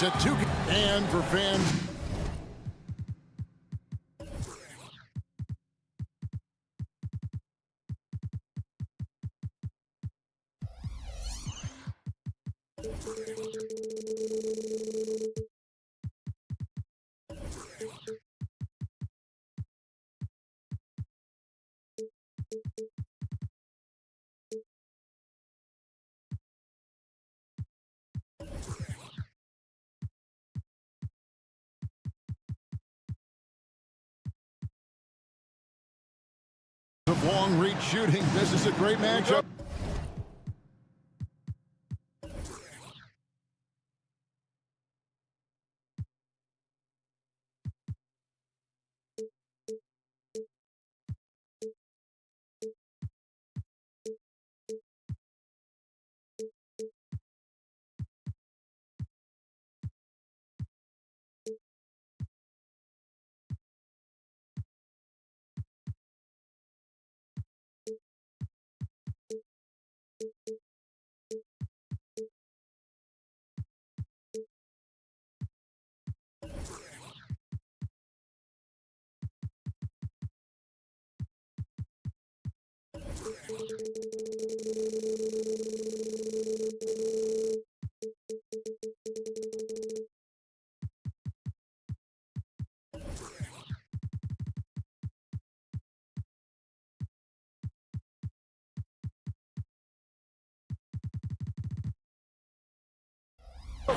It's a 2 and for fans. Of long reach shooting. This is a great matchup.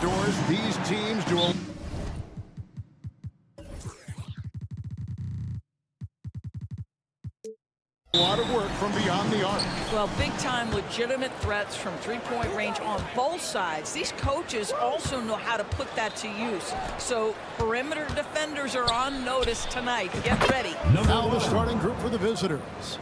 Doors, these teams do a lot of work from beyond the arc. Well, big-time legitimate threats from three-point range on both sides. These coaches also know how to put that to use. So perimeter defenders are on notice tonight. Get ready. Now the starting group for the visitors.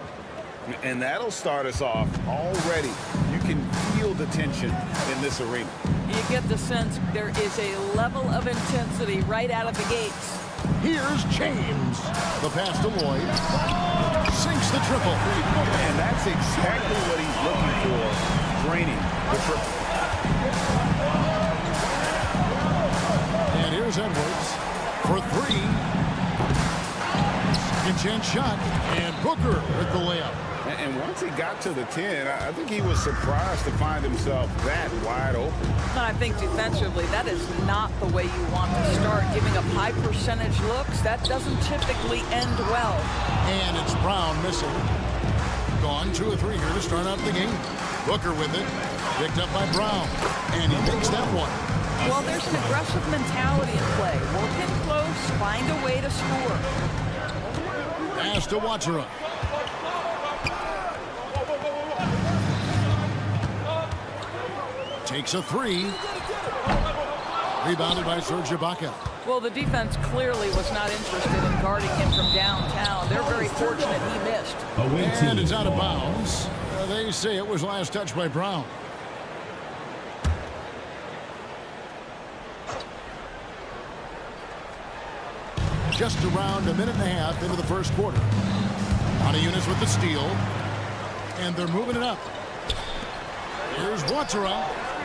And that'll start us off already. You can feel the tension in this arena. You get the sense there is a level of intensity right out of the gates. Here's James. The pass to Lloyd. Sinks the triple. And that's exactly what he's looking for, draining the triple. And here's Edwards for 3. Second chance shot. And Booker with the layup. And once he got to the 10, I think he was surprised to find himself that wide open. And I think defensively, that is not the way you want to start. Giving up high percentage looks, that doesn't typically end well. And it's Brown missing. Gone 2 of 3 here to start out the game. Booker with it. Picked up by Brown. And he makes that one. Well, there's an aggressive mentality in play. Work in close, find a way to score. Pass to Watsura. Takes a 3. Rebounded by Serge Ibaka. Well, the defense clearly was not interested in guarding him from downtown. They're very fortunate he missed. And it's out of bounds. They say it was last touched by Brown. Just around a minute and a half into the first quarter. Montezumas with the steal. And they're moving it up. Here's Watsura.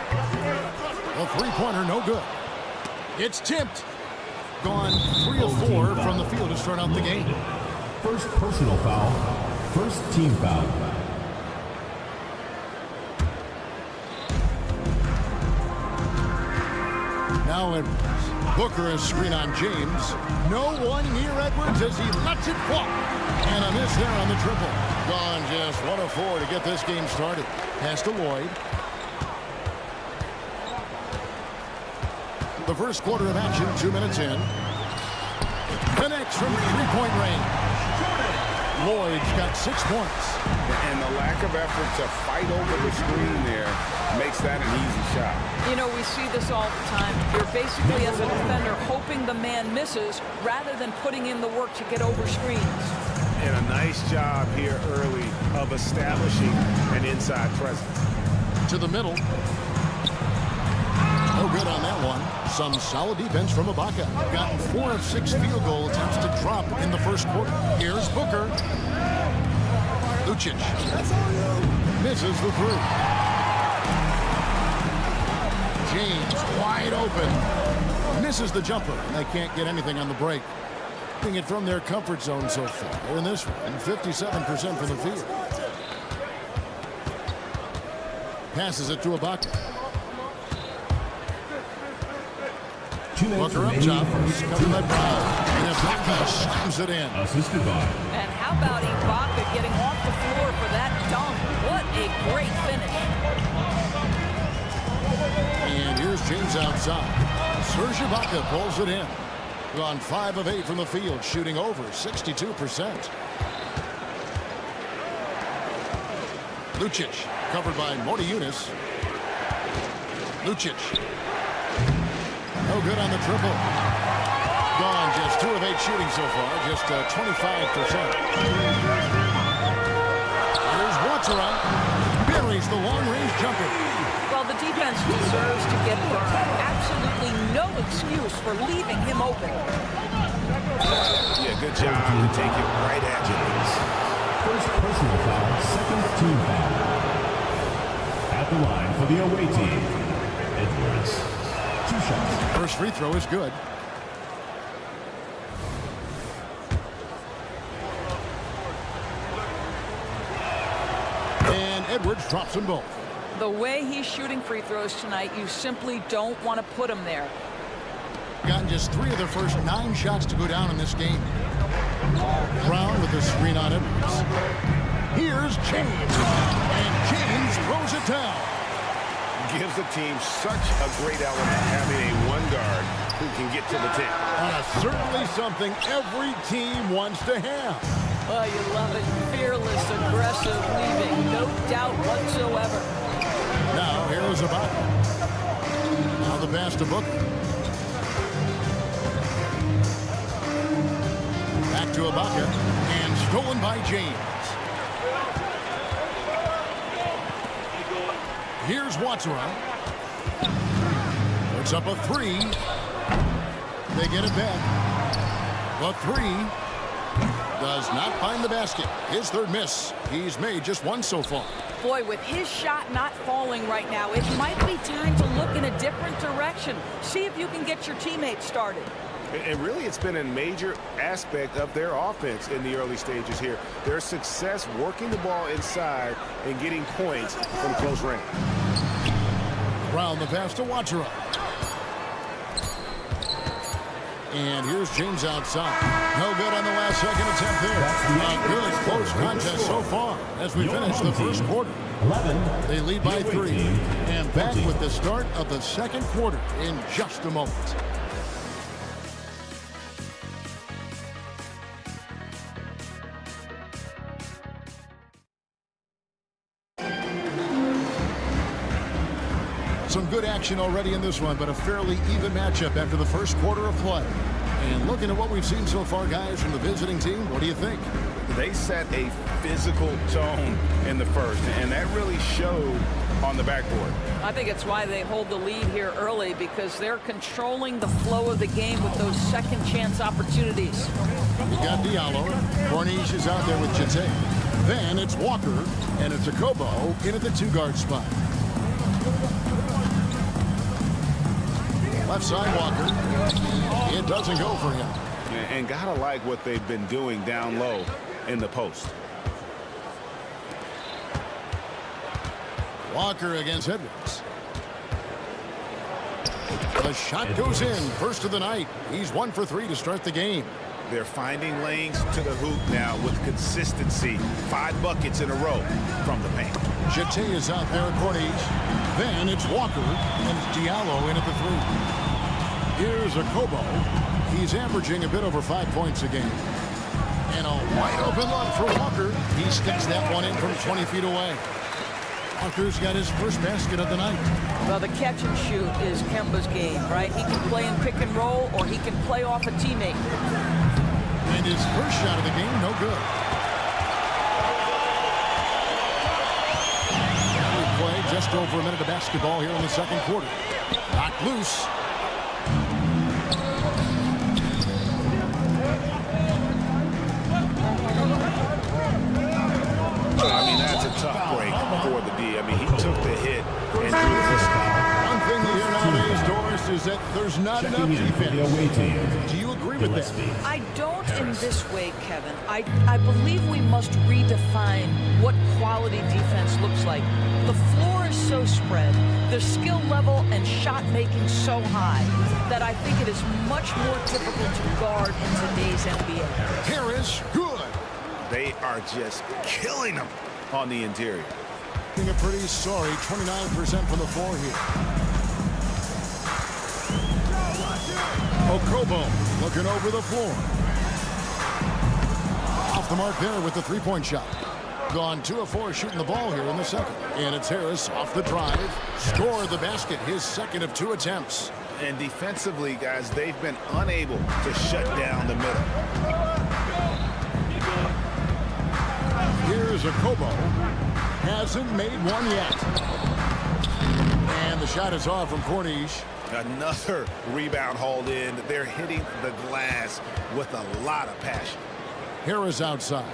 A three-pointer, no good. It's tipped. Gone 3 of 4 from the field to start out the game. First personal foul. First team foul. Now Edwards. Booker is screen on James. No one near Edwards as he lets it fall. And a miss there on the triple. Gone just 1 of 4 to get this game started. Pass to Lloyd. The first quarter of action, 2 minutes in. Connects from three-point range. Lloyd's got 6 points. And the lack of effort to fight over the screen there makes that an easy shot. You know, we see this all the time. You're basically, as a defender, hoping the man misses rather than putting in the work to get over screens. And a nice job here early of establishing an inside presence. To the middle. No good on that one. Some solid defense from Ibaka. Gotten 4 of 6 field goal attempts to drop in the first quarter. Here's Booker. Lucic. Misses the 3. James wide open. Misses the jumper. They can't get anything on the break. Getting it from their comfort zone so far in this one. 57% from the field. Passes it to Ibaka. Booker up top. He's covered by Brown. And Ibaka slams it in. Assisted by. And how about Ibaka getting off the floor for that dunk? What a great finish. And here's James outside. Serge Ibaka pulls it in. Gone 5 of 8 from the field, shooting over 62%. Lucic covered by Morty Yunus. Lucic. No good on the triple. Gone just 2 of 8 shooting so far, just 25%. Here's Watsara. Buries the long-range jumper. Well, the defense deserves to get burned. Absolutely no excuse for leaving him open. Yeah, good job to take it right at you. First personal foul, second team foul. At the line for the away team, Edwards. 2 shots. First free throw is good. And Edwards drops them both. The way he's shooting free throws tonight, you simply don't want to put him there. Gotten just 3 of their first 9 shots to go down in this game. Brown with the screen on Edwards. Here's James. And James throws it down. Gives the team such a great element having a one guard who can get to the tip. Certainly something every team wants to have. Oh, you love it. Fearless, aggressive leaving. No doubt whatsoever. Now here's Ibaka. Now the pass to Booker. Back to Ibaka. And stolen by James. Here's Watsara. Puts up a 3. They get it back. The 3 does not find the basket. His 3rd miss. He's made just 1 so far. Boy, with his shot not falling right now, it might be time to look in a different direction. See if you can get your teammates started. And really, it's been a major aspect of their offense in the early stages here. Their success working the ball inside and getting points from close range. Brown the pass to Watsara. And here's James outside. No good on the last second attempt there. A good close contest so far as we finish the first quarter. 11. They lead by 3. And back with the start of the second quarter in just a moment. Some good action already in this one, but a fairly even matchup after the first quarter of play. And looking at what we've seen so far, guys, from the visiting team, what do you think? They set a physical tone in the first, and that really showed on the backboard. I think it's why they hold the lead here early, because they're controlling the flow of the game with those second chance opportunities. We got Diallo. Corniche is out there with Jete. Then it's Walker, and it's Akobo in at the 2-guard spot. Left side Walker. It doesn't go for him. And gotta like what they've been doing down low in the post. Walker against Edwards. The shot goes in. First of the night. He's 1 for 3 to start the game. They're finding lanes to the hoop now with consistency. 5 buckets in a row from the paint. Jete is out there at Corniche. Then it's Walker, and it's Diallo in at the 3. Here's Akobo. He's averaging a bit over 5 points a game. And a wide open look for Walker. He sticks that one in from 20 feet away. Walker's got his first basket of the night. Well, the catch and shoot is Kemba's game, right? He can play in pick and roll, or he can play off a teammate. And his first shot of the game, no good. We play just over a minute of basketball here in the second quarter. Knocked loose. I mean, that's a tough break for the D. I mean, he took the hit and drew the foul. One thing you hear now and is that there's not enough Checking in for the defense. away team. Do you agree with that? Gillespie. I don't in this way, Kevin. I believe we must redefine what quality defense looks like. The floor is so spread, the skill level and shot making so high that I think it is much more difficult to guard in today's NBA. Harris, good. They are just killing them on the interior. Being a pretty sorry 29% from the floor here. Okobo looking over the floor. Off the mark there with the three-point shot. Gone 2 of 4 shooting the ball here in the second. And it's Harris off the drive. Scored the basket, his second of 2 attempts. And defensively, guys, they've been unable to shut down the middle. Here's Okobo. Hasn't made one yet. And the shot is off from Corniche. Another rebound hauled in. They're hitting the glass with a lot of passion. Harris outside.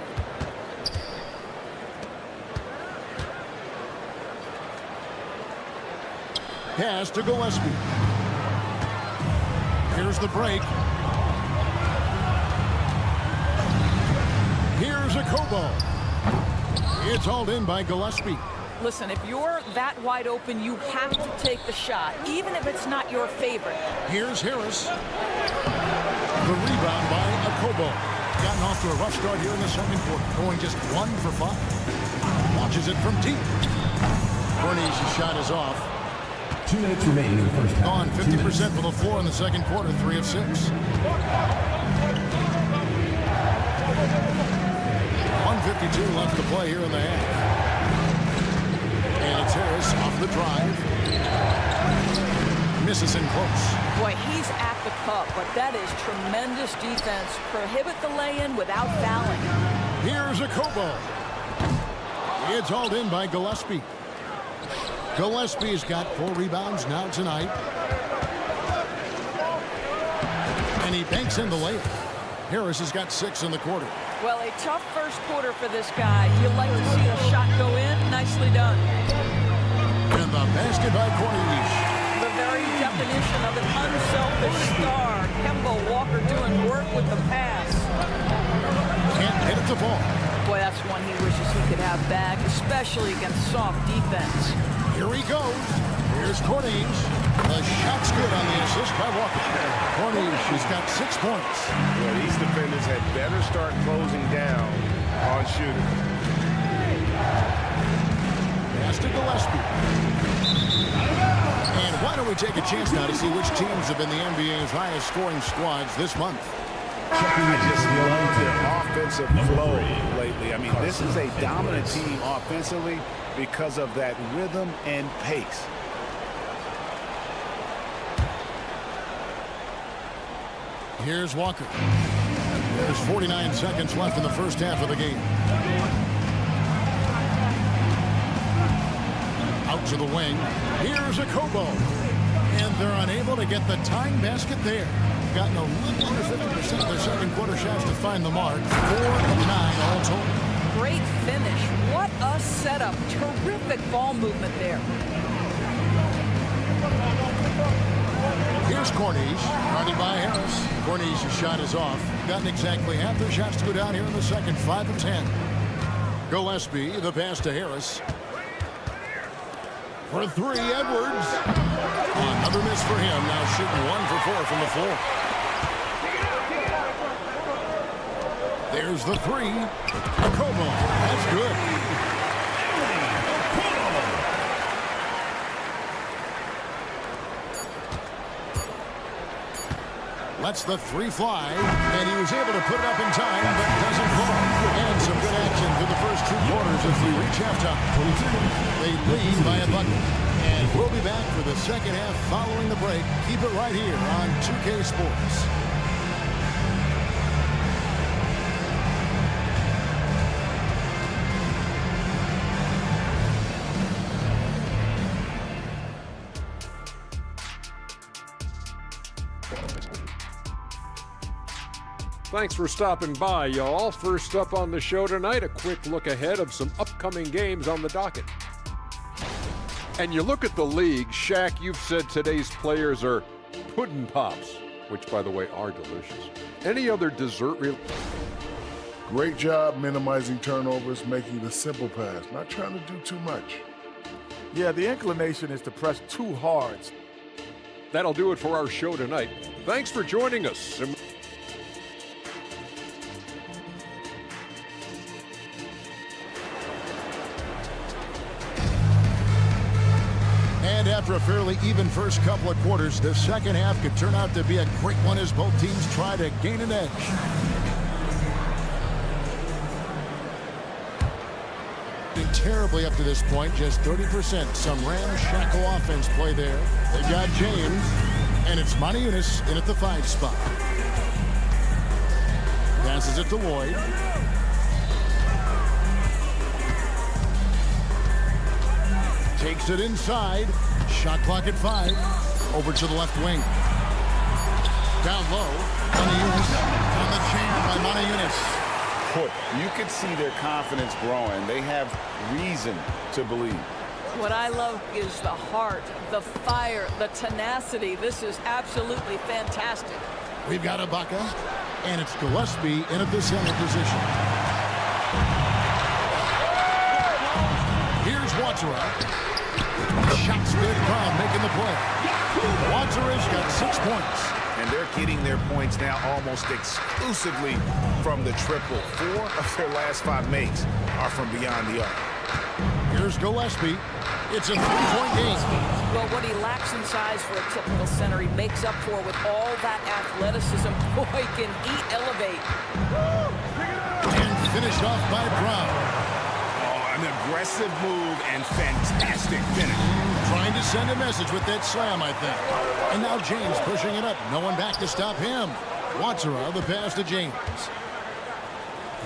Pass to Gillespie. Here's the break. Here's Okobo. It's hauled in by Gillespie. Listen, if you're that wide open, you have to take the shot, even if it's not your favorite. Here's Harris. The rebound by Okobo. Gotten off to a rough start here in the second quarter. Going just 1 for 5. Launches it from deep. Corniche's shot is off. 2 minutes remaining in the first half. Gone 50% from the floor in the second quarter. 3 of 6. 152 left to play here in the half. And it's Harris off the drive. Misses in close. Boy, he's at the cup, but that is tremendous defense. Prohibit the lay-in without fouling. Here's Okobo. It's hauled in by Gillespie. Gillespie's got 4 rebounds now tonight. And he banks in the layup. Harris has got 6 in the quarter. Well, a tough first quarter for this guy. You like to see the shot go in. Nicely done. And the basket by Corniche. The very definition of an unselfish star. Kemba Walker doing work with the pass. Can't hit it to fall. Boy, that's one he wishes he could have back, especially against soft defense. Here he goes. Here's Corniche. The shot's good on the assist by Walker. Corniche has got 6 points. Well, these defenders had better start closing down on shooting. Pass to Gillespie. And why don't we take a chance now to see which teams have been the NBA's highest scoring squads this month. I just love their offensive flow lately. I mean, this is a dominant team offensively because of that rhythm and pace. Here's Walker. There's 49 seconds left in the first half of the game. Out to the wing. Here's Okobo. And they're unable to get the tying basket there. Gotten a little under 50% of their second quarter shots to find the mark. 4 of 9 all total. Great finish. What a setup. Terrific ball movement there. Here's Corniche, guarded by Harris. Corniche's shot is off. Gotten exactly half their shots to go down here in the second. 5 of 10. Gillespie, the pass to Harris. For 3, Edwards. Another miss for him. Now shooting 1 for 4 from the floor. There's the 3. Okobo. That's good. Lets the 3 fly, and he was able to put it up in time, but doesn't fall. And some good action through the first 2 quarters as we reach halftime. They lead by a bucket. And we'll be back for the second half following the break. Keep it right here on 2K Sports. Thanks for stopping by, y'all. First up on the show tonight, a quick look ahead of some upcoming games on the docket. And you look at the league, Shaq, you've said today's players are pudding pops, which, by the way, are delicious. Any other dessert Great job minimizing turnovers, making the simple pass, not trying to do too much. Yeah, the inclination is to press too hard. That'll do it for our show tonight. Thanks for joining us. And after a fairly even first couple of quarters, the second half could turn out to be a great one as both teams try to gain an edge. Been terribly up to this point, just 30%. Some ramshackle offense play there. They've got James, and it's Monaco in at the 5 spot. Passes it to Lloyd. Takes it inside. Shot clock at 5. Over to the left wing. Down low. Monaco on the jam by Monaco. You can see their confidence growing. They have reason to believe. What I love is the heart, the fire, the tenacity. This is absolutely fantastic. We've got Ibaka, and it's Gillespie in at the center position. Here's Watsura. Shots good, Brown making the play. Watsura's got 6 points. And they're getting their points now almost exclusively from the triple. 4 of their last 5 makes are from beyond the arc. Here's Gillespie. It's a 3-point game. Well, what he lacks in size for a typical center, he makes up for with all that athleticism. Boy, can he elevate. And finished off by Brown. An aggressive move and fantastic finish. Trying to send a message with that slam, I think. And now James pushing it up. No one back to stop him. Watsura, the pass to James.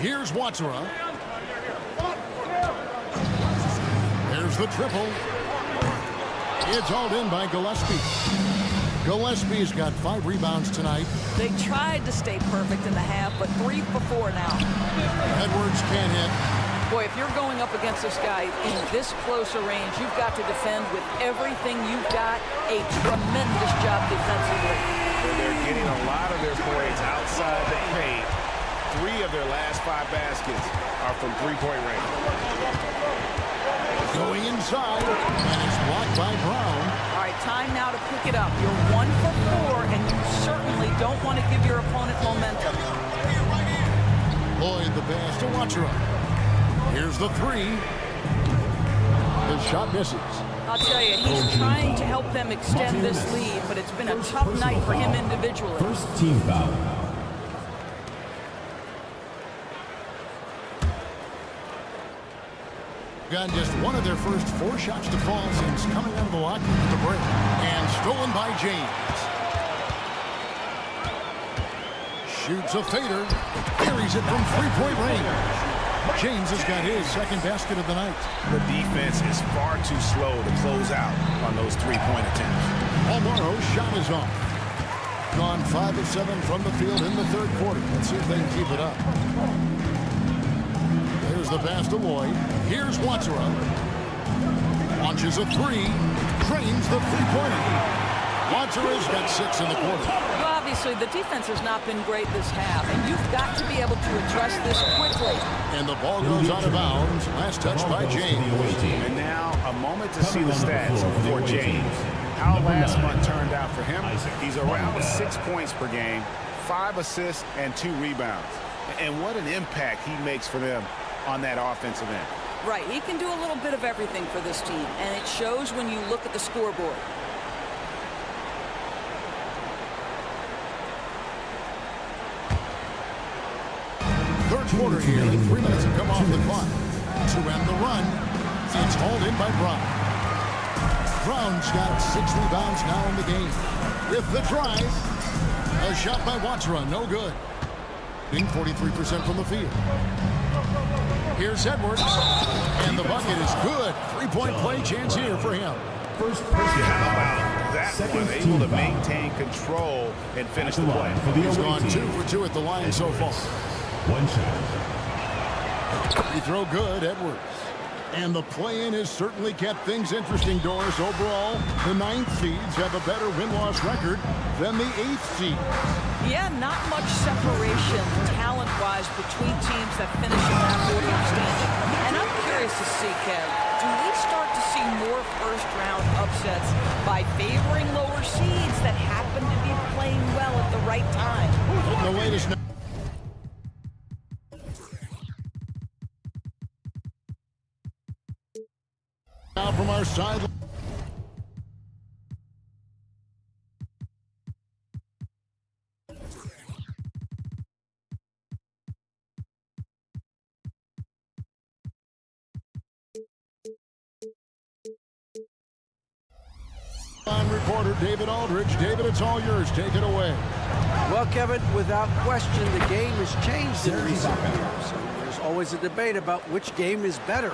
Here's Watsura. There's the triple. It's hauled in by Gillespie. Gillespie's got 5 rebounds tonight. They tried to stay perfect in the half, but 3 for 4 now. Edwards can't hit. Boy, if you're going up against this guy in this close a range, you've got to defend with everything you've got. A tremendous job defensively. They're getting a lot of their points outside the paint. 3 of their last 5 baskets are from 3-point range. Going inside, and it's blocked by Brown. All right, time now to pick it up. You're 1 for 4, and you certainly don't want to give your opponent momentum. Lloyd the pass to Watsura. Here's the 3. The shot misses. I'll tell you, he's trying to help them extend this lead, but it's been a tough night for him individually. First team foul. Got just one of their first 4 shots to fall since coming out of the locker room at the break. And stolen by James. Shoots a fader. Carries it from 3-point range. James has got his second basket of the night. The defense is far too slow to close out on those 3-point attempts. Alvaro's shot is off. Gone 5 of 7 from the field in the 3rd quarter. Let's see if they can keep it up. There's the pass to Lloyd. Here's Watsura. Launches a 3. Drains the 3-pointer. Watsura's got 6 in the quarter. Well, obviously, the defense has not been great this half, and you've got to be able to address this quickly. And the ball goes out of bounds. Last touch by James. And now a moment to see the stats for James. How last month turned out for him. He's around 6 points per game, 5 assists, and 2 rebounds. And what an impact he makes for them on that offensive end. Right, he can do a little bit of everything for this team, and it shows when you look at the scoreboard. Quarter here, 3 minutes have come off the clock. To end the run, it's hauled in by Brown. Brown's got 6 rebounds now in the game. With the drive, a shot by Watsura, no good. Being 43% from the field. Here's Edwards, and the bucket is good. 3-point play chance here for him. First person How about that one? Able to maintain control and finish the play. He's gone 2 for 2 at the line so far. 1 shot. Free throw good, Edwards. And the play-in has certainly kept things interesting, Doris. Overall, the 9th seeds have a better win-loss record than the 8th seed. Yeah, not much separation talent-wise between teams that finish in that order of standing. And I'm curious to see, Kev, do we start to see more first-round upsets by favoring lower seeds that happen to be playing well at the right time? The latest. Now from our side. Reporter David Aldridge. David, it's all yours. Take it away. Well, Kevin, without question, the game has changed in recent years. There's always a debate about which game is better.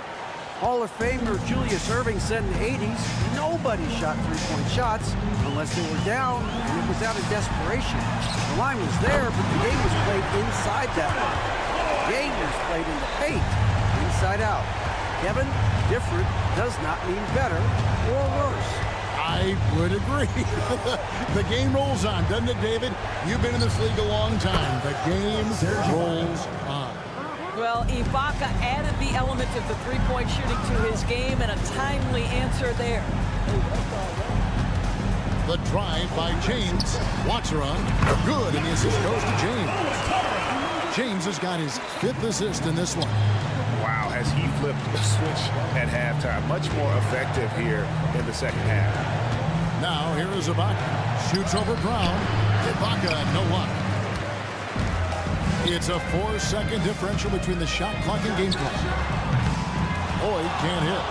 Hall of Famer Julius Erving said in the 80s, nobody shot three-point shots unless they were down, and it was out of desperation. The line was there, but the game was played inside that line. The game was played in the paint, inside out. Kevin, different does not mean better or worse. I would agree. The game rolls on, doesn't it, David? You've been in this league a long time. The game rolls on. Well, Ibaka added the element of the three-point shooting to his game, and a timely answer there. The drive by James. Watson, good, and the assist goes to James. James has got his 5th assist in this one. Wow, has he flipped the switch at halftime. Much more effective here in the second half. Now, here is Ibaka. Shoots over Brown. Ibaka, no luck. It's a 4-second differential between the shot clock and game clock. Boyd can't hit.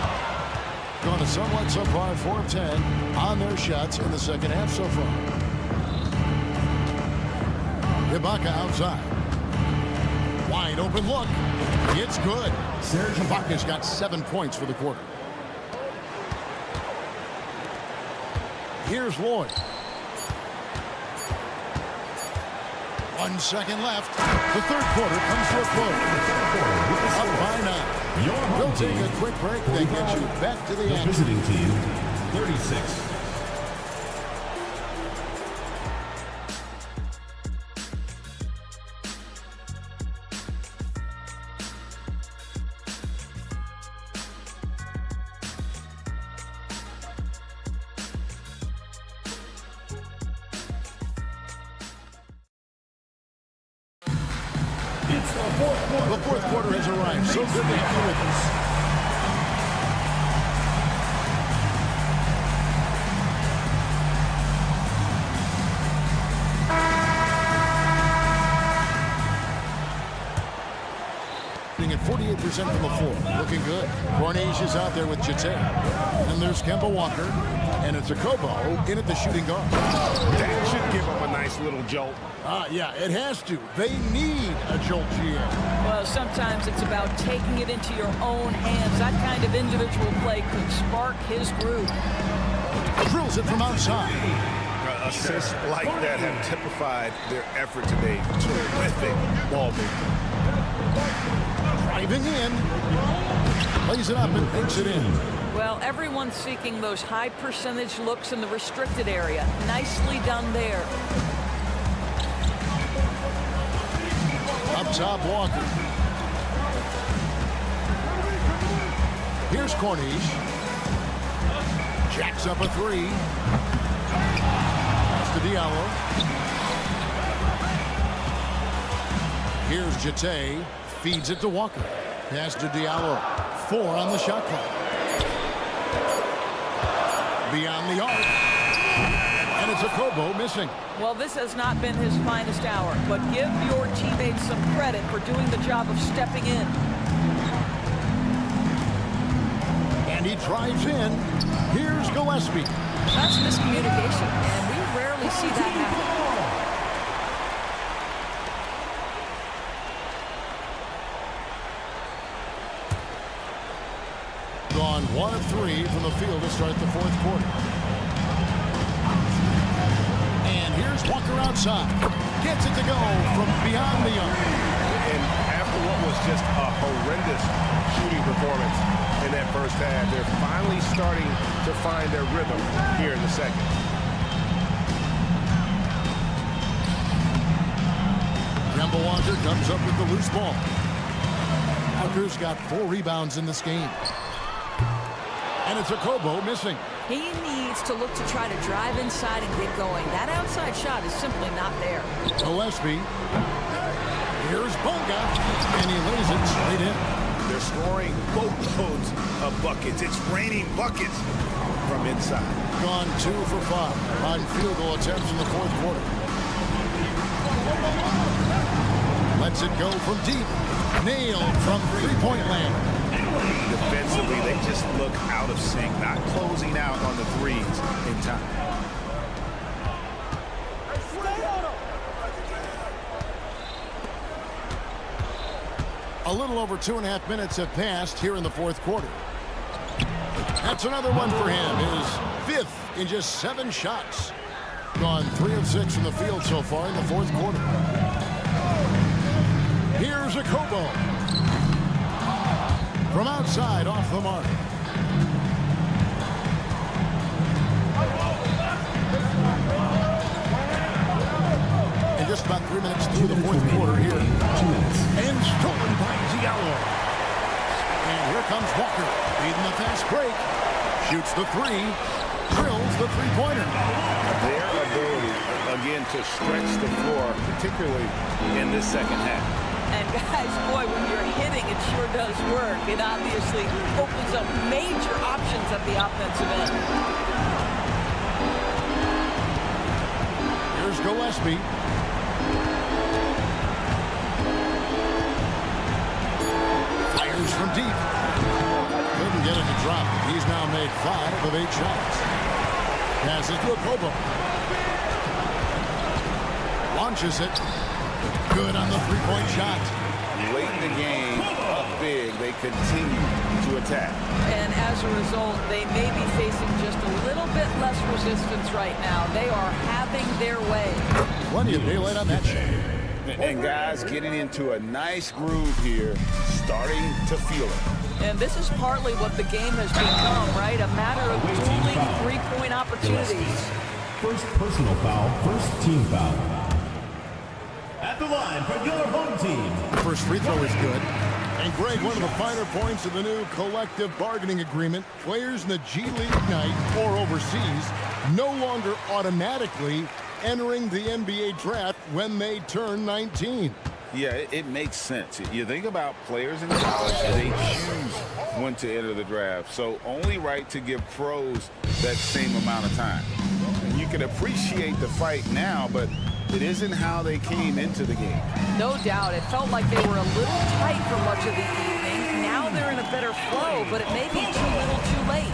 Going to somewhat subpar 4 of 10 on their shots in the second half so far. Ibaka outside. Wide open look. It's good. Ibaka's got 7 points for the quarter. Here's Lloyd. 1 second left. The third quarter comes to a close. Up by 9. We'll take a quick break, then get you back to the action. Visiting team, 36. The fourth quarter has arrived. So good to have you with us. At 48% from the floor. Looking good. Corniche is out there with Jete. And there's Kemba Walker. And it's a Kobo in at the shooting guard. That should give him a nice little jolt. Yeah, it has to. They need a jolt GM. Well, sometimes it's about taking it into your own hands. That kind of individual play could spark his groove. Drills it from outside. Assists like that have typified their effort today. Terrific ball making. Driving in. Lays it up and takes it in. Well, everyone's seeking those high percentage looks in the restricted area. Nicely done there. Up top, Walker. Here's Corniche. Jacks up a 3. Pass to Diallo. Here's Jete. Feeds it to Walker. Pass to Diallo. 4 on the shot clock. Beyond the arc. And it's a Kobo missing. Well, this has not been his finest hour, but give your teammates some credit for doing the job of stepping in. And he drives in. Here's Gillespie. That's miscommunication, and we rarely see that happen. Gone 1 of 3 from the field to start the fourth quarter. And here's Walker outside. Gets it to go from beyond the arc. And after what was just a horrendous shooting performance in that first half. They're finally starting to find their rhythm here in the second. Kemba Walker comes up with the loose ball. Walker's got 4 rebounds in this game. And it's a Kobo missing. He needs to look to try to drive inside and get going. That outside shot is simply not there. Gillespie. Here's Bonga. And he lays it straight in. They're scoring boatloads of buckets. It's raining buckets from inside. Gone 2 for 5 on field goal attempts in the fourth quarter. Lets it go from deep. Nailed from three-point land. Defensively, they just look out of sync, not closing out on the threes in time. A little over 2.5 minutes have passed here in the fourth quarter. That's another one for him. His 5th in just 7 shots. Gone 3 of 6 from the field so far in the fourth quarter. Here's a Kobo. From outside, off the mark. And just about 3 minutes through the fourth quarter here. 2 minutes. And stolen by Diallo. And here comes Walker, leading the fast break. Shoots the 3. Drills the three-pointer. Their ability, again, to stretch the floor, particularly in this second half. And guys, boy, when you're hitting, it sure does work. It obviously opens up major options at the offensive end. Here's Gillespie. Fires from deep. Couldn't get it to drop. He's now made 5 of 8 shots. Passes to Kobo. Launches it. Good on the three-point shot. Late in the game, up big, they continue to attack. And as a result, they may be facing just a little bit less resistance right now. They are having their way. Plenty of daylight on that shot. And guys getting into a nice groove here, starting to feel it. And this is partly what the game has become, right? A matter of dueling three-point opportunities. First personal foul, first team foul. At the line for your home team. First free throw is good. And Greg, one of the finer points of the new collective bargaining agreement, players in the G League Ignite or overseas no longer automatically entering the NBA draft when they turn 19. Yeah, it makes sense. You think about players in college, they choose when to enter the draft. So only right to give pros that same amount of time. And you can appreciate the fight now, but it isn't how they came into the game. No doubt. It felt like they were a little tight for much of the evening. Now they're in a better flow, but it may be too little too late.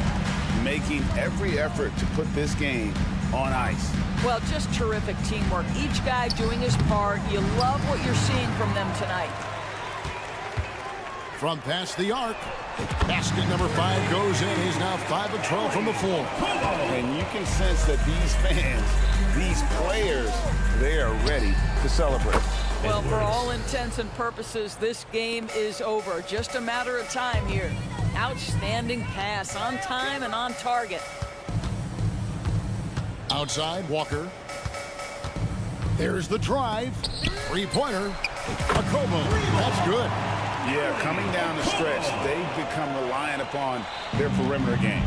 Making every effort to put this game on ice. Well, just terrific teamwork. Each guy doing his part. You love what you're seeing from them tonight. From past the arc, basket number 5 goes in. He's now 5 of 12 from the floor. And you can sense that these fans, these players, they are ready to celebrate. Well, for all intents and purposes, this game is over. Just a matter of time here. Outstanding pass, on time and on target. Outside, Walker. There's the drive. Three-pointer. A Kobo. That's good. Yeah, coming down the stretch, they've become reliant upon their perimeter game.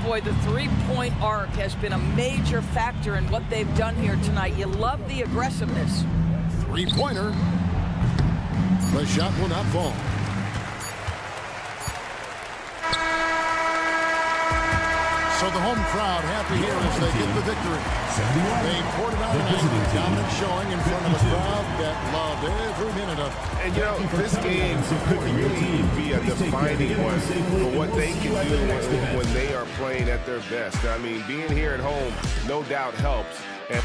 Boy, the three-point arc has been a major factor in what they've done here tonight. You love the aggressiveness. Three-pointer. The shot will not fall. So the home crowd happy here as they get the victory. They poured it out tonight, dominant showing in front of a crowd that loved every minute of it. And, you know, this game could really be a defining one for what they can do when they are playing at their best. I mean, being here at home no doubt helps. And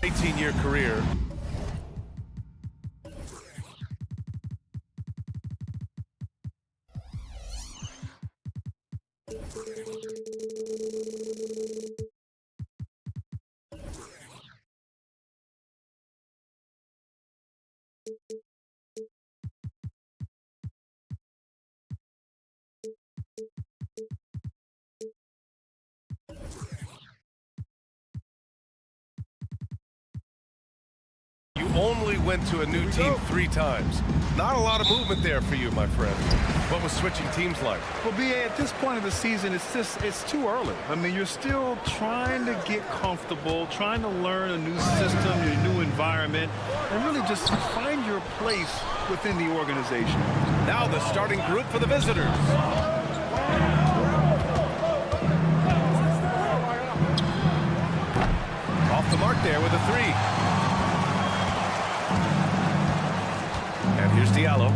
18-year career. You only went to a new team 3 times. Not a lot of movement there for you, my friend. What was switching teams like? Well, BA, at this point of the season, it's too early. I mean, you're still trying to get comfortable, trying to learn a new system, a new environment, and really just find your place within the organization. Now the starting group for the visitors. Off the mark there with a 3. And here's Diallo.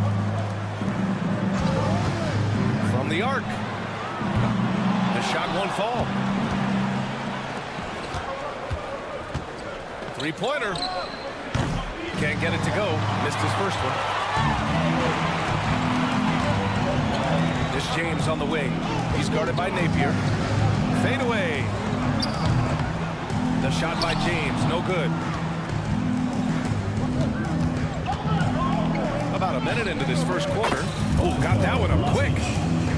From the arc. The shot won't fall. 3-pointer. Can't get it to go. Missed his first one. This James on the wing. He's guarded by Napier. Fade away. The shot by James. No good. About a minute into this first quarter. Oh, got that one up quick.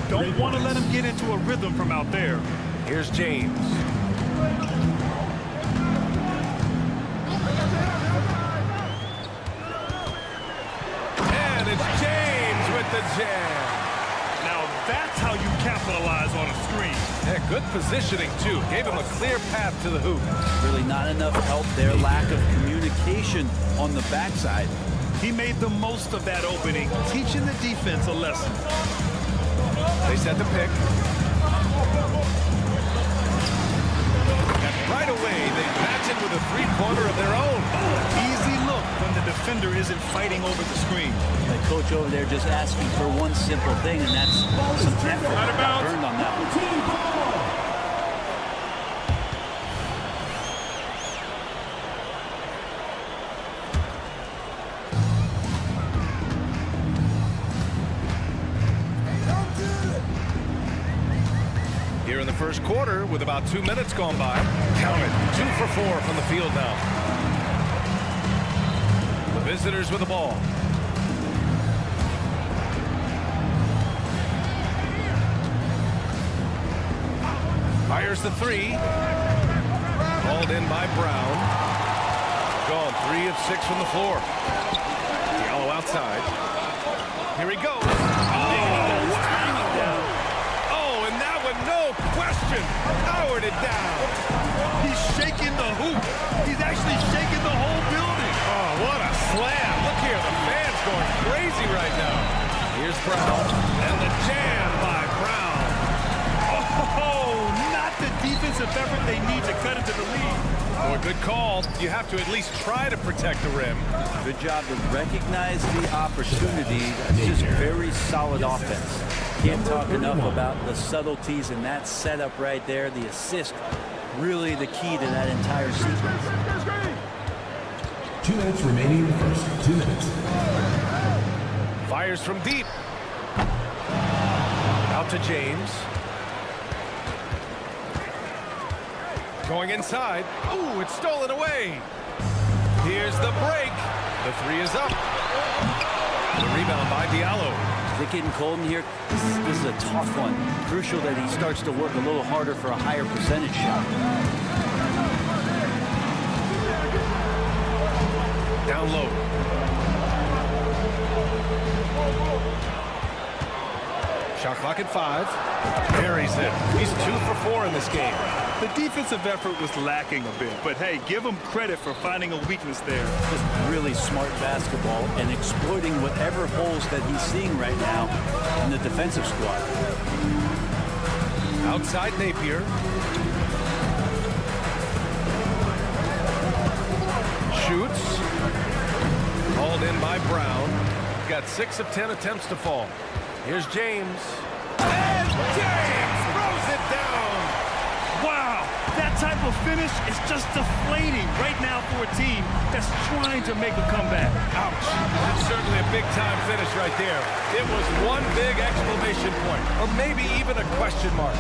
Don't want to let him get into a rhythm from out there. Here's James. And it's James with the jam. Now that's how you capitalize on a screen. Yeah, good positioning, too. Gave him a clear path to the hoop. Really not enough help there. Lack of communication on the backside. He made the most of that opening, teaching the defense a lesson. They set the pick. And right away, they match it with a 3-pointer of their own. Easy look when the defender isn't fighting over the screen. The coach over there just asking for one simple thing, and that's some effort. Burned on that one. Here in the first quarter, with about 2 minutes gone by. Count it. 2 for 4 from the field now. The visitors with the ball. Fires the 3. Called in by Brown. Gone 3 of 6 from the floor. Diallo outside. Here he goes. No question, powered it down. He's shaking the hoop. He's actually shaking the whole building. Oh, what a slam. Look here, the fans going crazy right now. Here's Brown, and the jam by Brown. Oh, not the defensive effort they need to cut into the lead. Boy, good call. You have to at least try to protect the rim. Good job to recognize the opportunity. That's just very solid offense. Can't talk enough about the subtleties in that setup right there. The assist, really the key to that entire sequence. 2 minutes remaining in the first. 2 minutes. Fires from deep. Out to James. Going inside. Ooh, it's stolen away. Here's the break. The 3 is up. The rebound by Diallo. Is it getting cold in here? This is a tough one. Crucial that he starts to work a little harder for a higher percentage shot. Down low. Shot clock at 5. Buries it. He's 2 for 4 in this game. The defensive effort was lacking a bit, but hey, give him credit for finding a weakness there. Just really smart basketball and exploiting whatever holes that he's seeing right now in the defensive squad. Outside Napier. Shoots. Hauled in by Brown. Got 6 of 10 attempts to fall. Here's James. And James throws it down. Wow, that type of finish is just deflating right now for a team that's trying to make a comeback. Ouch. That's certainly a big-time finish right there. It was one big exclamation point, or maybe even a question mark.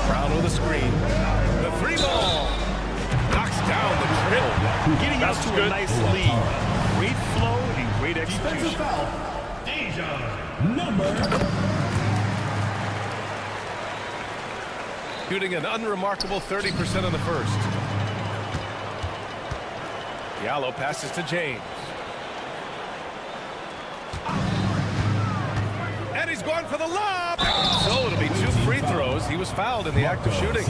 Brown with a screen. The 3-ball. Knocks down the dribble. Getting out to a nice lead. Great flow and great execution. Shooting an unremarkable 30% in the first. Diallo passes to James. And he's going for the lob. So it'll be 2 free throws. He was fouled in the act of shooting.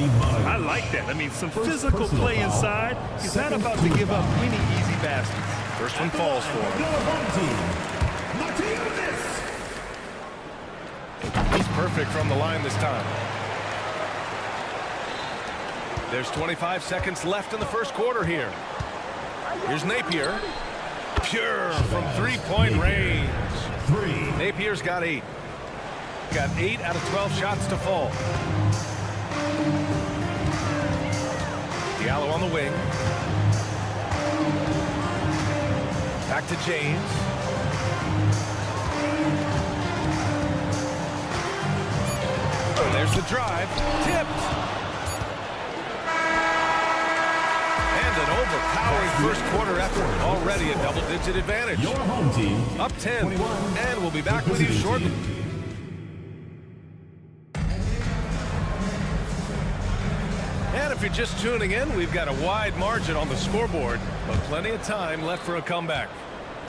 I like that. I mean, some physical play inside. He's not about to give up any easy baskets. First one falls for him. He's perfect from the line this time. There's 25 seconds left in the first quarter here. Here's Napier. Pure from 3-point range. Napier's got 8. Got 8 out of 12 shots to fall. Diallo on the wing. Back to James. Oh, there's the drive. Tipped. And an overpowering first quarter effort. Already a double-digit advantage. Your home team Up 10. And we'll be back with you shortly. And if you're just tuning in, we've got a wide margin on the scoreboard, but plenty of time left for a comeback.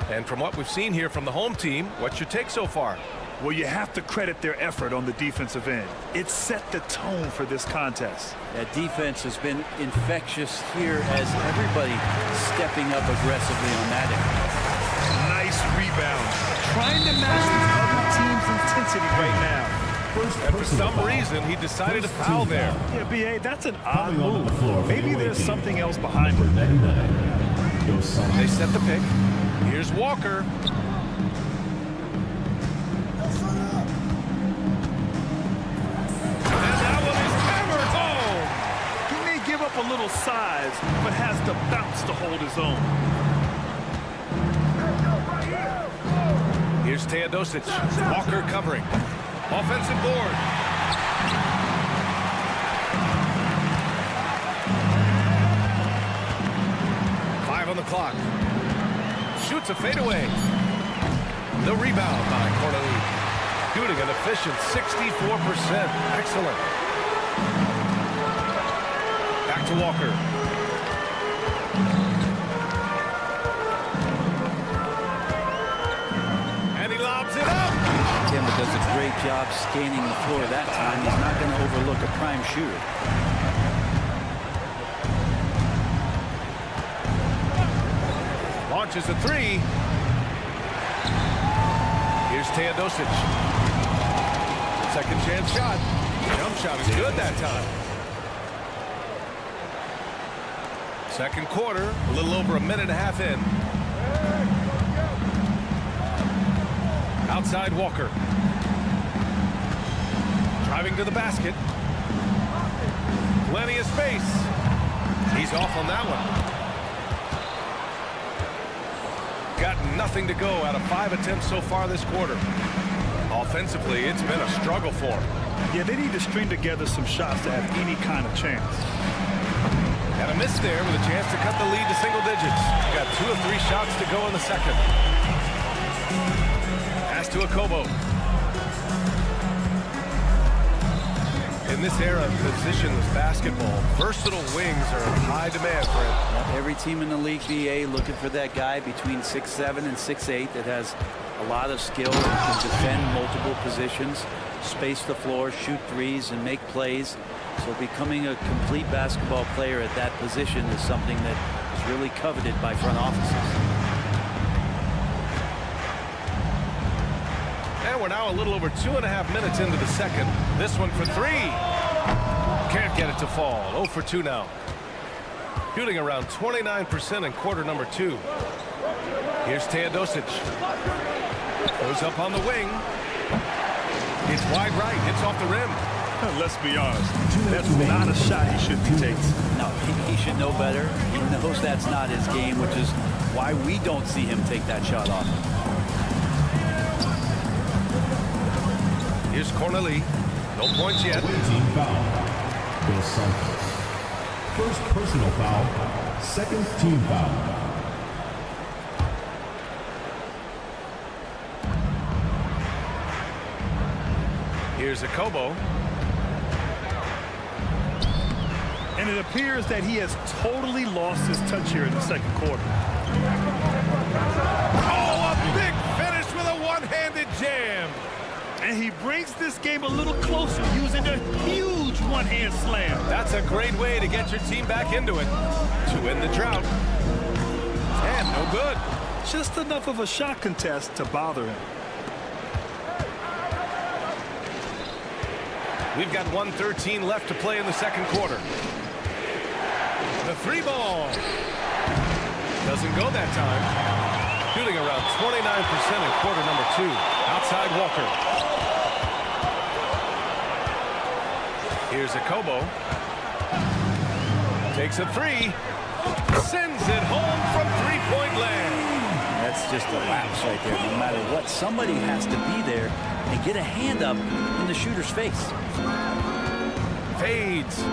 And from what we've seen here from the home team, what's your take so far? Well, you have to credit their effort on the defensive end. It set the tone for this contest. That defense has been infectious here as everybody stepping up aggressively on that end. Nice rebound. Trying to match the other team's intensity right now. And for some reason, he decided to foul there. Yeah, B.A., that's an odd move. Maybe there's something else behind it. They set the pick. Here's Walker. And that one is hammered home. He may give up a little size, but has the bounce to hold his own. Here's Teodosic. Walker covering. Offensive board. Five on the clock. Shoots a fadeaway. The rebound by Cornelius. Shooting an efficient 64%. Excellent. Back to Walker. And he lobs it up. Timber does a great job scanning the floor that time. He's not going to overlook a prime shooter. Launches a 3. Here's Teodosic. Second chance shot. Jump shot is good that time. Second quarter, a little over a minute and a half in. Outside Walker. Driving to the basket. Plenty of space. He's off on that one. Got nothing to go out of 5 attempts so far this quarter. Offensively, it's been a struggle for him. Yeah, they need to string together some shots to have any kind of chance. Got a miss there with a chance to cut the lead to single digits. Got 2 of 3 shots to go in the second. Pass to Akobo. In this era of positionless basketball, versatile wings are in high demand, Fred. Every team in the league, BA, looking for that guy between 6'7" and 6'8" that has a lot of skill, can defend multiple positions, space the floor, shoot threes, and make plays. So becoming a complete basketball player at that position is something that is really coveted by front offices. And we're now a little over 2.5 minutes into the second. This one for 3. Can't get it to fall. 0 for 2 now. Shooting around 29% in quarter number 2. Here's Teodosic. Goes up on the wing. It's wide right. Hits off the rim. Let's be honest. That's not a shot he should be taking. No, he should know better. He knows that's not his game, which is why we don't see him take that shot off. Here's Corneli. No points yet. Team foul. Dos Santos. First personal foul. Second team foul. Here's Akobo. And it appears that he has totally lost his touch here in the second quarter. Oh, a big finish with a one-handed jam. And he brings this game a little closer using a huge one-hand slam. That's a great way to get your team back into it. To end the drought. And no good. Just enough of a shot contest to bother him. We've got 1:13 left to play in the second quarter. The three ball. Doesn't go that time. Shooting around 29% in quarter number 2. Outside Walker. Here's Akobo. Takes a three. Sends it home from three-point land. That's just a lapse right there. No matter what, somebody has to be there and get a hand up in the shooter's face. Fades.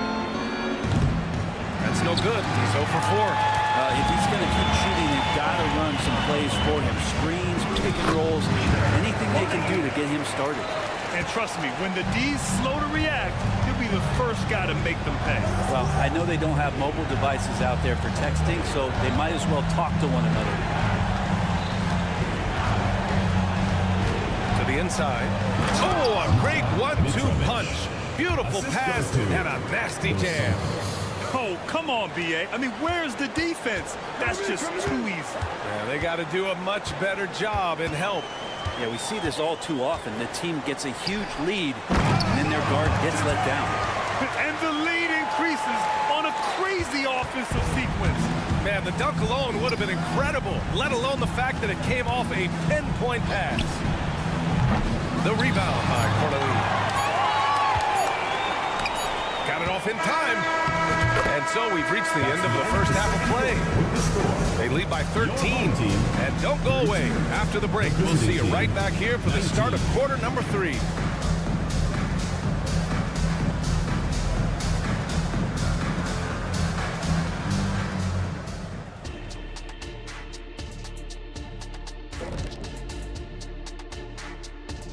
That's no good. He's 0 for 4. If he's going to keep shooting, they've got to run some plays for him. Screens, pick and rolls, anything they can do to get him started. And trust me, when the D's slow to react, he'll be the first guy to make them pay. Well, I know they don't have mobile devices out there for texting, so they might as well talk to one another. To the inside. Oh, a great 1-2 punch. Beautiful pass and a nasty jam. Oh, come on, B.A. I mean, where's the defense? That's just too easy. Yeah, they got to do a much better job in help. Yeah, we see this all too often. The team gets a huge lead, and then their guard gets let down. And the lead increases on a crazy offensive sequence. Man, the dunk alone would have been incredible, let alone the fact that it came off a pinpoint pass. The rebound by Corneli. Got it off in time. And so we've reached the end of the first half of play. They lead by 13. And don't go away. After the break, we'll see you right back here for the start of quarter number 3.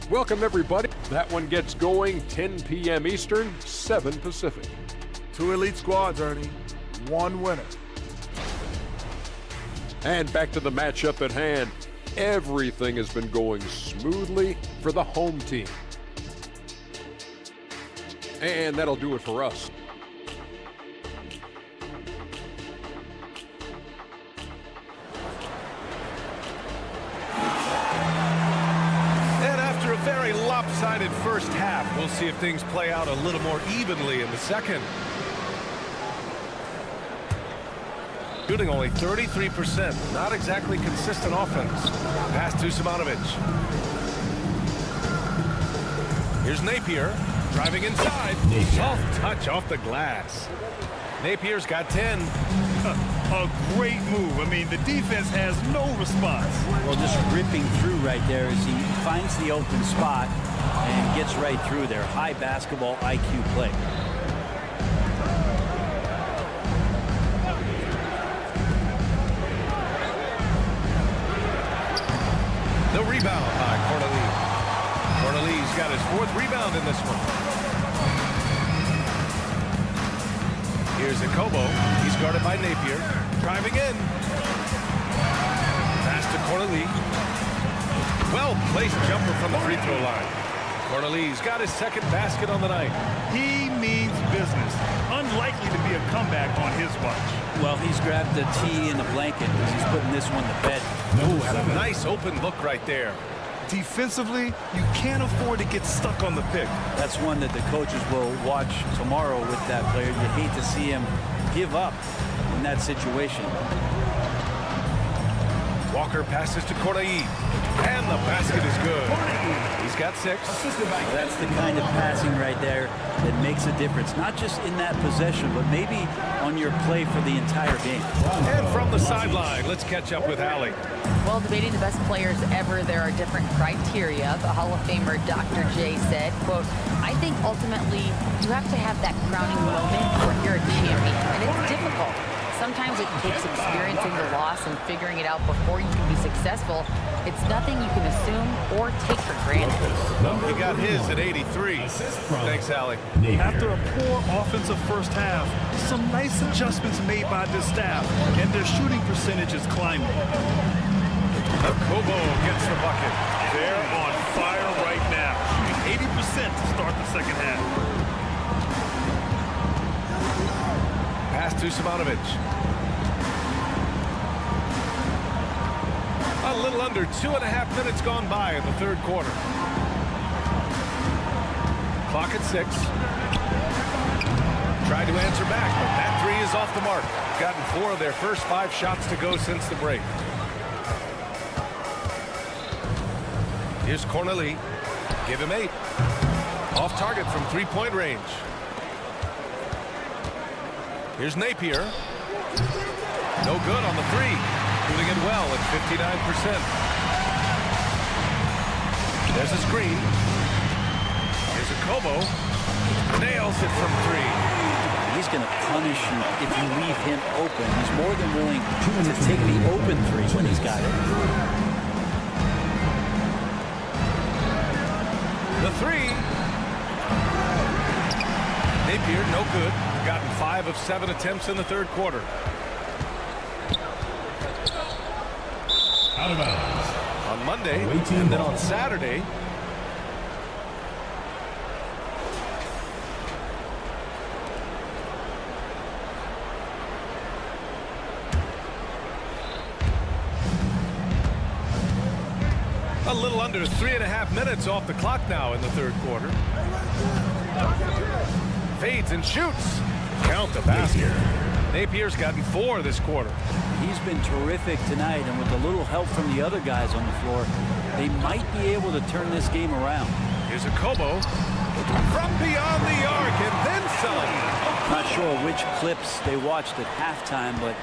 Welcome, everybody. That one gets going 10 p.m. Eastern, 7 Pacific. 2 elite squads, Ernie. 1 winner. And back to the matchup at hand. Everything has been going smoothly for the home team. And that'll do it for us. Very lopsided first half. We'll see if things play out a little more evenly in the second. Shooting only 33%. Not exactly consistent offense. Pass to Simanovic. Here's Napier. Driving inside. Soft touch off the glass. Napier's got 10. A great move. I mean, the defense has no response. Well, just ripping through right there as he finds the open spot and gets right through there. High basketball IQ play. The rebound by Corneli. Corneli's got his 4th rebound in this one. Here's Akobo. He's guarded by Napier. Driving in. Pass to Corneli. Well-placed jumper from the free throw line. Corneli's got his 2nd basket on the night. He means business. Unlikely to be a comeback on his watch. Well, he's grabbed the tee and the blanket as he's putting this one to bed. Had a nice open look right there. Defensively, you can't afford to get stuck on the pick. That's one that the coaches will watch tomorrow with that player. You hate to see him give up in that situation. Walker passes to Corday. And the basket is good. He's got 6. That's the kind of passing right there that makes a difference, not just in that possession, but maybe on your play for the entire game. And from the sideline, let's catch up with Allie. Well, debating the best players ever, there are different criteria. The Hall of Famer Dr. J said, quote, I think ultimately you have to have that crowning moment where you're a champion, and it's difficult. Sometimes it takes experiencing the loss and figuring it out before you can be successful. It's nothing you can assume or take for granted. He got his at 83. Thanks, Allie. After a poor offensive first half, some nice adjustments made by this staff, and their shooting percentage is climbing. Kobo gets the bucket. They're on fire right now, shooting 80% to start the second half. Pass to Simonovic. A little under 2.5 minutes gone by in the third quarter. Clock at 6. Tried to answer back, but that 3 is off the mark. Gotten 4 of their first 5 shots to go since the break. Here's Corneli. Give him 8. Off target from 3-point range. Here's Napier. No good on the 3. Shooting it well at 59%. There's a screen. Here's a Kobo. Nails it from 3. He's going to punish you if you leave him open. He's more than willing to take the open 3 when he's got it. The 3. Napier, no good. Gotten 5 of 7 attempts in the third quarter. Out of bounds. On Monday, and then on Saturday. A little under 3.5 minutes off the clock now in the third quarter. Fades and shoots. Count the basket. Napier's gotten 4 this quarter. He's been terrific tonight, and with a little help from the other guys on the floor, they might be able to turn this game around. Here's a Kobo from beyond the arc, and then some. Not sure which clips they watched at halftime, but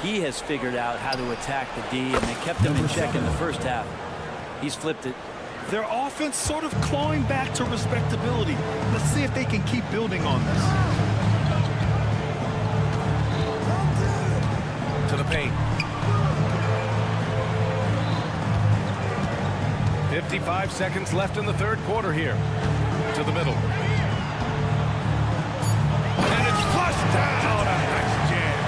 he has figured out how to attack the D, and they kept him in check in the first half. He's flipped it. Their offense sort of clawing back to respectability. Let's see if they can keep building on this. To the paint. 55 seconds left in the third quarter here. To the middle. And it's flushed down. A nice jam.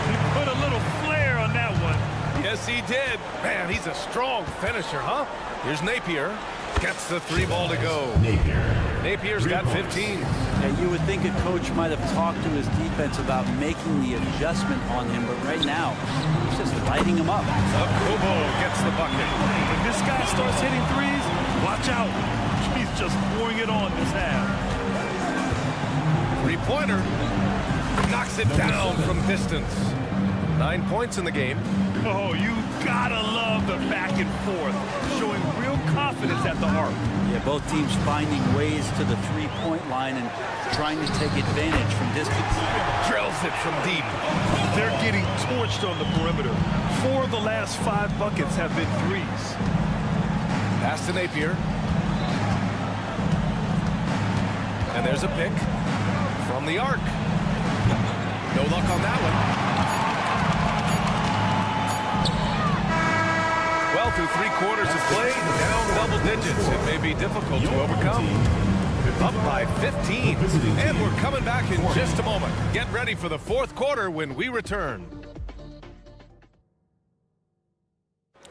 He put a little flair on that one. Yes, he did. Man, he's a strong finisher, huh? Here's Napier. Gets the 3 ball to go. Napier's got 15. Yeah, you would think a coach might have talked to his defense about making the adjustment on him, but right now, he's just lighting him up. Kobo gets the bucket. When this guy starts hitting 3s, watch out. He's just pouring it on this half. 3-pointer. Knocks it down from distance. 9 points in the game. Oh, you gotta love the back and forth, showing real confidence at the arc. Yeah, both teams finding ways to the 3-point line and trying to take advantage from distance. Drills it from deep. They're getting torched on the perimeter. 4 of the last 5 buckets have been 3s. Pass to Napier. And there's a pick from the arc. No luck on that one. Well, through 3 quarters of play, down double digits. It may be difficult to overcome. Up by 15. And we're coming back in just a moment. Get ready for the fourth quarter when we return.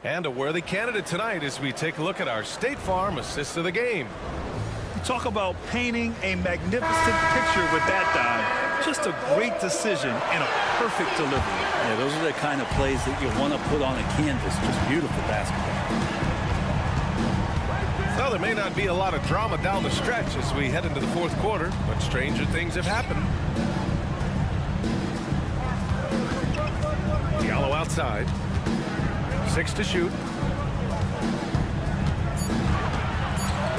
And a worthy candidate tonight as we take a look at our State Farm assist of the game. You talk about painting a magnificent picture with that dive. Just a great decision and a perfect delivery. Yeah, those are the kind of plays that you want to put on a canvas. Just beautiful basketball. Well, there may not be a lot of drama down the stretch as we head into the fourth quarter, but stranger things have happened. Diallo outside. 6 to shoot.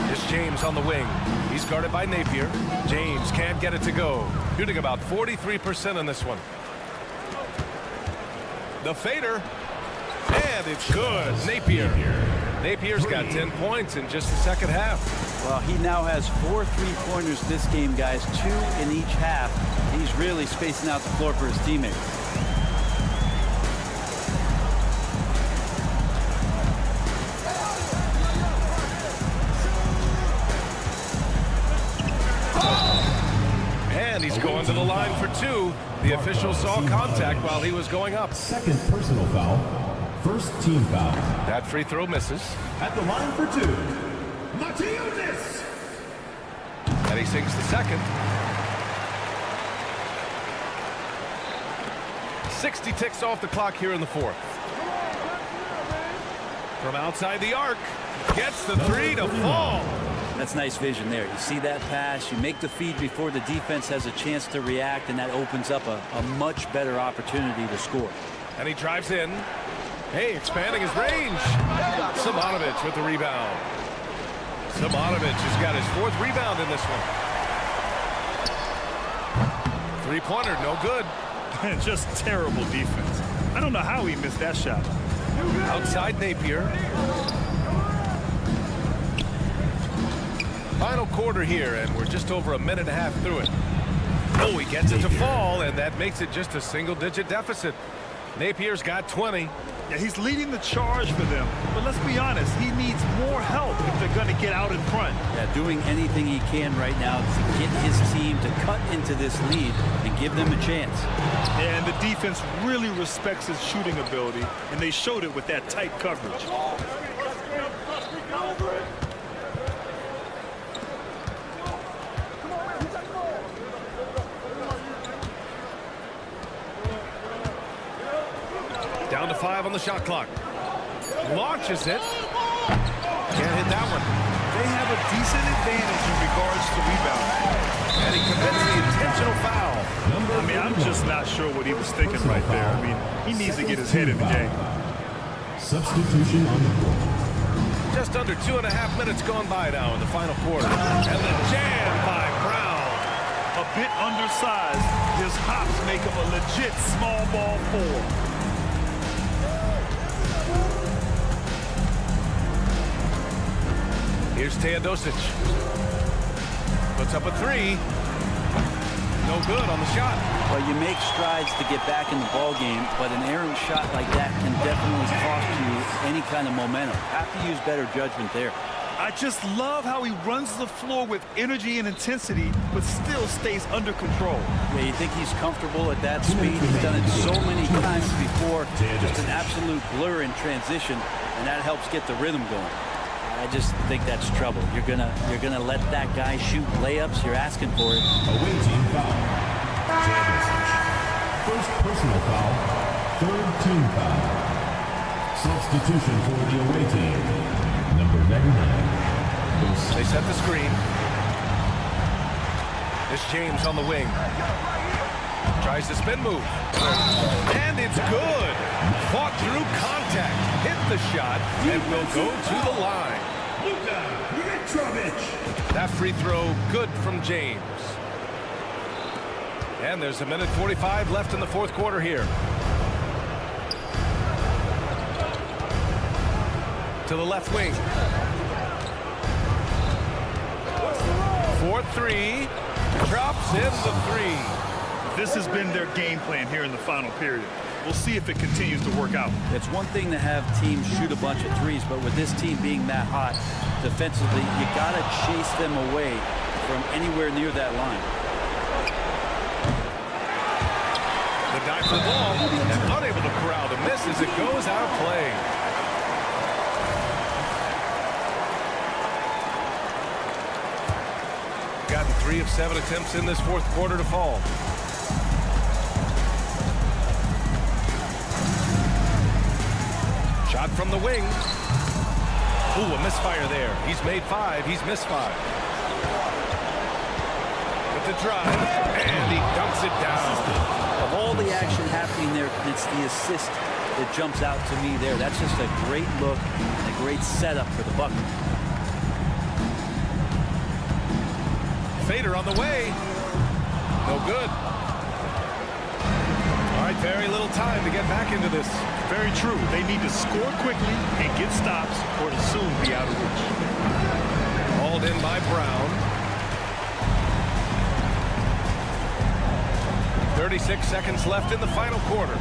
It's James on the wing. He's guarded by Napier. James can't get it to go. Shooting about 43% on this one. The fader. And it's good. Napier. Napier's got 10 points in just the second half. Well, he now has 4 3-pointers this game, guys. 2 in each half. He's really spacing out the floor for his teammates. And he's going to the line for 2. The official saw contact while he was going up. Second personal foul. First team foul. That free throw misses. At the line for 2, Matiunas. And he sinks the second. 60 ticks off the clock here in the fourth. From outside the arc. Gets the 3 to fall. That's nice vision there. You see that pass, you make the feed before the defense has a chance to react, and that opens up a much better opportunity to score. And he drives in. Hey, expanding his range. Simonovic with the rebound. Simonovic has got his 4th rebound in this one. 3-pointer, no good. Just terrible defense. I don't know how he missed that shot. Outside Napier. Final quarter here, and we're just over a minute and a half through it. Oh, he gets it to fall, and that makes it just a single-digit deficit. Napier's got 20. Yeah, he's leading the charge for them. But let's be honest, he needs more help if they're going to get out in front. Yeah, doing anything he can right now to get his team to cut into this lead and give them a chance. And the defense really respects his shooting ability, and they showed it with that tight coverage. Down to 5 on the shot clock. Launches it. Can't hit that one. They have a decent advantage in regards to rebounding. And he commits the intentional foul. I mean, I'm just not sure what he was thinking right there. I mean, he needs to get his head in the game. Substitution on the court. Just under 2.5 minutes gone by now in the final quarter. And the jam by Brown. A bit undersized. His hops make him a legit small ball 4. Here's Teodosic. Puts up a 3. No good on the shot. Well, you make strides to get back in the ball game, but an errant shot like that can definitely cost you any kind of momentum. Have to use better judgment there. I just love how he runs the floor with energy and intensity, but still stays under control. Yeah, you think he's comfortable at that speed. He's done it so many times before. Just an absolute blur in transition, and that helps get the rhythm going. I just think that's trouble. You're gonna let that guy shoot layups. You're asking for it. Away team foul. First personal foul. Third team foul. Substitution for the away team. Number 99. They set the screen. It's James on the wing. Tries the spin move. And it's good. Fought through contact. Hit the shot and will go to the line. That free throw good from James. And there's 1:45 left in the fourth quarter here. To the left wing. 4-3. Drops in the 3. This has been their game plan here in the final period. We'll see if it continues to work out. It's one thing to have teams shoot a bunch of threes, but with this team being that hot defensively, you got to chase them away from anywhere near that line. The dive for the ball and unable to corral the miss as it goes out of play. Gotten 3 of 7 attempts in this fourth quarter to fall. Shot from the wing. Ooh, a misfire there. He's made 5. He's missed 5. With the drive, and he dunks it down. Of all the action happening there, it's the assist that jumps out to me there. That's just a great look and a great setup for the bucket. Fader on the way. No good. All right, very little time to get back into this. Very true. They need to score quickly and get stops or to soon be out of reach. Hauled in by Brown. 36 seconds left in the final quarter.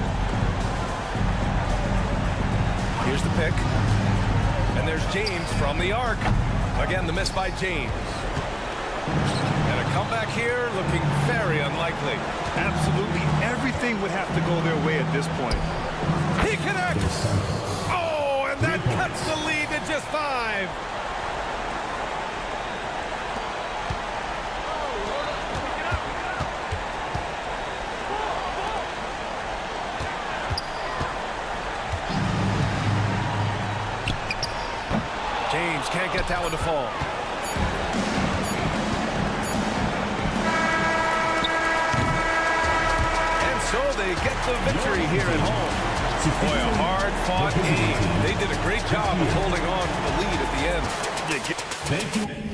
Here's the pick. And there's James from the arc. Again, the miss by James. And a comeback here looking very unlikely. Absolutely everything would have to go their way at this point. He connects! Oh, and that cuts the lead to just 5. James can't get that one to fall. And so they get the victory here at home. Boy, a hard-fought game. They did a great job of holding on to the lead at the end. Thank you.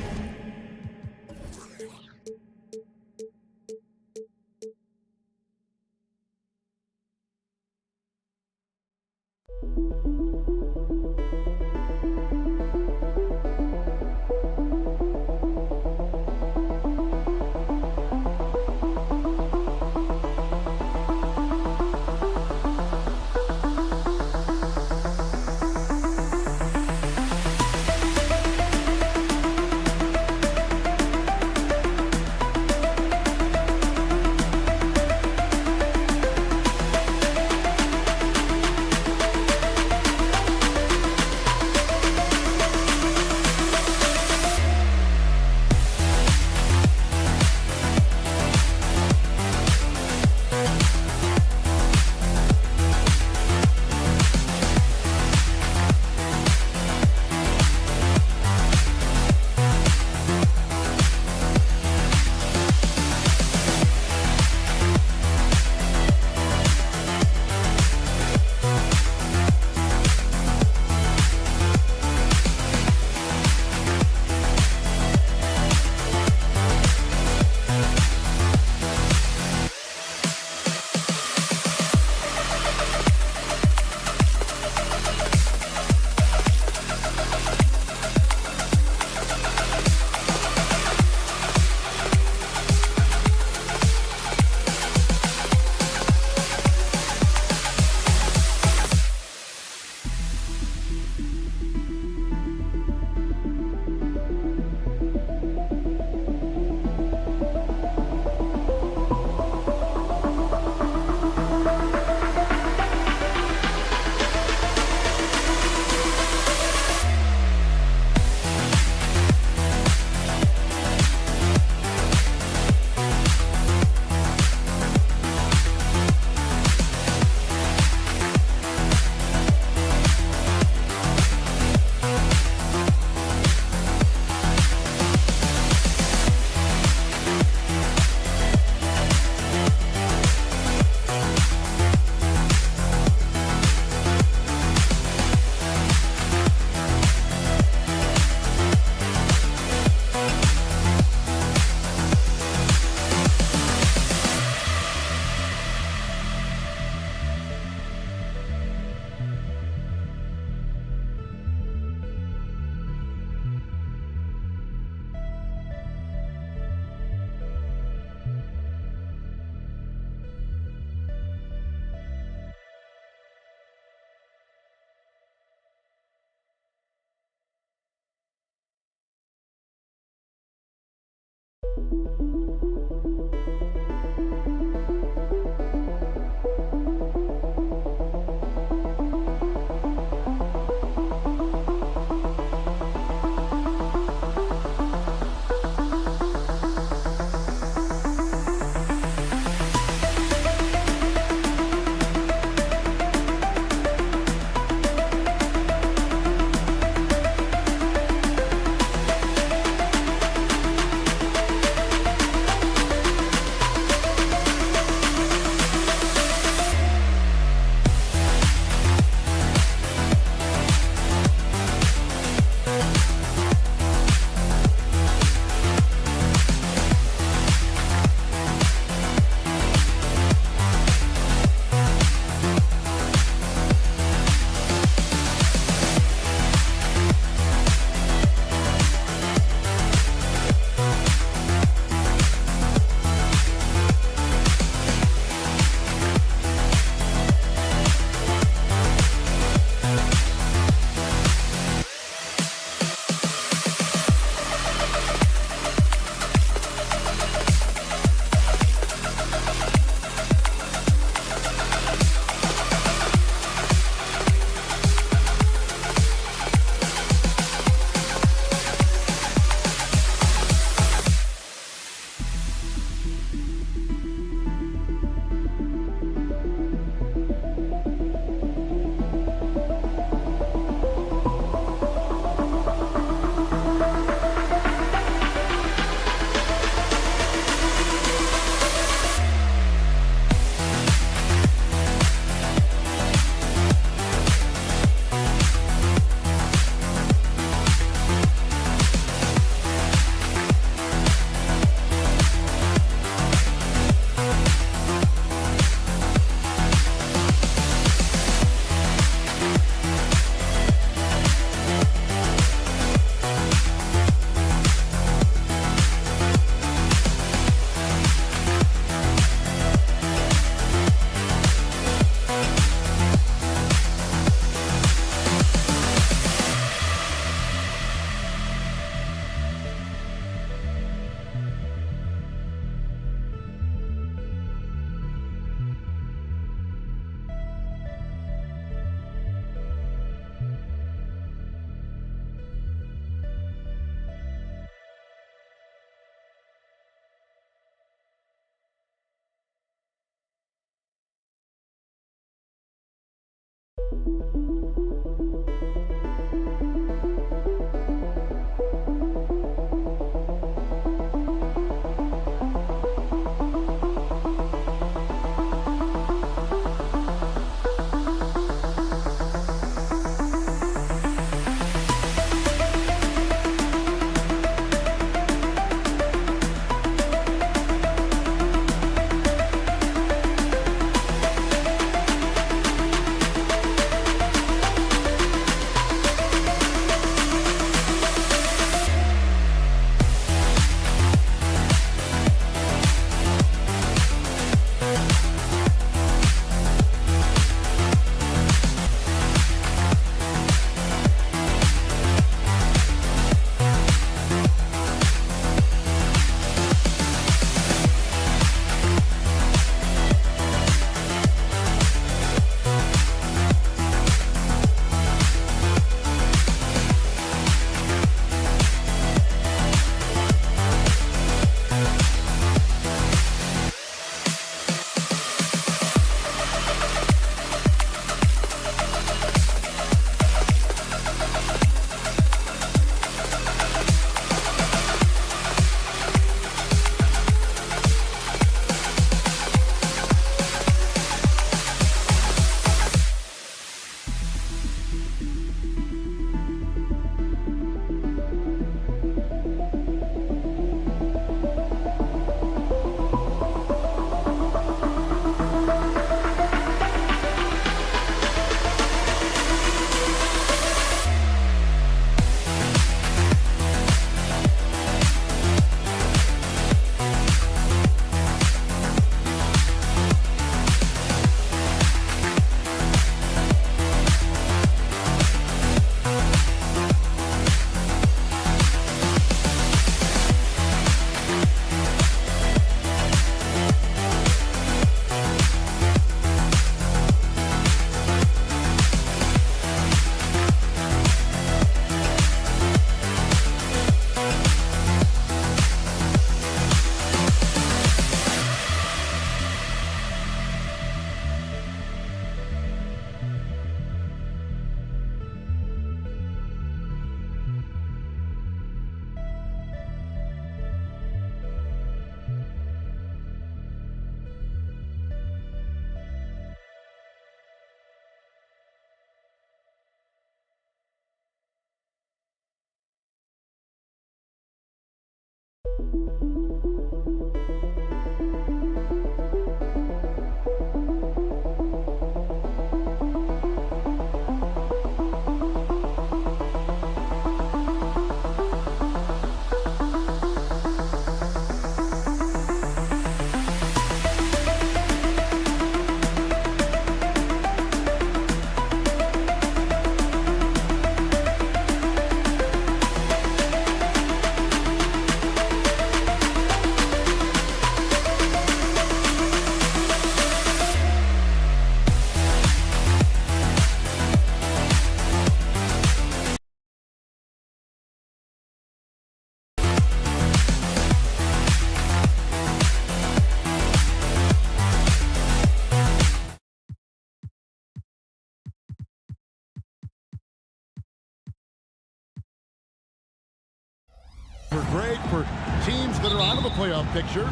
Greg, for teams that are out of the playoff picture,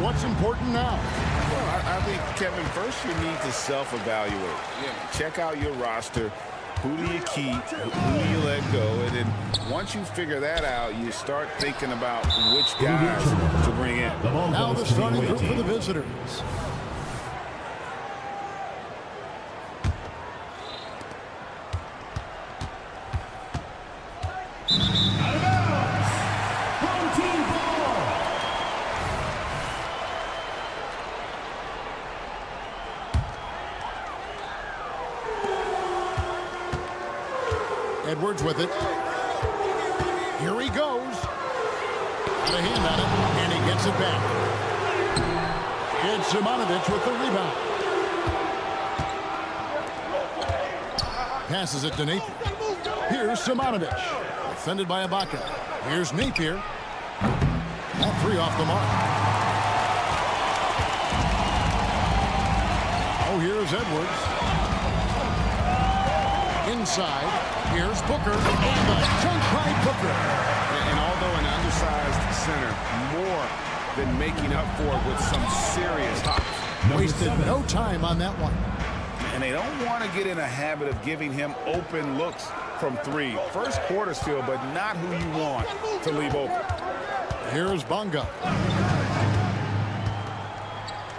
what's important now? Well, I think, Kevin, first you need to self-evaluate. Check out your roster. Who do you keep? Who do you let go? And then once you figure that out, you start thinking about which guys to bring in. Now the starting group for the visitors. Edwards with it. Here he goes. Got a hand on it, and he gets it back. It's Simonovic with the rebound. Passes it to Napier. Here's Simonovic. Defended by Ibaka. Here's Napier. All three off the mark. Oh, here's Edwards. inside. Here's Booker, and the dunk by Booker. And although an undersized center, more than making up for it with some serious hops. Wasted no time on that one. And they don't want to get in a habit of giving him open looks from three. First quarter still, but not who you want to leave open. Here's Bunga.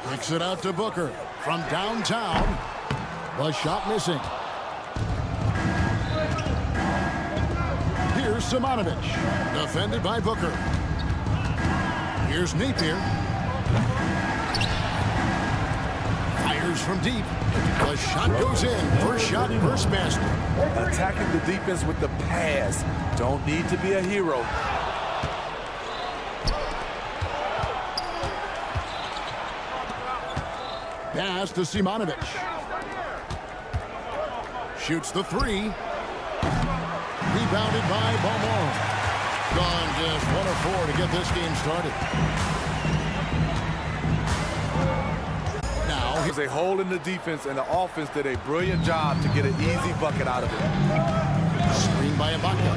Kicks it out to Booker from downtown. The shot missing. Here's Simonovic, defended by Booker. Here's Napier. Fires from deep. The shot goes in. First shot, first basket. Attacking the defense with the pass. Don't need to be a hero. Pass to Simonovic. Shoots the three. Rebounded by Beaumont. Gone just 1 of 4 to get this game started. Now there's a hole in the defense, and the offense did a brilliant job to get an easy bucket out of it. Screen by Ibaka.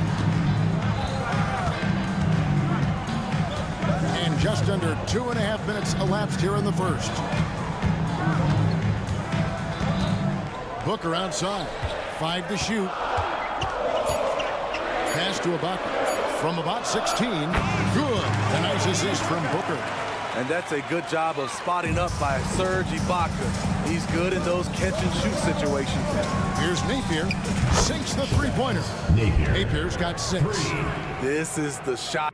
And just under 2.5 minutes elapsed here in the first. Booker outside. 5 to shoot. Pass to Ibaka from about 16. Good. A nice assist from Booker. And that's a good job of spotting up by Serge Ibaka. He's good in those catch-and-shoot situations. Here's Napier. Sinks the three-pointer. Napier's got 6. This is the shot.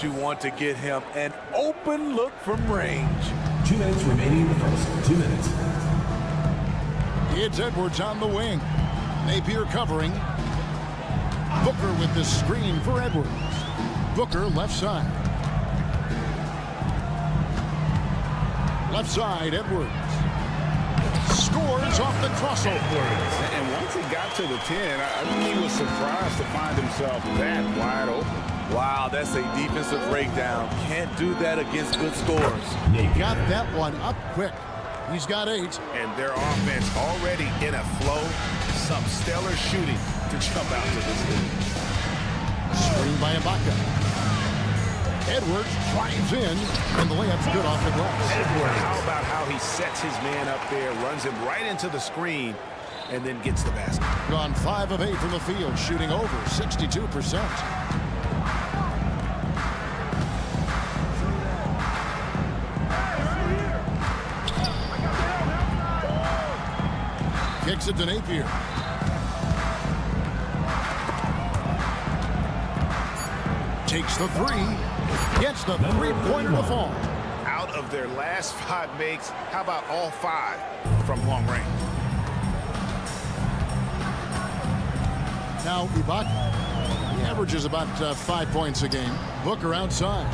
You want to get him an open look from range. 2 minutes remaining in the first. 2 minutes. It's Edwards on the wing. Napier covering. Booker with the screen for Edwards. Booker left side. Left side, Edwards. Scores off the crossover. And once he got to the 10, I think he was surprised to find himself that wide open. Wow, that's a defensive breakdown. Can't do that against good scores. Got that one up quick. He's got 8. And their offense already in a flow. Some stellar shooting to jump out to this lead. Screen by Ibaka. Edwards drives in, and the layup's good off the glass. Edwards, how about how he sets his man up there, runs him right into the screen, and then gets the basket. Gone 5 of 8 from the field, shooting over 62%. Kicks it to Napier. Takes the 3. Gets the three-pointer to fall. Out of their last 5 makes, how about all 5 from long range? Now Ibaka. He averages about 5 points a game. Booker outside.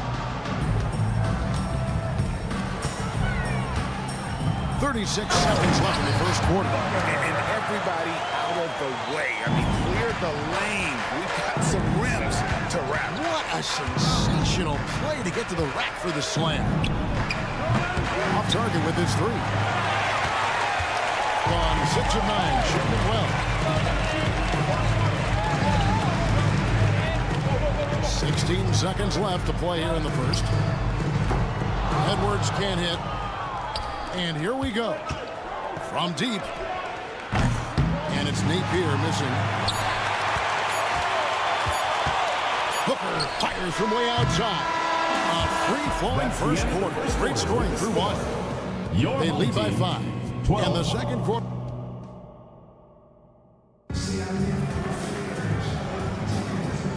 36 seconds left in the first quarter. And everybody out of the way. I mean, clear the lane. We've got some rims A sensational play to get to the rack for the slam. Off target with his three. On 6 of 9, shooting well. 16 seconds left to play here in the first. Edwards can't hit. And here we go. From deep. And it's Napier missing. Hooker fires from way outside. A free-flowing first quarter. Great scoring through one. They lead by 5. In the second quarter.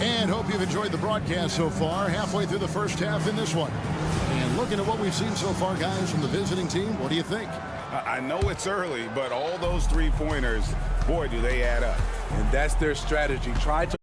And hope you've enjoyed the broadcast so far. Halfway through the first half in this one. And looking at what we've seen so far, guys, from the visiting team, what do you think? I know it's early, but all those three-pointers, boy, do they add up. And that's their strategy. Try to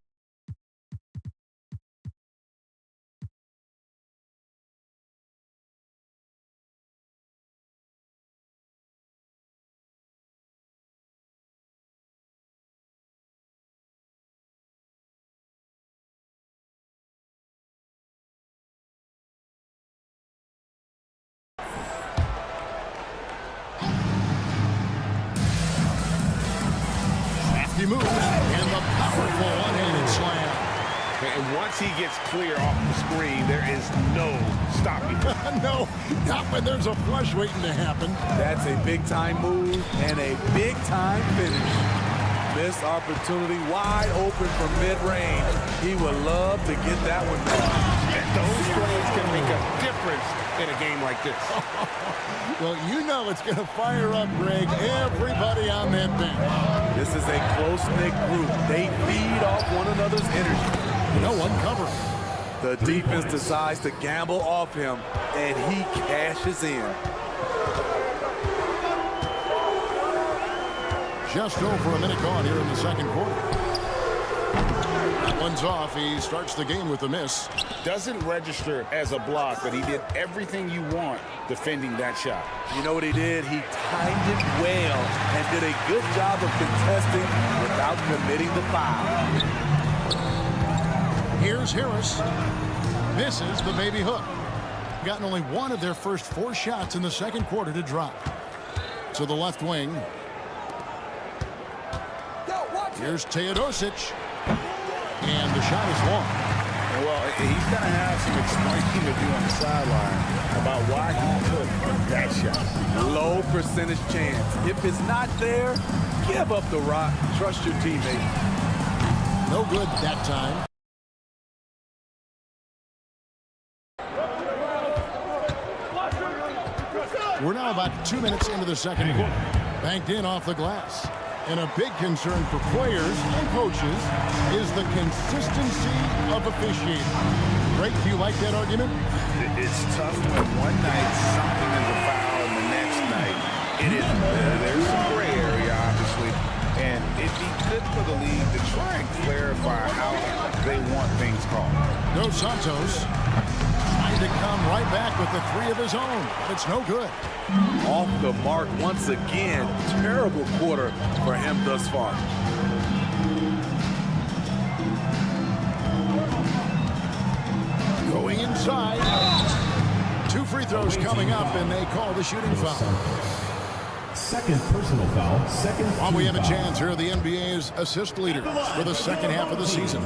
He moves, and the powerful one-handed slam. And once he gets clear off the screen, there is no stopping. No, not when there's a flush waiting to happen. That's a big-time move and a big-time finish. Missed opportunity, wide open from mid-range. He would love to get that one back. And those plays can make a difference in a game like this. Well, you know it's going to fire up, Greg, everybody on that bench. This is a close-knit group. They feed off one another's energy. No one covering. The defense decides to gamble off him, and he cashes in. Just over a minute gone here in the second quarter. That one's off. He starts the game with a miss. Doesn't register as a block, but he did everything you want defending that shot. You know what he did? He timed it well and did a good job of contesting without committing the foul. Here's Harris. Misses the baby hook. Gotten only one of their first 4 shots in the second quarter to drop. To the left wing. Here's Teodosic. And the shot is long. Well, he's going to have some explaining to do on the sideline about why he took that shot. Low percentage chance. If it's not there, give up the rock. Trust your teammate. No good that time. We're now about 2 minutes into the second quarter. Banked in off the glass. And a big concern for players and coaches is the consistency of officiating. Greg, do you like that argument? It's tough when one night something is a foul and the next night it isn't. There's some gray area, obviously. And it'd be good for the league to try and clarify how they want things called. Dos Santos trying to come right back with the 3 of his own. But it's no good. Off the mark once again. Terrible quarter for him thus far. Going inside. 2 free throws coming up, and they call the shooting foul. Second personal foul. Second. Well, we have a chance here. The NBA's assist leader for the second half of the season.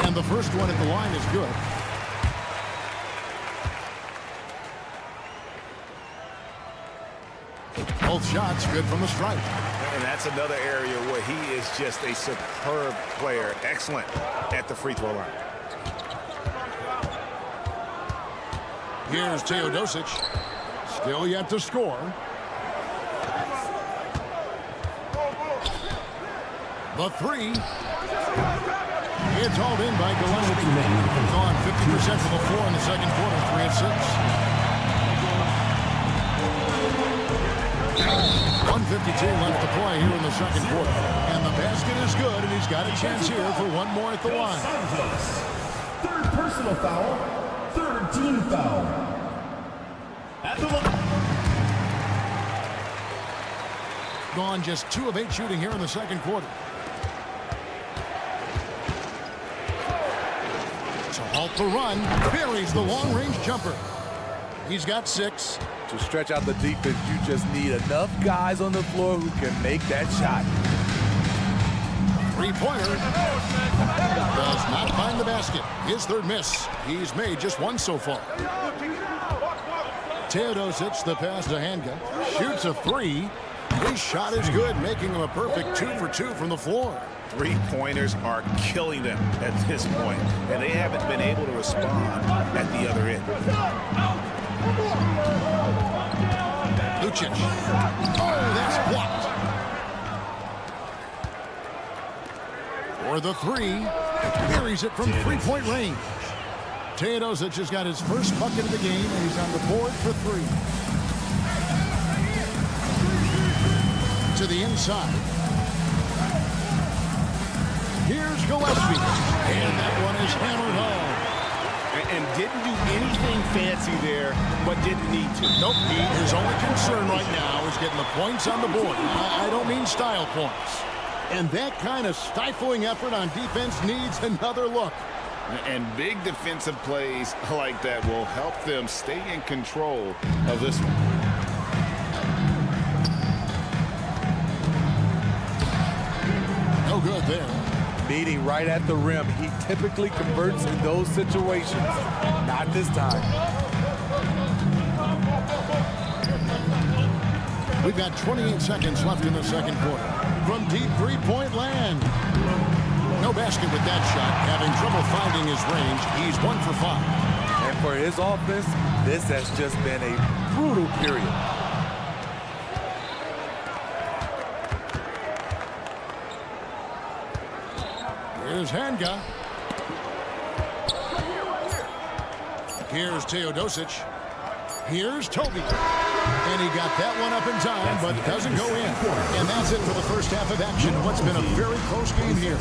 And the first one at the line is good. Both shots good from the stripe. And that's another area where he is just a superb player. Excellent at the free throw line. Here's Teodosic. Still yet to score. The 3. It's hauled in by Gillespie. Gone 50% from the floor in the second quarter. 3 of 6. 1:52 left to play here in the second quarter. And the basket is good, and he's got a chance here for one more at the line. Third personal foul. Third team foul. At the line. Gone just 2 of 8 shooting here in the second quarter. To halt the run, buries the long-range jumper. He's got 6. To stretch out the defense, you just need enough guys on the floor who can make that shot. Three-pointer. Does not find the basket. His third miss. He's made just 1 so far. Teodosic, the pass to Hanga. Shoots a 3. His shot is good, making him a perfect 2 for 2 from the floor. Three-pointers are killing them at this point, and they haven't been able to respond at the other end. Lucic. Oh, that's blocked. For the 3. Buries it from three-point range. Teodosic has got his first bucket of the game, and he's on the board for 3. To the inside. Here's Gillespie. And that one is hammered home. And didn't do anything fancy there, but didn't need to. Nope. His only concern right now is getting the points on the board. I don't mean style points. And that kind of stifling effort on defense needs another look. And big defensive plays like that will help them stay in control of this one. No good there. Meeting right at the rim. He typically converts in those situations. Not this time. We've got 28 seconds left in the second quarter. From deep three-point land. No basket with that shot. Having trouble finding his range. He's 1 for 5. And for his offense, this has just been a brutal period. Here's Hanga. Here's Teodosic. Here's Toby. And he got that one up in time, but doesn't go in. And that's it for the first half of action. What's been a very close game here.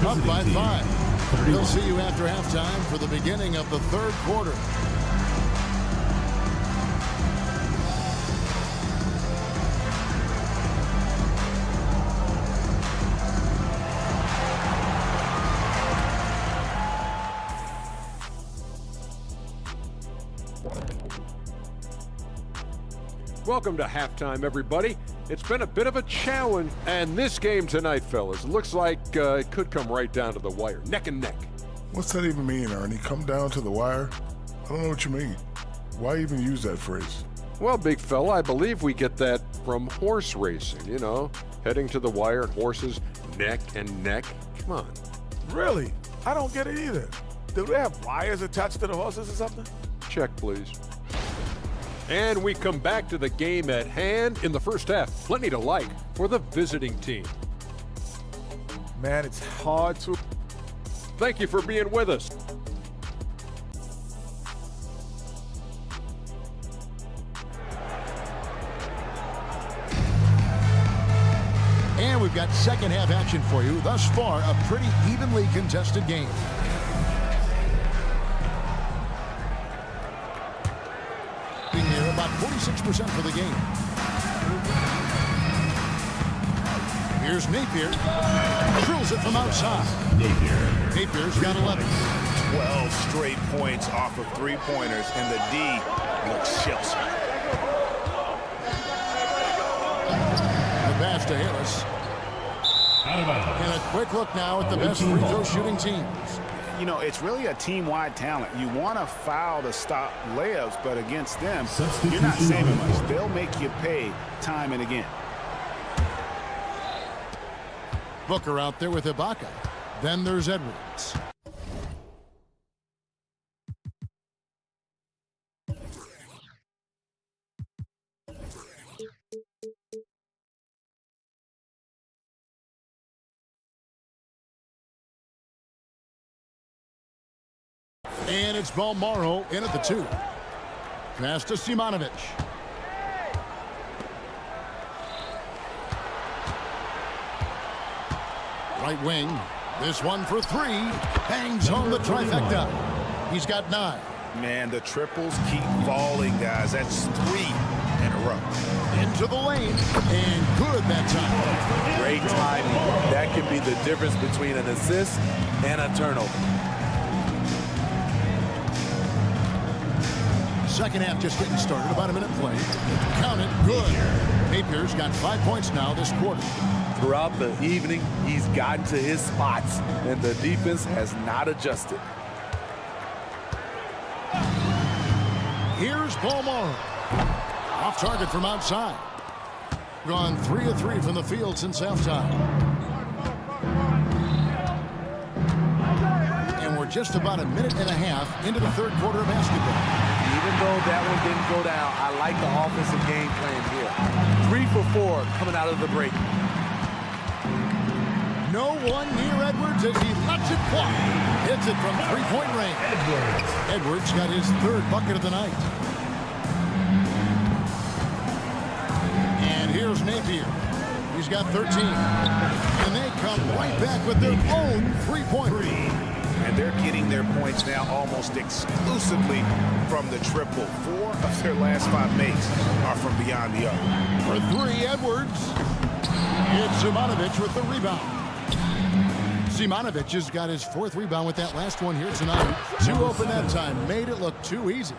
Up by 5. We'll see you after halftime for the beginning of the third quarter. Welcome to halftime, everybody. It's been a bit of a challenge, and this game tonight, fellas, looks like it could come right down to the wire, neck and neck. What's that even mean, Ernie? Come down to the wire? I don't know what you mean. Why even use that phrase? Well, big fella, I believe we get that from horse racing, you know, heading to the wire and horses neck and neck. Come on. Really? I don't get it either. Do they have wires attached to the horses or something? Check, please. And we come back to the game at hand in the first half. Plenty to like for the visiting team. Man, it's hard to... Thank you for being with us. And we've got second half action for you. Thus far, a pretty evenly contested game. Here, about 46% for the game. Here's Napier. Drills it from outside. Napier's got 11. 12 straight points off of three-pointers, and the D looks shell-shocked. The pass to Harris. And a quick look now at the best free throw shooting teams. You know, it's really a team-wide talent. You want to foul to stop layups, but against them, you're not saving much. They'll make you pay time and again. Booker out there with Ibaka. Then there's Edwards. And it's Balmaro in at the 2. Pass to Simonovic. Right wing. This one for 3. Bangs home the trifecta. He's got 9. Man, the triples keep falling, guys. That's 3 in a row. Into the lane. And good that time. Great timing. That can be the difference between an assist and a turnover. Second half just getting started. About a minute play. Count it. Good. Napier's got 5 points now this quarter. Throughout the evening, he's gotten to his spots, and the defense has not adjusted. Here's Balmore. Off target from outside. Gone 3 of 3 from the field since halftime. And we're just about a minute and a half into the third quarter of basketball. Even though that one didn't go down, I like the offensive game plan here. 3 for 4 coming out of the break. No one near Edwards as he lets it fly. Hits it from three-point range. Edwards got his third bucket of the night. And here's Napier. He's got 13. And they come right back with their own three-point. And they're getting their points now almost exclusively from the triple. 4 of their last 5 makes are from beyond the arc. For 3, Edwards. It's Simonovic with the rebound. Simonovic has got his 4th rebound with that last one here tonight. 2 open that time. Made it look too easy.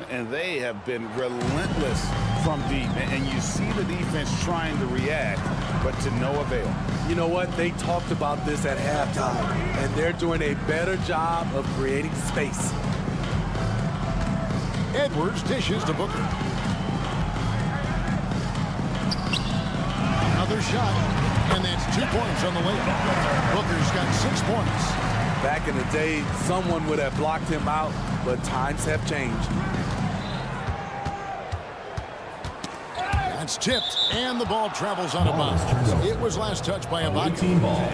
And they have been relentless from deep. And you see the defense trying to react, but to no avail. You know what? They talked about this at halftime, and they're doing a better job of creating space. Edwards dishes to Booker. Another shot. And that's 2 points on the way. Booker's got 6 points. Back in the day, someone would have blocked him out, but times have changed. That's tipped, and the ball travels out of bounds. It was last touched by Ibaka.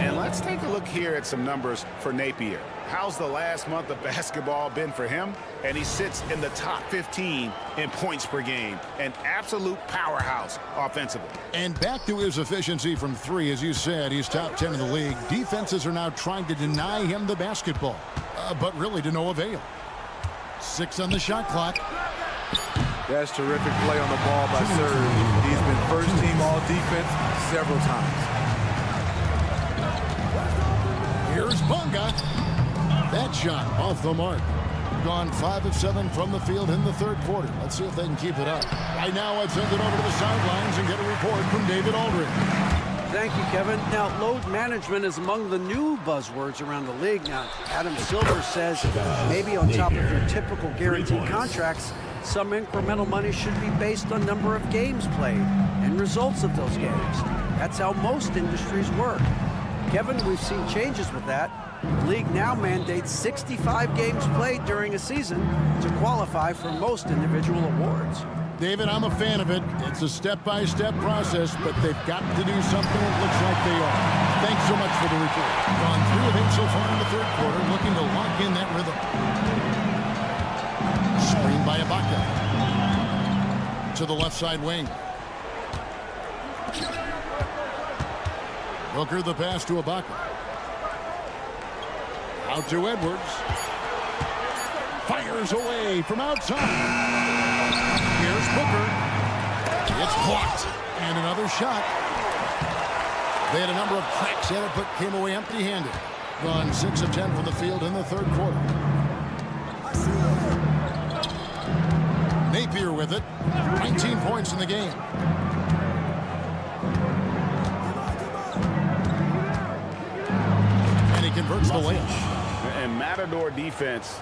And let's take a look here at some numbers for Napier. How's the last month of basketball been for him? And he sits in the top 15 in points per game. An absolute powerhouse offensively. And back to his efficiency from 3, as you said, he's top 10 in the league. Defenses are now trying to deny him the basketball, but really to no avail. 6 on the shot clock. That's terrific play on the ball by Serge. He's been first team all defense several times. Here's Bunga. That shot off the mark. Gone 5 of 7 from the field in the third quarter. Let's see if they can keep it up. Right now, I'd send it over to the sidelines and get a report from David Aldridge. Thank you, Kevin. Now, load management is among the new buzzwords around the league. Now, Adam Silver says maybe on top of your typical guaranteed contracts, some incremental money should be based on number of games played and results of those games. That's how most industries work. Kevin, we've seen changes with that. The league now mandates 65 games played during a season to qualify for most individual awards. David, I'm a fan of it. It's a step-by-step process, but they've got to do something. It looks like they are. Thanks so much for the report. Gone 3 of 8 so far in the third quarter, looking to lock in that rhythm. Screen by Ibaka. To the left side wing. Booker the pass to Ibaka. Out to Edwards. Fires away from outside. Here's Booker. It's blocked. And another shot. They had a number of cracks at it, but came away empty-handed. Gone 6 of 10 from the field in the third quarter. Napier with it. 19 points in the game. And he converts the layup. And Matador defense,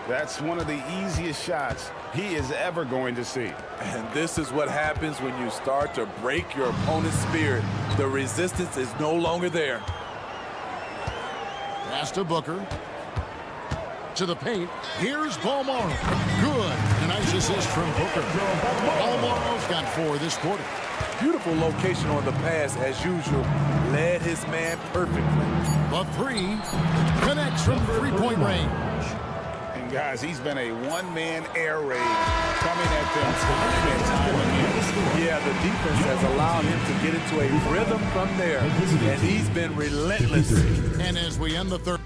that's one of the easiest shots he is ever going to see. And this is what happens when you start to break your opponent's spirit. The resistance is no longer there. Pass to Booker. To the paint. Here's Balmore. Good. A nice assist from Booker. Balmore's got 4 this quarter. Beautiful location on the pass as usual. Led his man perfectly. The 3 connects from 3-point range. And guys, he's been a one-man air raid coming at them time and time again. Yeah, the defense has allowed him to get into a rhythm from there, and he's been relentless. And as we end the third,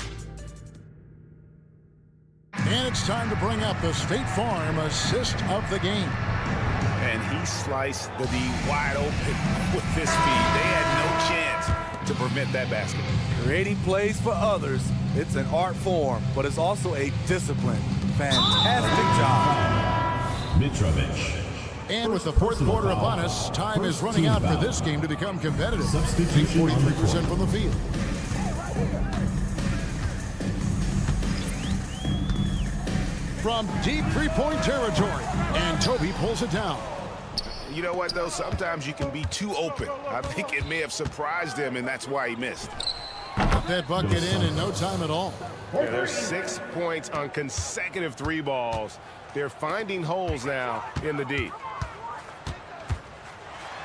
and it's time to bring up the State Farm assist of the game. And he sliced the D wide open with this feed. They had no chance to prevent that basket. Creating plays for others, it's an art form, but it's also a discipline. Fantastic job. Mitrovic. And with the fourth quarter upon us, time is running out for this game to become competitive. Substitution on the 43% from the field. From deep three-point territory, and Toby pulls it down. You know what, though? Sometimes you can be too open. I think it may have surprised him, and that's why he missed. Got that bucket in no time at all. Yeah, there's 6 points on consecutive three balls. They're finding holes now in the D.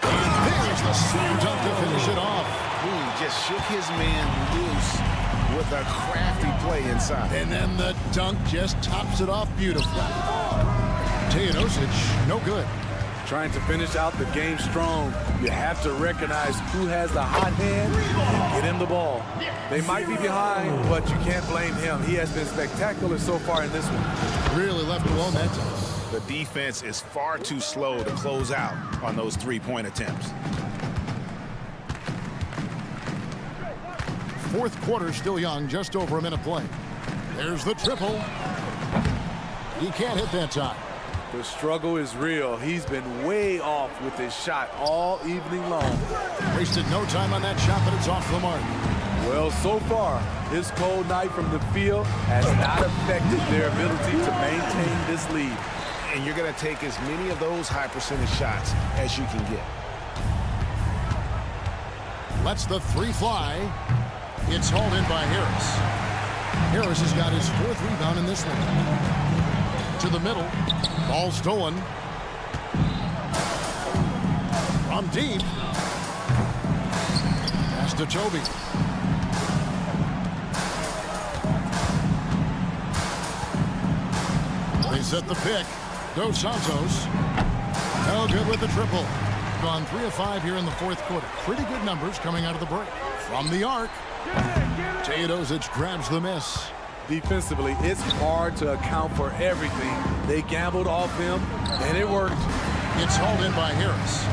And there's the slam dunk to finish it off. He just shook his man loose with a crafty play inside. And then the dunk just tops it off beautifully. Teodosic, no good. Trying to finish out the game strong, you have to recognize who has the hot hand and get him the ball. They might be behind, but you can't blame him. He has been spectacular so far in this one. Really left alone that time. The defense is far too slow to close out on those three-point attempts. Fourth quarter still young, just over a minute play. There's the triple. He can't hit that time. The struggle is real. He's been way off with his shot all evening long. Wasted no time on that shot, but it's off the mark. Well, so far, his cold night from the field has not affected their ability to maintain this lead. And you're going to take as many of those high percentage shots as you can get. Lets the three fly. It's hauled in by Harris. Harris has got his fourth rebound in this one. To the middle. Ball stolen. From deep. Pass to Toby. They set the pick. Dos Santos. No good with the triple. Gone 3 of 5 here in the fourth quarter. Pretty good numbers coming out of the break. From the arc. Teodosic grabs the miss. Defensively, it's hard to account for everything. They gambled off him, and it worked. It's hauled in by Harris.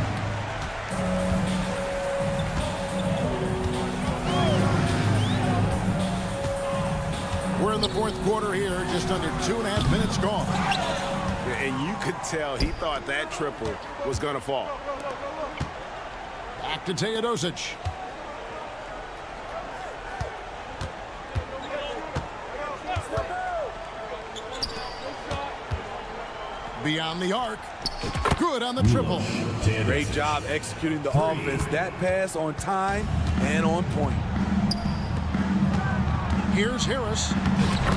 We're in the fourth quarter here, just under 2.5 minutes gone. And you could tell he thought that triple was going to fall. Back to Teodosic. Beyond the arc. Good on the triple. Great job executing the offense. That pass on time and on point. Here's Harris.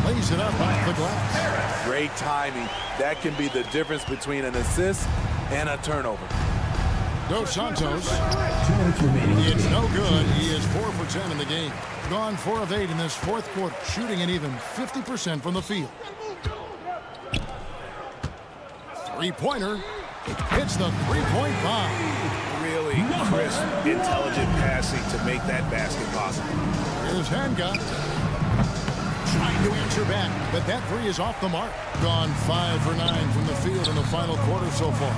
Lays it up off the glass. Great timing. That can be the difference between an assist and a turnover. Dos Santos. It's no good. He is 4 for 10 in the game. Gone 4 of 8 in this fourth quarter, shooting an even 50% from the field. Three-pointer. Hits the three-point bomb. Really crisp, intelligent passing to make that basket possible. Here's Hanga. Trying to answer back, but that three is off the mark. Gone 5 for 9 from the field in the final quarter so far.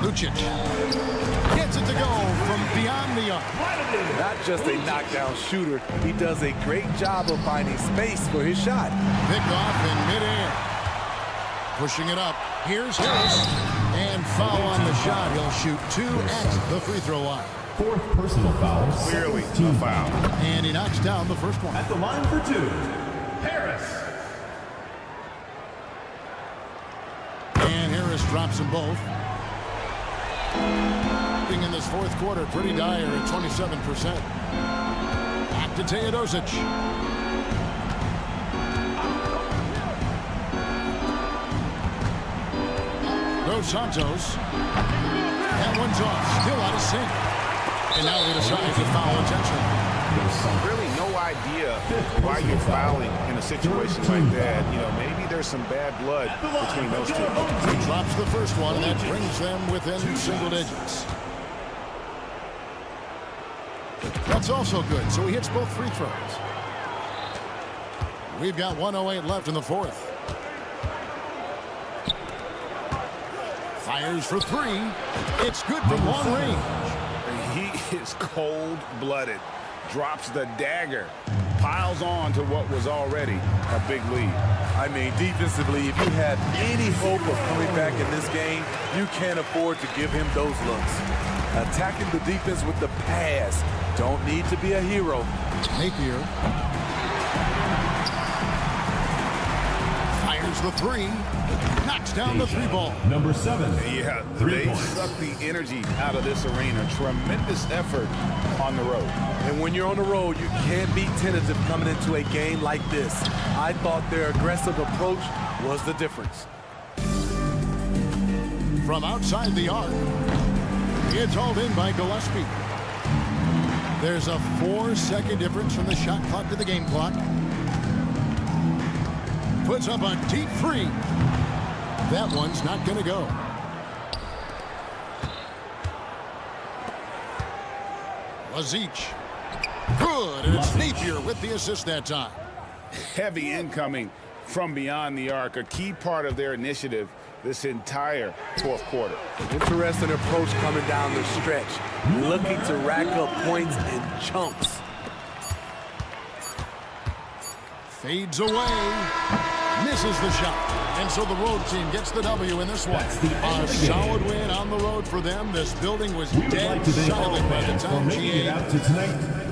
Lucic gets it to go from beyond the arc. Not just a knockdown shooter, he does a great job of finding space for his shot. Picked off in midair. Pushing it up. Here's Harris. And foul on the shot. He'll shoot 2 at the free throw line. Fourth personal foul. Clearly a foul. And he knocks down the first one. At the line for 2, Harris. And Harris drops them both. In this fourth quarter, pretty dire at 27%. Back to Teodosic. Dos Santos. That one's off. Still out of sync. And now they decide to foul intentionally. Really no idea why you're fouling in a situation like that. You know, maybe there's some bad blood between those two. He drops the first one, and that brings them within single digits. That's also good, so he hits both free throws. We've got 1:08 left in the fourth. Fires for 3. It's good from long range. He is cold-blooded. Drops the dagger. piles on to what was already a big lead. I mean, defensively, if you have any hope of coming back in this game, you can't afford to give him those looks. Attacking the defense with the pass. Don't need to be a hero. Napier fires the three. Knocks down the three ball. Number 7. Yeah, 3 they points. suck the energy out of this arena. Tremendous effort on the road. And when you're on the road, you can't be tentative coming into a game like this. I thought their aggressive approach was the difference. From outside the arc, it's hauled in by Gillespie. There's a 4-second difference from the shot clock to the game clock. Puts up a deep three. That one's not going to go. Lazic. Good, and it's Napier with the assist that time. Heavy incoming from beyond the arc, a key part of their initiative this entire fourth quarter. Interesting approach coming down the stretch. Looking to rack up points in chunks. Fades away. Misses the shot. And so the road team gets the W in this one. A solid win on the road for them. This building was dead silent by the time GA out to tonight.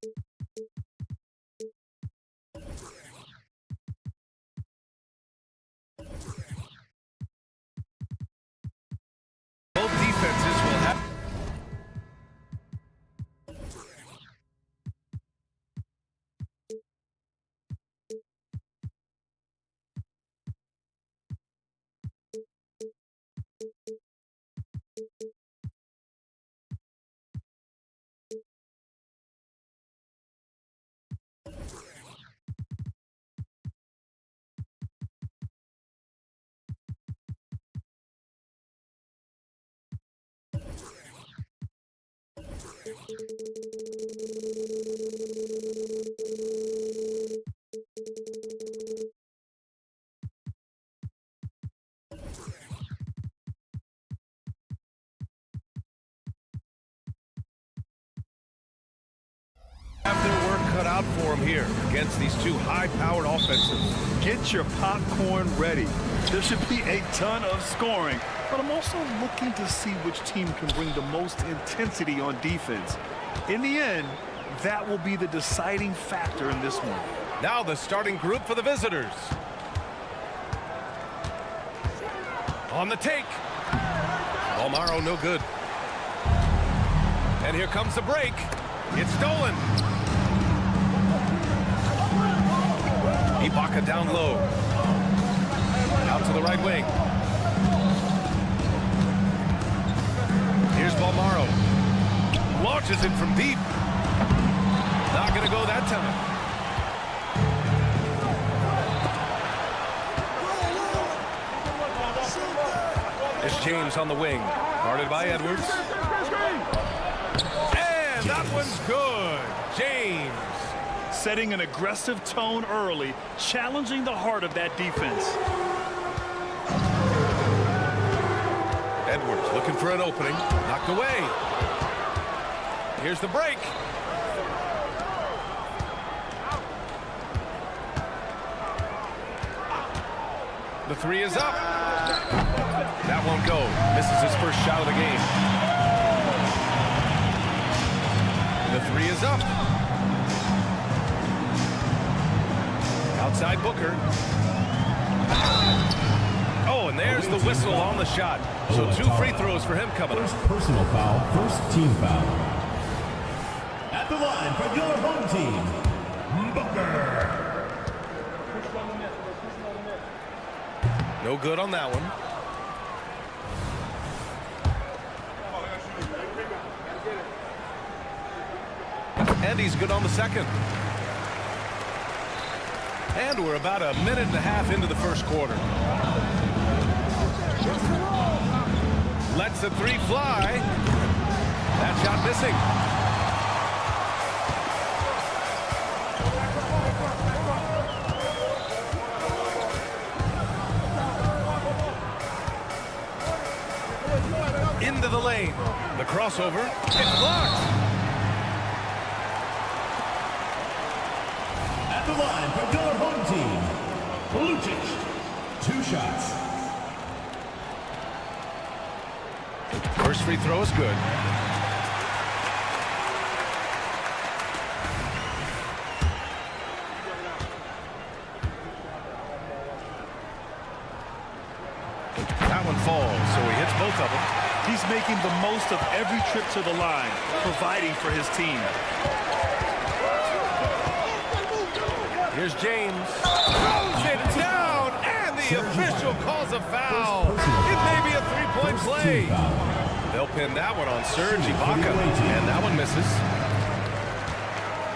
Both defenses will have... have their work cut out for them here against these two high-powered offenses. Get your popcorn ready. There should be a ton of scoring, but I'm also looking to see which team can bring the most intensity on defense. In the end, that will be the deciding factor in this one. Now the starting group for the visitors. On the take. Balmaro no good. And here comes the break. It's stolen. Ibaka down low. Out to the right wing. Here's Balmaro. Launches it from deep. Not going to go that time. It's James on the wing. Guarded by Edwards. And that one's good. James. Setting an aggressive tone early, challenging the heart of that defense. Edwards looking for an opening. Knocked away. Here's the break. The three is up. That won't go. Misses his first shot of the game. The three is up. Outside Booker. Oh, and there's the whistle on the shot. So 2 free throws for him coming up. First personal foul, first team foul. At the line for your home team, Booker. No good on that one. And he's good on the second. And we're about a minute and a half into the first quarter. Lets the three fly. That shot missing. Into the lane. The crossover. It's blocked. At the line for your home team, Lucic. 2 shots. First free throw is good. That one falls, so he hits both of them. He's making the most of every trip to the line, providing for his team. Here's James. Throws it down, and the official calls a foul. It may be a 3-point play. They'll pin that one on Serge Ibaka, and that one misses.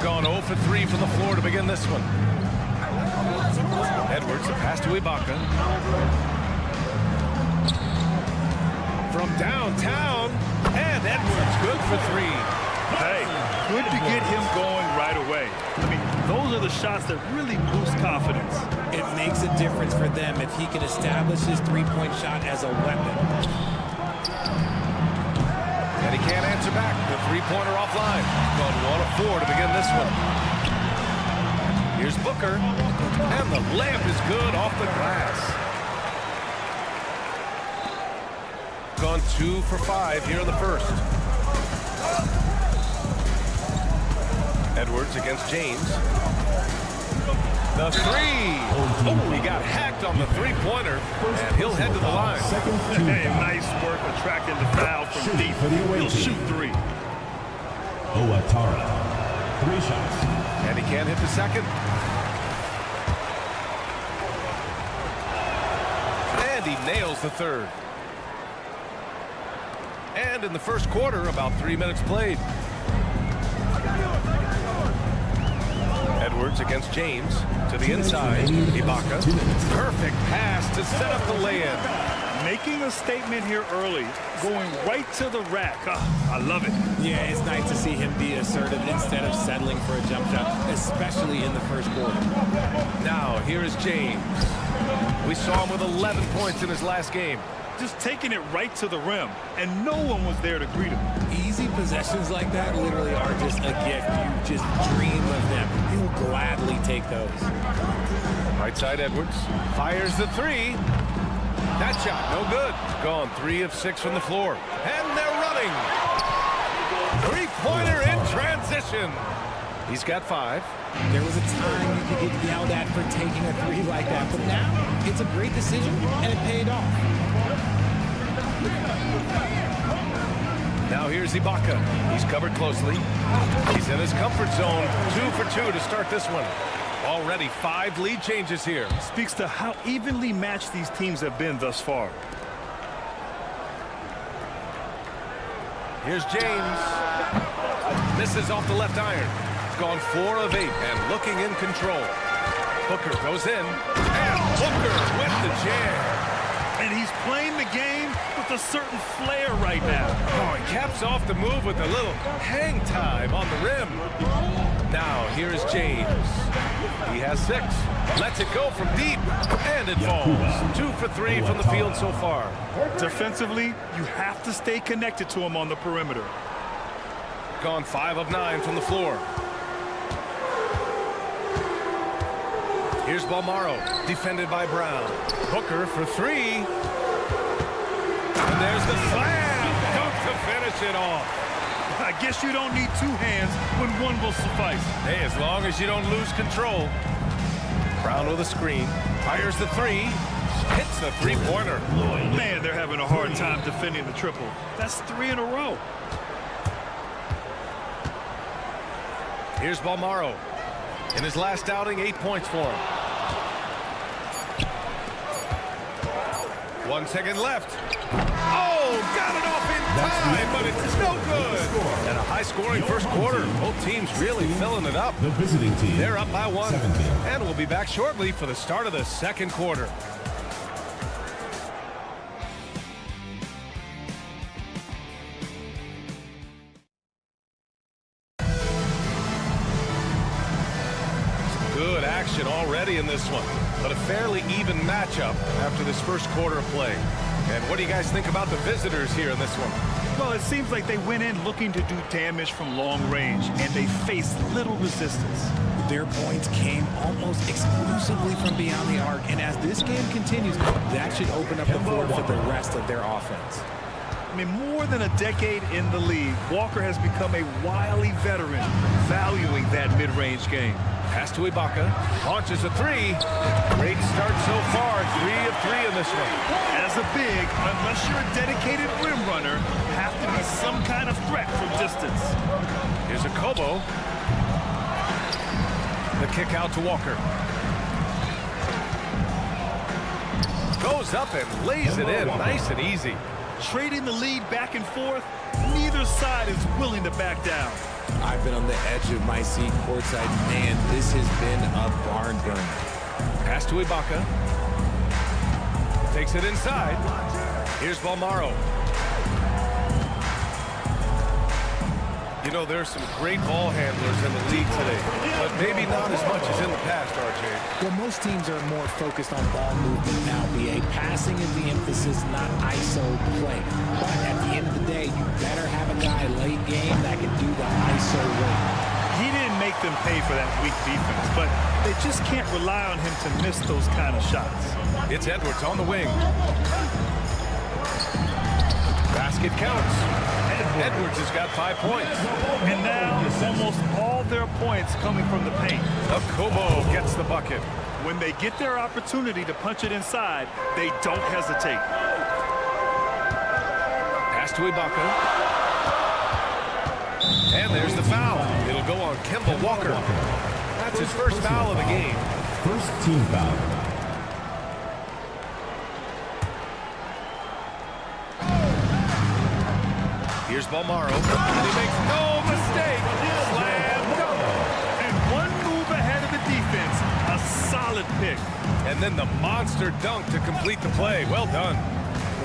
Gone 0 for 3 from the floor to begin this one. Edwards, the pass to Ibaka. From downtown, and Edwards good for 3. Hey, good to get him going right away. I mean, those are the shots that really boost confidence. It makes a difference for them if he can establish his three-point shot as a weapon. And he can't answer back. The three-pointer offline. Gone 1 of 4 to begin this one. Here's Booker, and the layup is good off the glass. Gone 2 for 5 here in the first. Edwards against James. The three. Oh, he got hacked on the three-pointer, and he'll head to the line. Hey, nice work attracting the foul from deep. He'll shoot three. Owatara, 3 shots. And he can't hit the second. And he nails the third. And in the first quarter, about 3 minutes played. Edwards against James to the inside. Ibaka. Perfect pass to set up the lay-in. Making a statement here early, going right to the rack. I love it. Yeah, it's nice to see him be assertive instead of settling for a jump shot, especially in the first quarter. Now, here is James. We saw him with 11 points in his last game. Just taking it right to the rim, and no one was there to greet him. Easy possessions like that literally are just a gift. You just dream of them. He'll gladly take those. Right side Edwards fires the three. That shot, no good. Gone 3 of 6 from the floor. And they're running. Three-pointer in transition. He's got 5. There was a time you could get yelled at for taking a three like that, but now it's a great decision, and it paid off. Now here's Ibaka. He's covered closely. He's in his comfort zone. 2 for 2 to start this one. Already 5 lead changes here. Speaks to how evenly matched these teams have been thus far. Here's James. Misses off the left iron. He's gone 4 of 8 and looking in control. Booker goes in. And Booker with the jam. And he's playing the game with a certain flair right now. Oh, he caps off the move with a little hang time on the rim. Now, here's James. He has 6. Lets it go from deep. And it falls. 2 for 3 from the field so far. Defensively, you have to stay connected to him on the perimeter. Gone 5 of 9 from the floor. Here's Balmaro, defended by Brown. Booker for 3. And there's the slam. Dunk to finish it off. I guess you don't need 2 hands when one will suffice. Hey, as long as you don't lose control. Brown with a screen. Fires the 3. Hits the three-pointer. Man, they're having a hard time defending the triple. That's 3 in a row. Here's Balmaro. In his last outing, 8 points for him. 1 second left. Oh, got it off in time, but it's no good. And a high-scoring first quarter. Both teams really filling it up. The visiting team. They're up by 1. 17. And we'll be back shortly for the start of the second quarter. Good action already in this one, but a fairly even matchup after this first quarter of play. And what do you guys think about the visitors here in this one? Well, it seems like they went in looking to do damage from long range, and they faced little resistance. Their points came almost exclusively from beyond the arc, and as this game continues, that should open up the floor for the rest of their offense. I mean, more than a decade in the league, Walker has become a wily veteran, valuing that mid-range game. Pass to Ibaka, launches a 3. Great start so far, 3 of 3 in this one. As a big, unless you're a dedicated rim runner, you have to be some kind of threat from distance. Here's a Kobo. The kick out to Walker. Goes up and lays it in, nice and easy. Trading the lead back and forth, neither side is willing to back down. I've been on the edge of my seat courtside. Man, this has been a barn burner. Pass to Ibaka. Takes it inside. Here's Balmaro. You know, there's some great ball handlers in the league today, but maybe not as much as in the past, RJ. Well, most teams are more focused on ball movement now, BA. Passing is the emphasis, not ISO play. But at the end of the day, you better have a guy late game that can do the ISO work. He didn't make them pay for that weak defense, but they just can't rely on him to miss those kind of shots. It's Edwards on the wing. Basket counts. And Edwards has got 5 points. And now almost all their points coming from the paint. Kobo gets the bucket. When they get their opportunity to punch it inside, they don't hesitate. Pass to Ibaka. And there's the foul. It'll go on Kemba Walker. That's his first foul of the game. First team foul. Here's Balmaro. And he makes no mistake. Slam dunk. And one move ahead of the defense. A solid pick. And then the monster dunk to complete the play. Well done.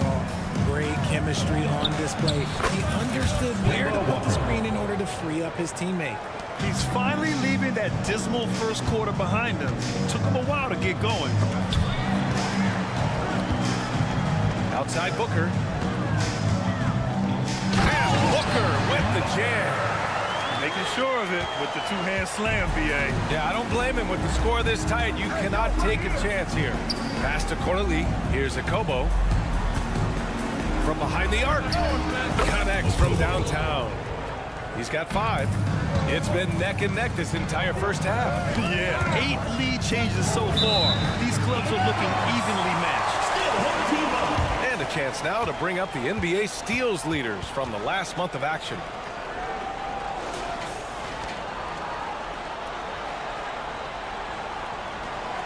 Well, great chemistry on display. He understood where to put the screen in order to free up his teammate. He's finally leaving that dismal first quarter behind him. Took him a while to get going. Outside Booker. And Booker with the jam. Making sure of it with the two-hand slam, B.A. Yeah, I don't blame him with the score this tight. You cannot take a chance here. Pass to Corley. Here's a Kobo. From behind the arc. Connects from downtown. He's got 5. It's been neck and neck this entire first half. Yeah, 8 lead changes so far. These clubs are looking evenly matched. And a chance now to bring up the NBA steals leaders from the last month of action.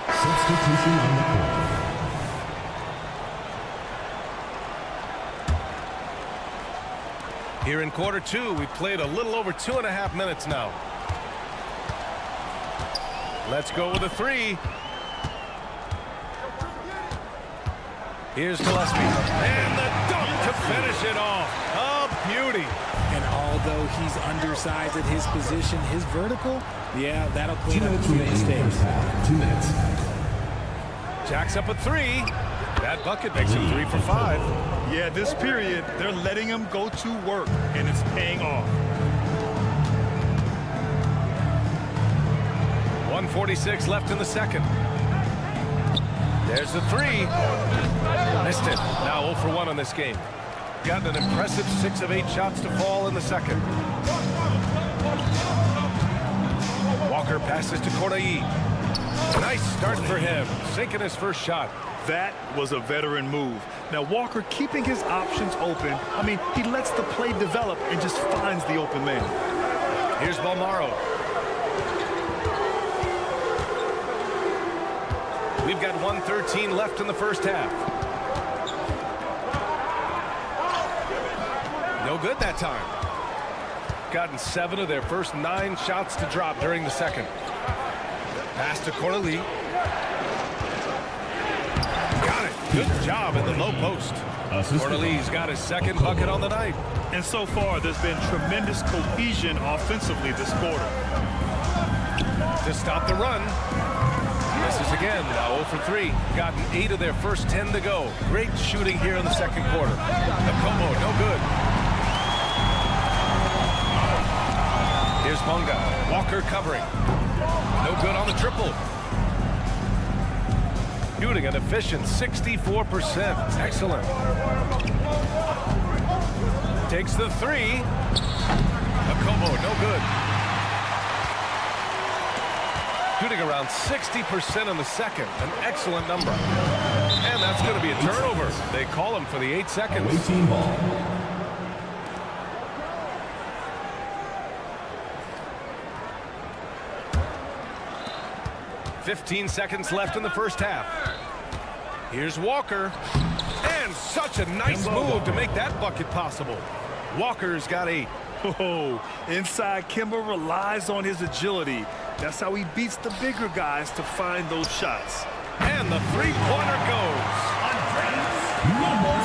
Substitution on the court. Here in quarter 2, we've played a little over 2.5 minutes now. Let's go with a 3. Here's Gillespie. And the dunk to finish it off. A beauty. And although he's undersized at his position, his vertical, yeah, that'll clean up a few mistakes. 2 minutes. Jacks up a 3. That bucket makes him 3 for 5. Yeah, this period, they're letting him go to work, and it's paying off. 1:46 left in the second. There's the 3. Missed it. Now 0 for 1 on this game. Got an impressive 6 of 8 shots to fall in the second. Walker passes to Corday. Nice start for him. Sinking his first shot. That was a veteran move. Now, Walker keeping his options open. I mean, he lets the play develop and just finds the open man. Here's Balmaro. We've got 1:13 left in the first half. No good that time. Gotten 7 of their first 9 shots to drop during the second. Pass to Corley. Got it. Good job in the low post. Corley's got his second bucket on the night. And so far, there's been tremendous cohesion offensively this quarter. To stop the run. Misses again. Now 0 for 3. Gotten 8 of their first 10 to go. Great shooting here in the second quarter. Nakomo, no good. Here's Munga. Walker covering. No good on the triple. Shooting an efficient 64%. Excellent. Takes the 3. Nakomo, no good. Shooting around 60% in the second. An excellent number. And that's going to be a turnover. They call him for the 8 seconds. Away team ball. 15 seconds left in the first half. Here's Walker. And such a nice move to make that bucket possible. Walker's got 8. Oh, inside Kemba relies on his agility. That's how he beats the bigger guys to find those shots. And the three-pointer goes. Number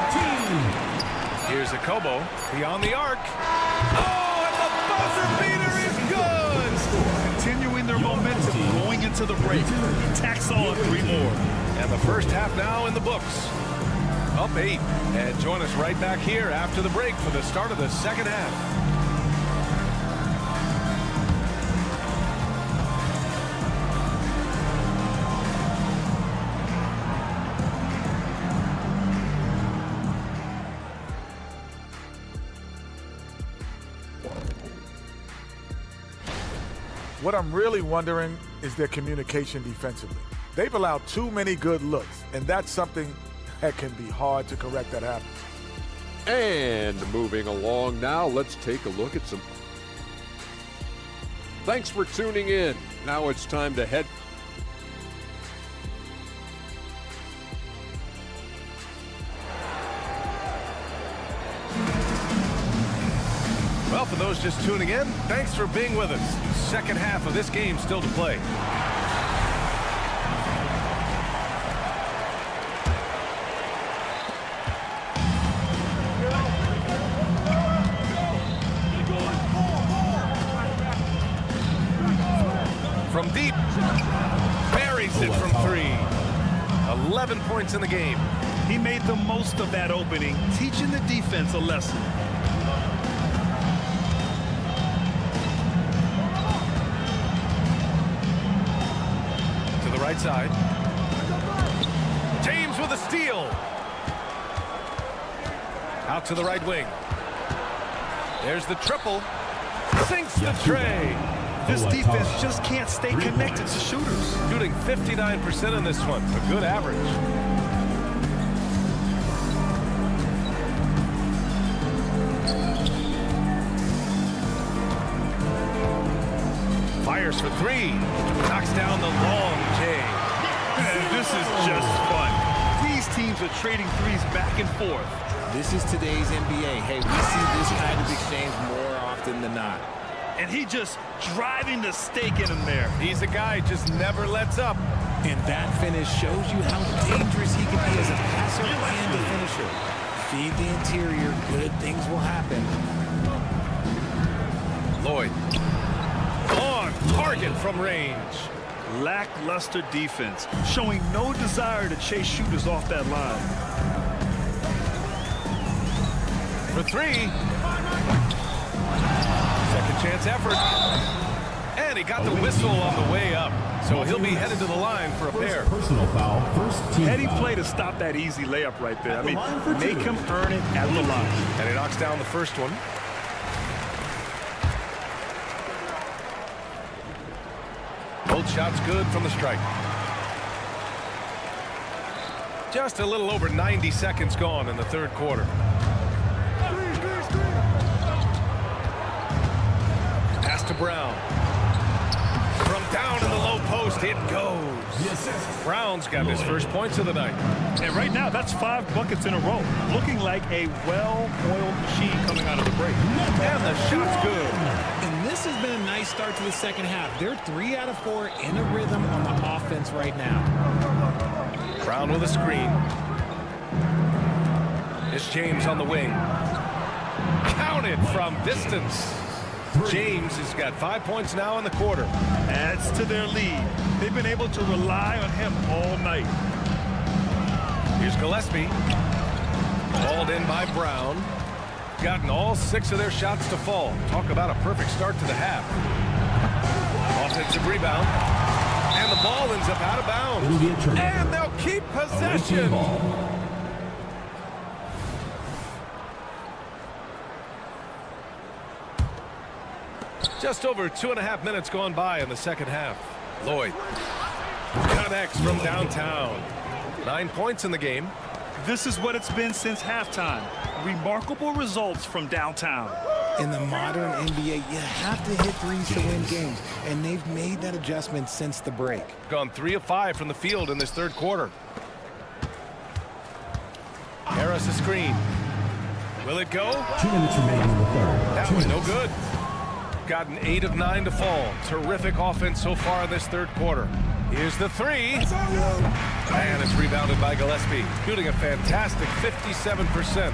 13. Here's a Kobo beyond the arc. Oh, and the buzzer beater is good. Continuing their momentum going into the break. He tacks on 3 more. And the first half now in the books. Up 8. And join us right back here after the break for the start of the second half. What I'm really wondering is their communication defensively. They've allowed too many good looks, and that's something that can be hard to correct that happens. And moving along now, let's take a look at some. Thanks for tuning in. Now it's time to head. Well, for those just tuning in, thanks for being with us. Second half of this game still to play. From deep, buries it from 3. 11 points in the game. He made the most of that opening, teaching the defense a lesson. To the right side. James with a steal. Out to the right wing. There's the triple. Sinks the tray. This defense just can't stay connected to shooters. Shooting 59% in this one. A good average. Fires for 3. Knocks down the long J. And this is just fun. These teams are trading threes back and forth. This is today's NBA. Hey, we see this kind of exchange more often than not. And he just driving the stake in him there. He's a guy just never lets up. And that finish shows you how dangerous he can be as a passer and a finisher. Feed the interior, good things will happen. Lloyd. On target from range. Lackluster defense, showing no desire to chase shooters off that line. For 3. Second chance effort. And he got the whistle on the way up. So he'll be headed to the line for a pair. Personal foul, first team Heady foul. play to stop that easy layup right there. I mean, make him earn it at the line. And he knocks down the first one. Both shots good from the strike. Just a little over 90 seconds gone in the third quarter. Pass to Brown. From down in the low post, it goes. Brown's got his first points of the night. And right now, that's 5 buckets in a row. Looking like a well-oiled machine coming out of the break. And the shot's good. And this has been a nice start to the second half. They're 3 out of 4 in a rhythm on the offense right now. Brown with a screen. It's James on the wing. Counted from distance. James has got 5 points now in the quarter. Adds to their lead. They've been able to rely on him all night. Here's Gillespie. Hauled in by Brown. Gotten all 6 of their shots to fall. Talk about a perfect start to the half. Offensive rebound. And the ball ends up out of bounds. And they'll keep possession. Just over 2.5 minutes gone by in the second half. Lloyd connects from downtown. 9 points in the game. This is what it's been since halftime. Remarkable results from downtown. In the modern NBA, you have to hit threes to win games, and they've made that adjustment since the break. Gone 3 of 5 from the field in this third quarter. Harris a screen. Will it go? 2 minutes remaining in the third. That was no good. Gotten 8 of 9 to fall. Terrific offense so far in this third quarter. Here's the 3. And it's rebounded by Gillespie. Shooting a fantastic 57%.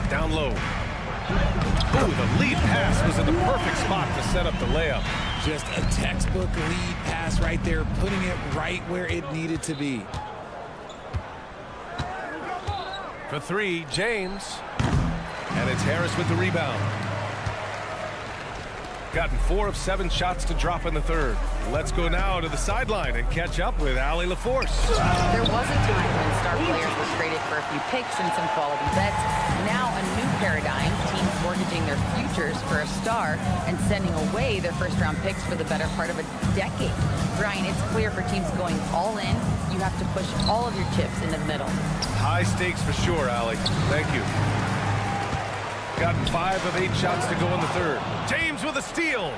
Down low. Ooh, the lead pass was in the perfect spot to set up the layup. Just a textbook lead pass right there, putting it right where it needed to be. For 3, James. And it's Harris with the rebound. Gotten 4 of 7 shots to drop in the third. Let's go now to the sideline and catch up with Allie LaForce. There was a time when star players were traded for a few picks and some quality bets. Now a new paradigm. Teams mortgaging their futures for a star and sending away their first-round picks for the better part of a decade. Brian, it's clear for teams going all in, you have to push all of your chips into the middle. High stakes for sure, Allie. Thank you. Gotten 5 of 8 shots to go in the third. James with a steal.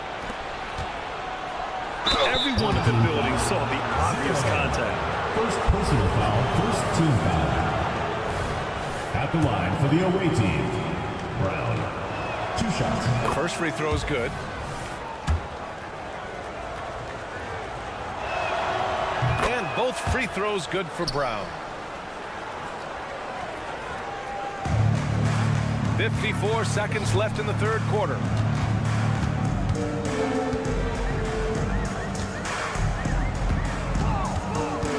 Everyone in the building saw the obvious contact. First personal foul, first team foul. At the line for the away team, Brown. 2 shots. First free throw is good. And both free throws good for Brown. 54 seconds left in the third quarter.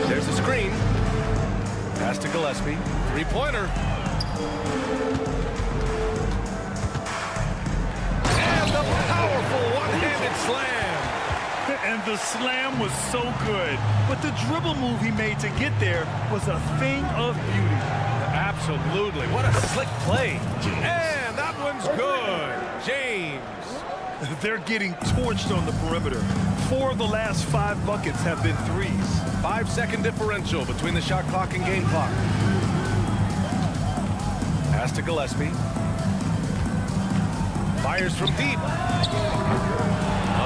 There's a screen. Pass to Gillespie. Three-pointer. And the powerful one-handed slam. And the slam was so good. But the dribble move he made to get there was a thing of beauty. Absolutely. What a slick play. And that one's good. James. They're getting torched on the perimeter. 4 of the last 5 buckets have been threes. 5-second differential between the shot clock and game clock. Pass to Gillespie. Fires from deep.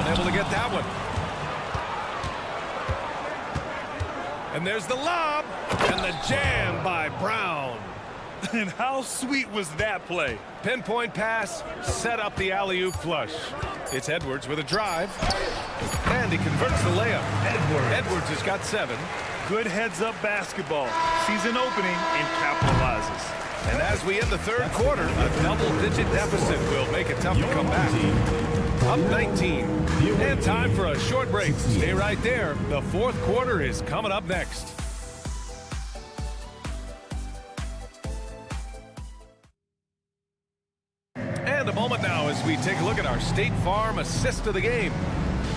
Unable to get that one. And there's the lob. And the jam by Brown. And how sweet was that play? Pinpoint pass, set up the alley-oop flush. It's Edwards with a drive. And he converts the layup. Edwards has got 7. Good heads-up basketball. Sees an opening and capitalizes. And as we end the third quarter, a double-digit deficit will make it tough to come back. Up 19. And time for a short break. Stay right there. The fourth quarter is coming up next. And a moment now as we take a look at our State Farm assist of the game.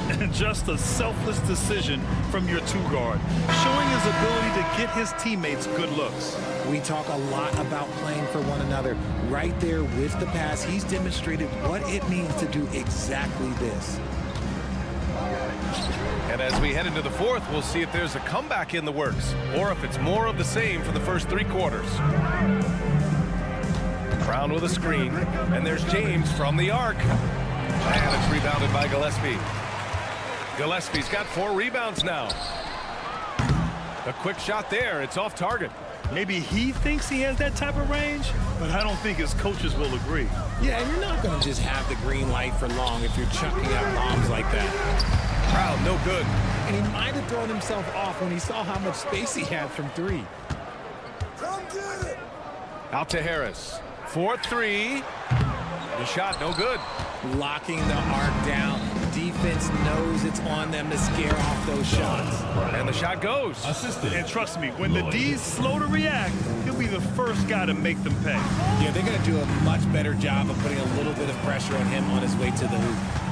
And just a selfless decision from your 2-guard, showing his ability to get his teammates good looks. We talk a lot about playing for one another. Right there with the pass, he's demonstrated what it means to do exactly this. And as we head into the fourth, we'll see if there's a comeback in the works or if it's more of the same for the first 3 quarters. Brown with a screen, and there's James from the arc. And it's rebounded by Gillespie. Gillespie's got 4 rebounds now. A quick shot there. It's off target. Maybe he thinks he has that type of range, but I don't think his coaches will agree. Yeah, and you're not going to just have the green light for long if you're chucking out bombs like that. Brown, no good. And he might have thrown himself off when he saw how much space he had from 3. Out to Harris. 4-3. The shot, no good. Locking the arc down. Defense knows it's on them to scare off those shots. And the shot goes. Assisted. And trust me, when the D's slow to react, he'll be the first guy to make them pay. Yeah, they're going to do a much better job of putting a little bit of pressure on him on his way to the hoop.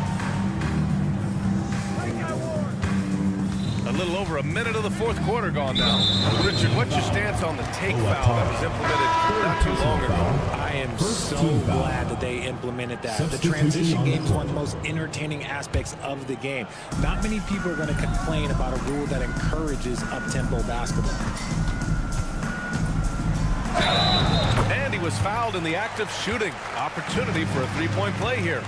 A little over a minute of the fourth quarter gone now. Richard, what's your stance on the take foul that was implemented not too long ago? I am so glad that they implemented that. The transition game is one of the most entertaining aspects of the game. Not many people are going to complain about a rule that encourages up-tempo basketball. And he was fouled in the act of shooting. Opportunity for a 3-point play here.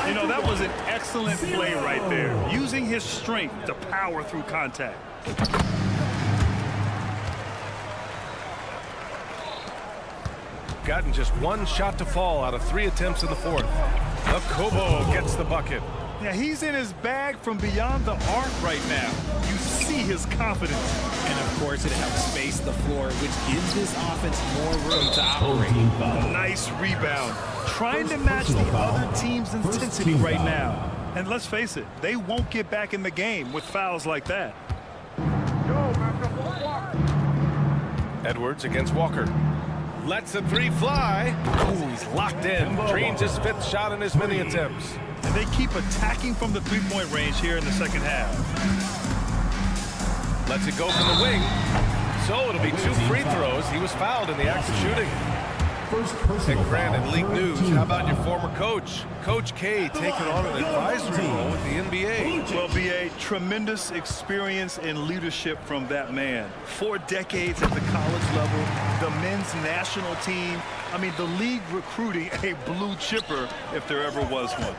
You know, that was an excellent play right there. Using his strength to power through contact. Gotten just 1 shot to fall out of 3 attempts in the fourth. Akobo gets the bucket. Yeah, he's in his bag from beyond the arc right now. You see his confidence. And of course, it helps space the floor, which gives this offense more room to operate. Nice rebound. Trying to match the other team's intensity right now. And let's face it, they won't get back in the game with fouls like that. Edwards against Walker. Lets a 3 fly. Oh, he's locked in. Drains his 5th shot in his many attempts. And they keep attacking from the 3-point range here in the second half. Lets it go from the wing. So it'll be 2 free throws. He was fouled in the act of shooting. And granted, league news, how about your former coach? Coach K taking on an advisory role with the NBA. Well, B.A., tremendous experience and leadership from that man. 4 decades at the college level, the men's national team. I mean, the league recruiting a blue chipper if there ever was one.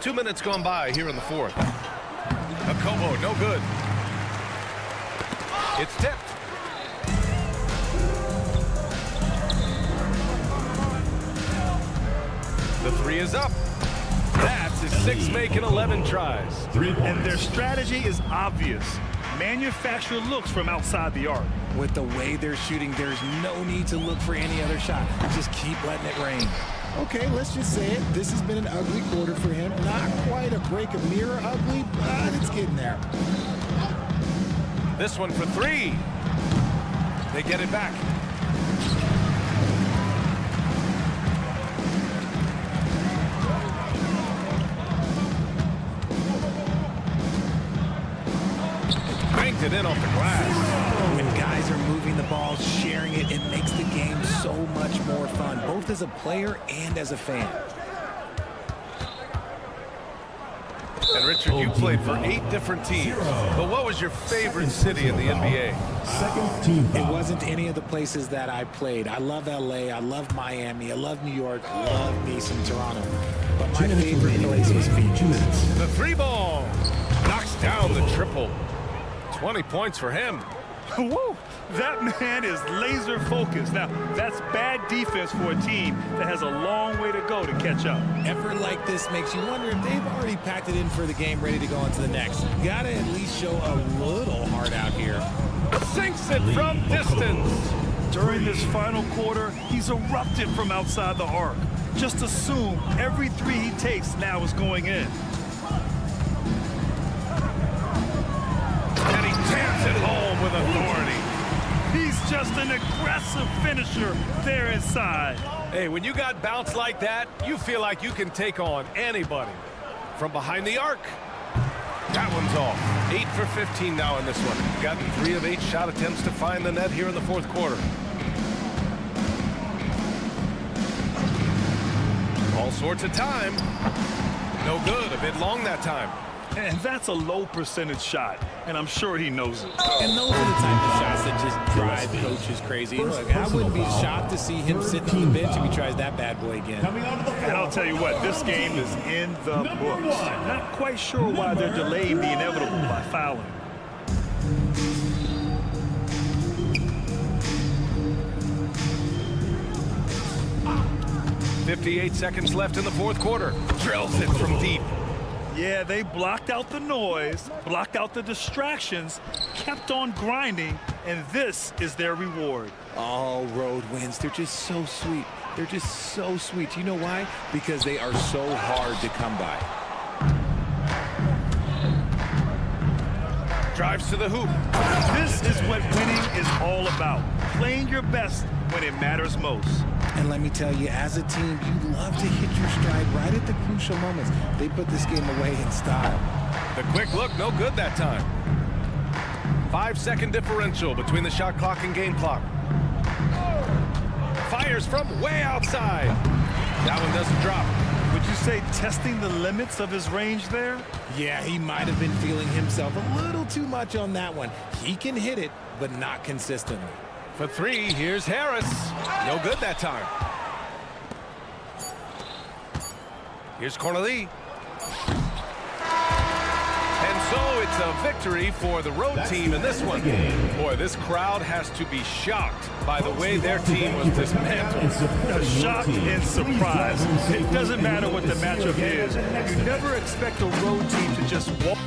2 minutes gone by here in the fourth. Akobo, no good. It's tipped. The 3 is up. That's his 6th make in 11 tries. And their strategy is obvious. Manufacture looks from outside the arc. With the way they're shooting, there's no need to look for any other shot. Just keep letting it rain. Okay, let's just say it. This has been an ugly quarter for him. Not quite a break a mirror ugly, but it's getting there. This one for 3. They get it back. Banked it in off the glass. When guys are moving the ball, sharing it, it makes the game so much more fun, both as a player and as a fan. And Richard, you played for 8 different teams, but what was your favorite city in the NBA? It wasn't any of the places that I played. I love LA, I love Miami, I love New York, I love me some Toronto. But my favorite place was Fiji. The 3 ball knocks down the triple. 20 points for him. Woo! That man is laser focused. Now, that's bad defense for a team that has a long way to go to catch up. Effort like this makes you wonder if they've already packed it in for the game, ready to go on to the next. You gotta at least show a little heart out here. Sinks it from distance. During this final quarter, he's erupted from outside the arc. Just assume every 3 he takes now is going in. And he jams it home with authority. He's just an aggressive finisher there inside. Hey, when you got bounce like that, you feel like you can take on anybody. From behind the arc. That one's off. 8 for 15 now in this one. Gotten 3 of 8 shot attempts to find the net here in the fourth quarter. All sorts of time. No good. A bit long that time. And that's a low percentage shot, and I'm sure he knows it. And those are the type of shots that just drive coaches crazy. Look, I wouldn't be shocked to see him sitting on the bench if he tries that bad boy again. And I'll tell you what, this game is in the books. Not quite sure why they're delaying the inevitable by fouling. .58 seconds left in the fourth quarter. Drills it from deep. Yeah, they blocked out the noise, blocked out the distractions, kept on grinding, and this is their reward. All road wins, they're just so sweet. They're just so sweet. You know why? Because they are so hard to come by. Drives to the hoop. This is what winning is all about. Playing your best when it matters most. And let me tell you, as a team, you love to hit your stride right at the crucial moments. They put this game away in style. The quick look, no good that time. 5-second differential between the shot clock and game clock. Fires from way outside. That one doesn't drop. Would you say testing the limits of his range there? Yeah, he might have been feeling himself a little too much on that one. He can hit it, but not consistently. For 3, here's Harris. No good that time. Here's Cornelie. And so it's a victory for the road team in this one. Boy, this crowd has to be shocked by the way their team was dismantled. Shocked and surprised. It doesn't matter what the matchup is. You never expect a road team to just walk.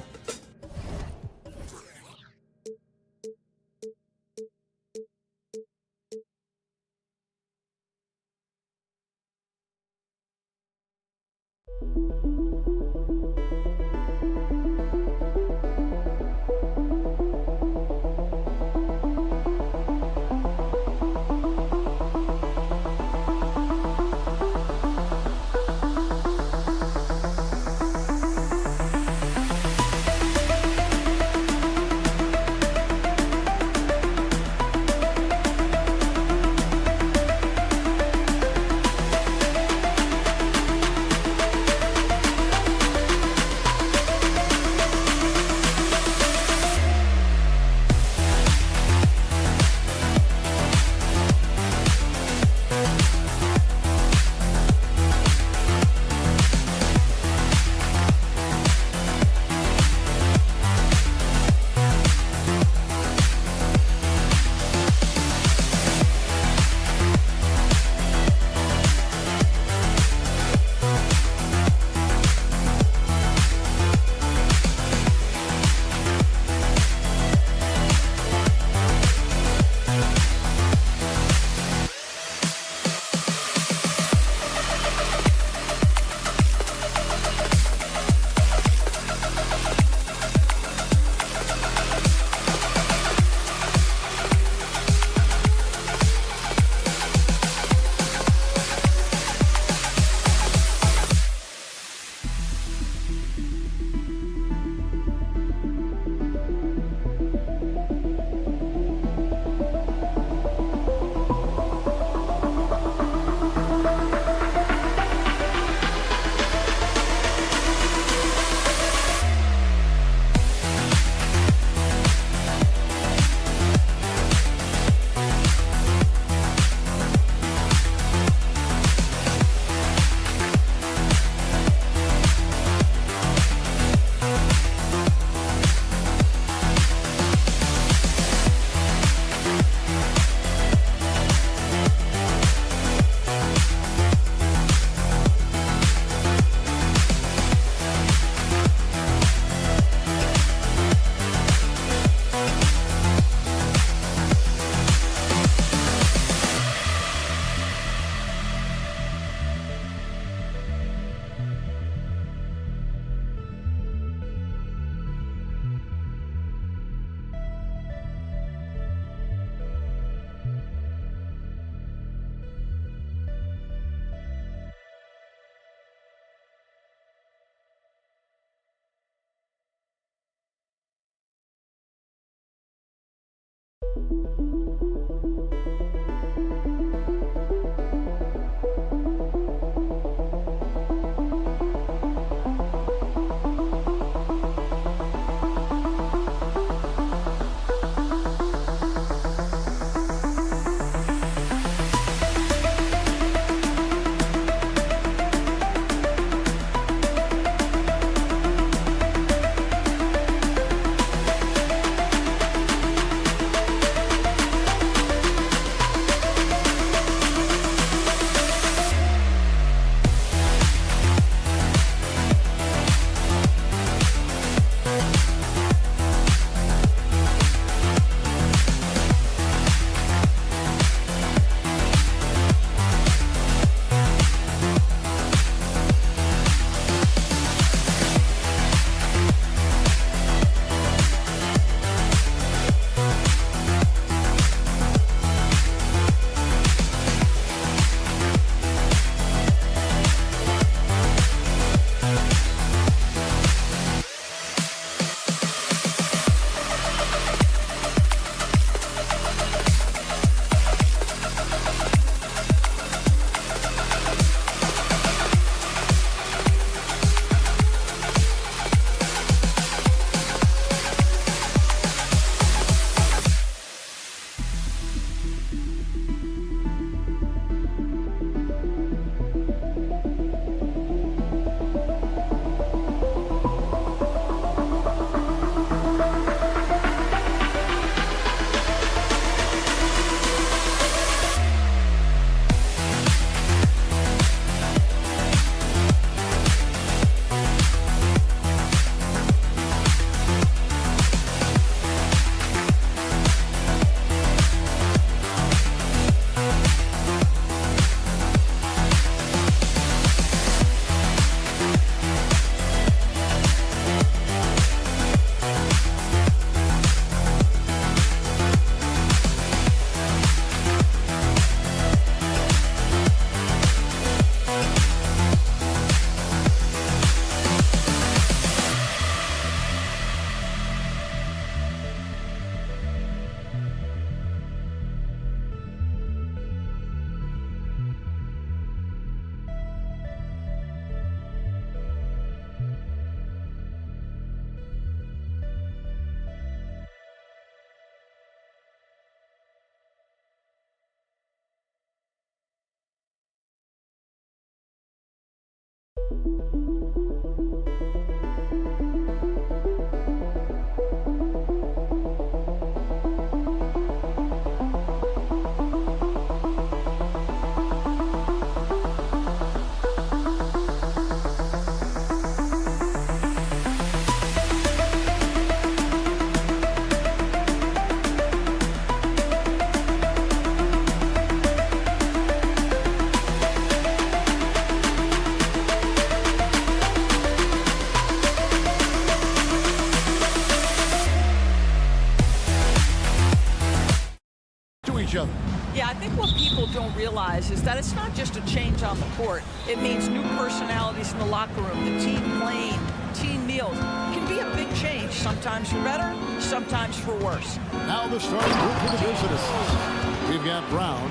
each other. Yeah, I think what people don't realize is that it's not just a change on the court. It means new personalities in the locker room, the team playing, team meals. It can be a big change, sometimes for better, sometimes for worse. Now the starting group for the visitors. We've got Brown,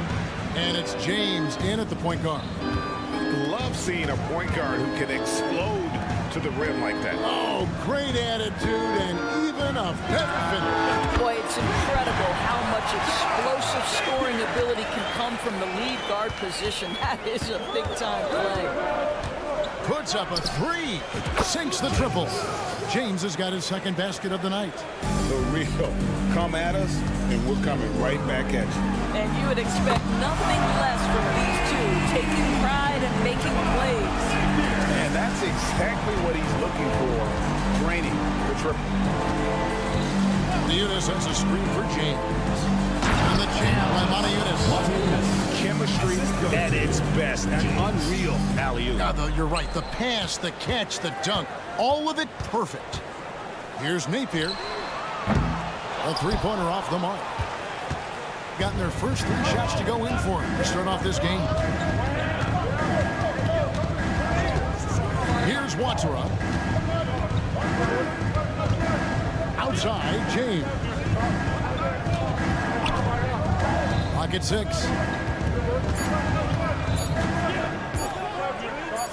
and it's James in at the point guard. Love seeing a point guard who can explode to the rim like that. Oh, great attitude and even a better finish. Boy, it's incredible how much explosive scoring ability can come from the lead guard position. That is a big-time play. Puts up a three, sinks the triple. James has got his second basket of the night. The real. Come at us, and we're coming right back at you. And you would expect nothing less from these two, taking pride and making plays. And that's exactly what he's looking for, draining the triple. Unis has a screen for James. And the jam by Monte. Chemistry at its best. An unreal alley-oop. Yeah, you're right. The pass, the catch, the dunk, all of it perfect. Here's Napier. A three-pointer off the mark. Gotten their first three shots to go in for him to start off this game. Here's Watsura. Outside, James. Clock at 6.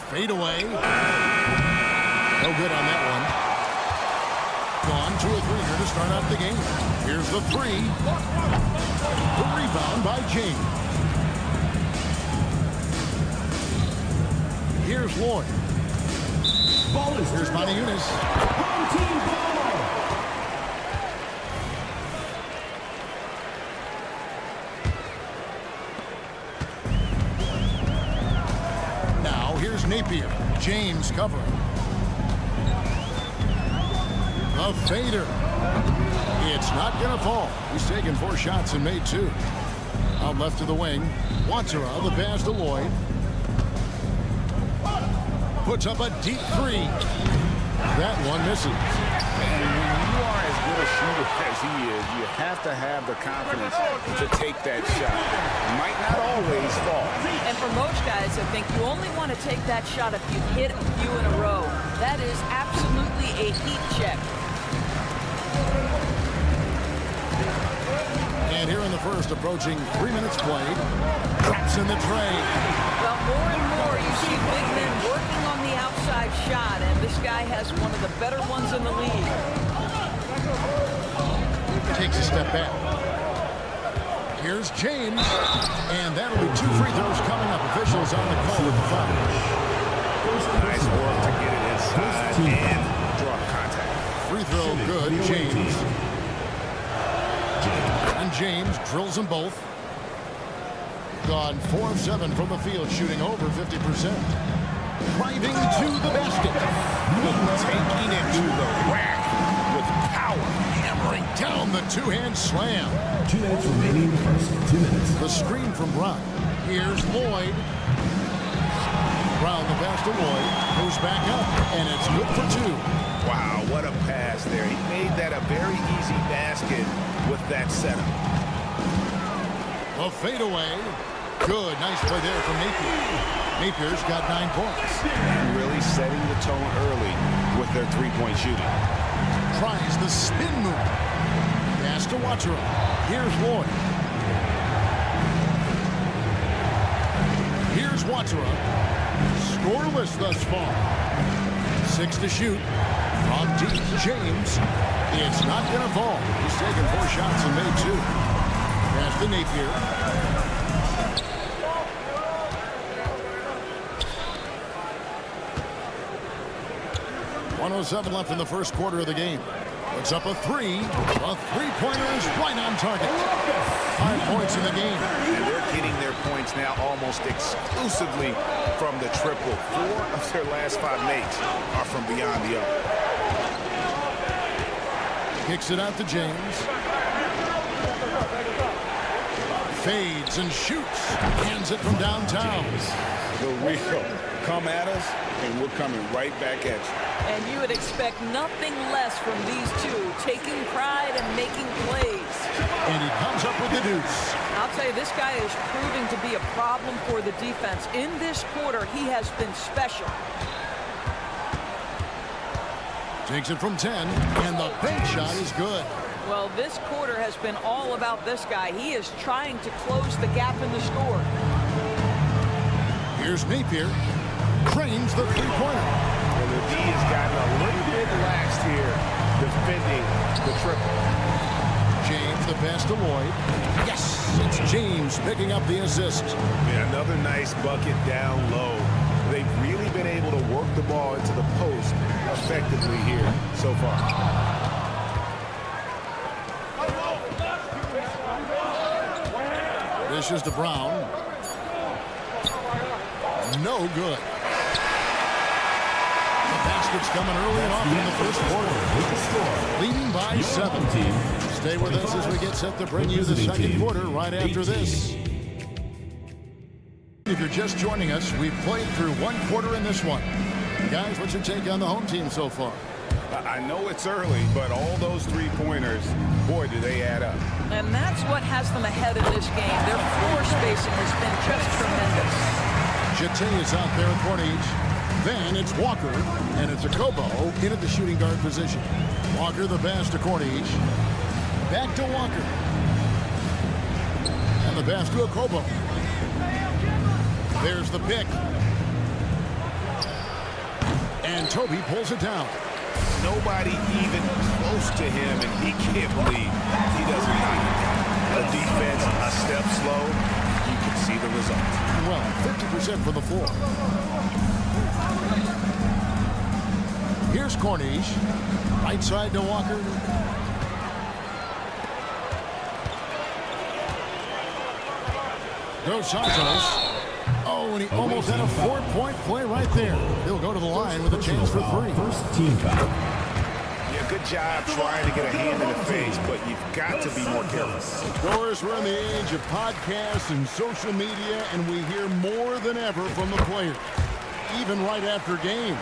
Fade away. No good on that one. Gone to a three-er to start out the game. Here's the 3. The rebound by James. Here's Lloyd. Here's Moniunas. Home team ball. Now here's Napier. James covering. A fader. It's not going to fall. He's taken 4 shots and made 2. Out left to the wing. Watsera, the pass to Lloyd. Puts up a deep 3. That one misses. And when you are as good a shooter as he is, you have to have the confidence to take that shot. It might not always fall. And for most guys, I think you only want to take that shot if you hit a few in a row. That is absolutely a heat check. And here in the first, approaching 3 minutes played. Traps in the tray. Well, more and more you see big men working on the outside shot, and this guy has one of the better ones in the league. Takes a step back. Here's James. And that'll be 2 free throws coming up. Officials on the call at the foul. Nice work to get it inside and draw contact. Free throw good, James. And James drills them both. Gone 4 of 7 from the field, shooting over 50%. Driving to the basket. Taking it to the rack with power. Hammering down the 2-hand slam. 2 minutes remaining in the first. 2 minutes. The screen from Brown. Here's Lloyd. Brown the pass to Lloyd. Goes back up, and it's good for 2. Wow, what a pass there. He made that a very easy basket with that setup. A fadeaway. Good. Nice play there from Napier. Napier's got 9 points. And really setting the tone early with their three-point shooting. Tries the spin move. Pass to Watsera. Here's Lloyd. Here's Watsera. Scoreless thus far. 6 to shoot. From deep, James. It's not going to fall. He's taken 4 shots and made 2. Pass to Napier. 1:07 left in the first quarter of the game. Puts up a 3. A three-pointer is right on target. 5 points in the game. And they're getting their points now almost exclusively from the triple. 4 of their last 5 makes are from beyond the arc. Kicks it out to James. Fades and shoots. Hands it from downtown. The real. Come at us, and we're coming right back at you. And you would expect nothing less from these two, taking pride and making plays. And he comes up with the deuce. I'll tell you, this guy is proving to be a problem for the defense. In this quarter, he has been special. Takes it from 10, and the bank shot is good. Well, this quarter has been all about this guy. He is trying to close the gap in the score. Here's Napier. Cranes the three-pointer. Well, the D has gotten a little bit laxed here defending the triple. James the pass to Lloyd. Yes, it's James picking up the assist. Yeah, another nice bucket down low. They've really been able to work the ball into the post effectively here so far. Dishes to Brown. No good. The basket's coming early and often in the first quarter. Leading by 17. Stay with us as we get set to bring you the second quarter right after this. If you're just joining us, we've played through 1 quarter in this one. Guys, what's your take on the home team so far? I know it's early, but all those three-pointers, boy, do they add up. And that's what has them ahead in this game. Their floor spacing has been just tremendous. Jete is out there at court each. Then it's Walker, and it's Akobo in at the shooting guard position. Walker the pass to Corniche. Back to Walker. And the pass to Okobo. There's the pick. And Toby pulls it down. Nobody even close to him, and he can't believe he doesn't knock it down. The defense a step slow. You can see the result. Well, 50% from the floor. Here's Cornish. Right side to Walker. Dos Santos. Oh, and he almost had a 4-point play right there. He'll go to the line with a chance for 3. First team foul. Yeah, good job trying to get a hand in the face, but you've got to be more careful. Doris, we're in the age of podcasts and social media, and we hear more than ever from the players, even right after game.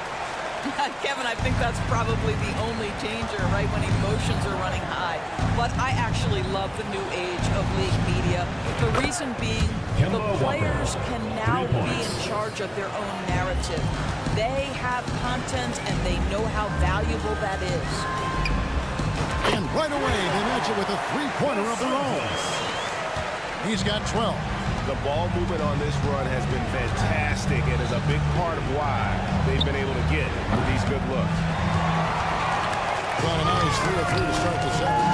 Kevin, I think that's probably the only danger, right, when emotions are running high. But I actually love the new age of league media. The reason being, the players can now be in charge of their own narrative. They have content, and they know how valuable that is. And right away, they match it with a 3-pointer of their own. He's got 12. The ball movement on this run has been fantastic and is a big part of why they've been able to get these good looks. Got a nice 3 of 3 to start the second.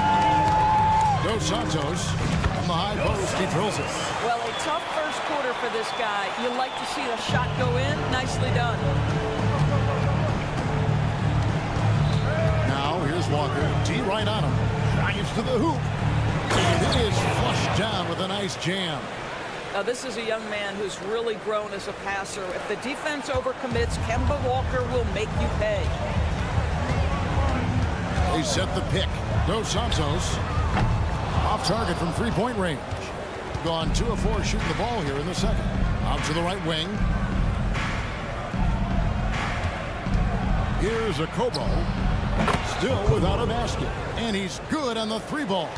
Dos Santos on the high post. He drills it. Well, a tough first quarter for this guy. You like to see the shot go in. Nicely done. Now, here's Walker. D right on him. Drives to the hoop. And it is flushed down with a nice jam. Now, this is a young man who's really grown as a passer. If the defense overcommits, Kemba Walker will make you pay. They set the pick. Dos Santos off target from 3-point range. Gone 2 of 4 shooting the ball here in the second. Out to the right wing. Here's Okobo. Still without a basket. And he's good on the 3-ball.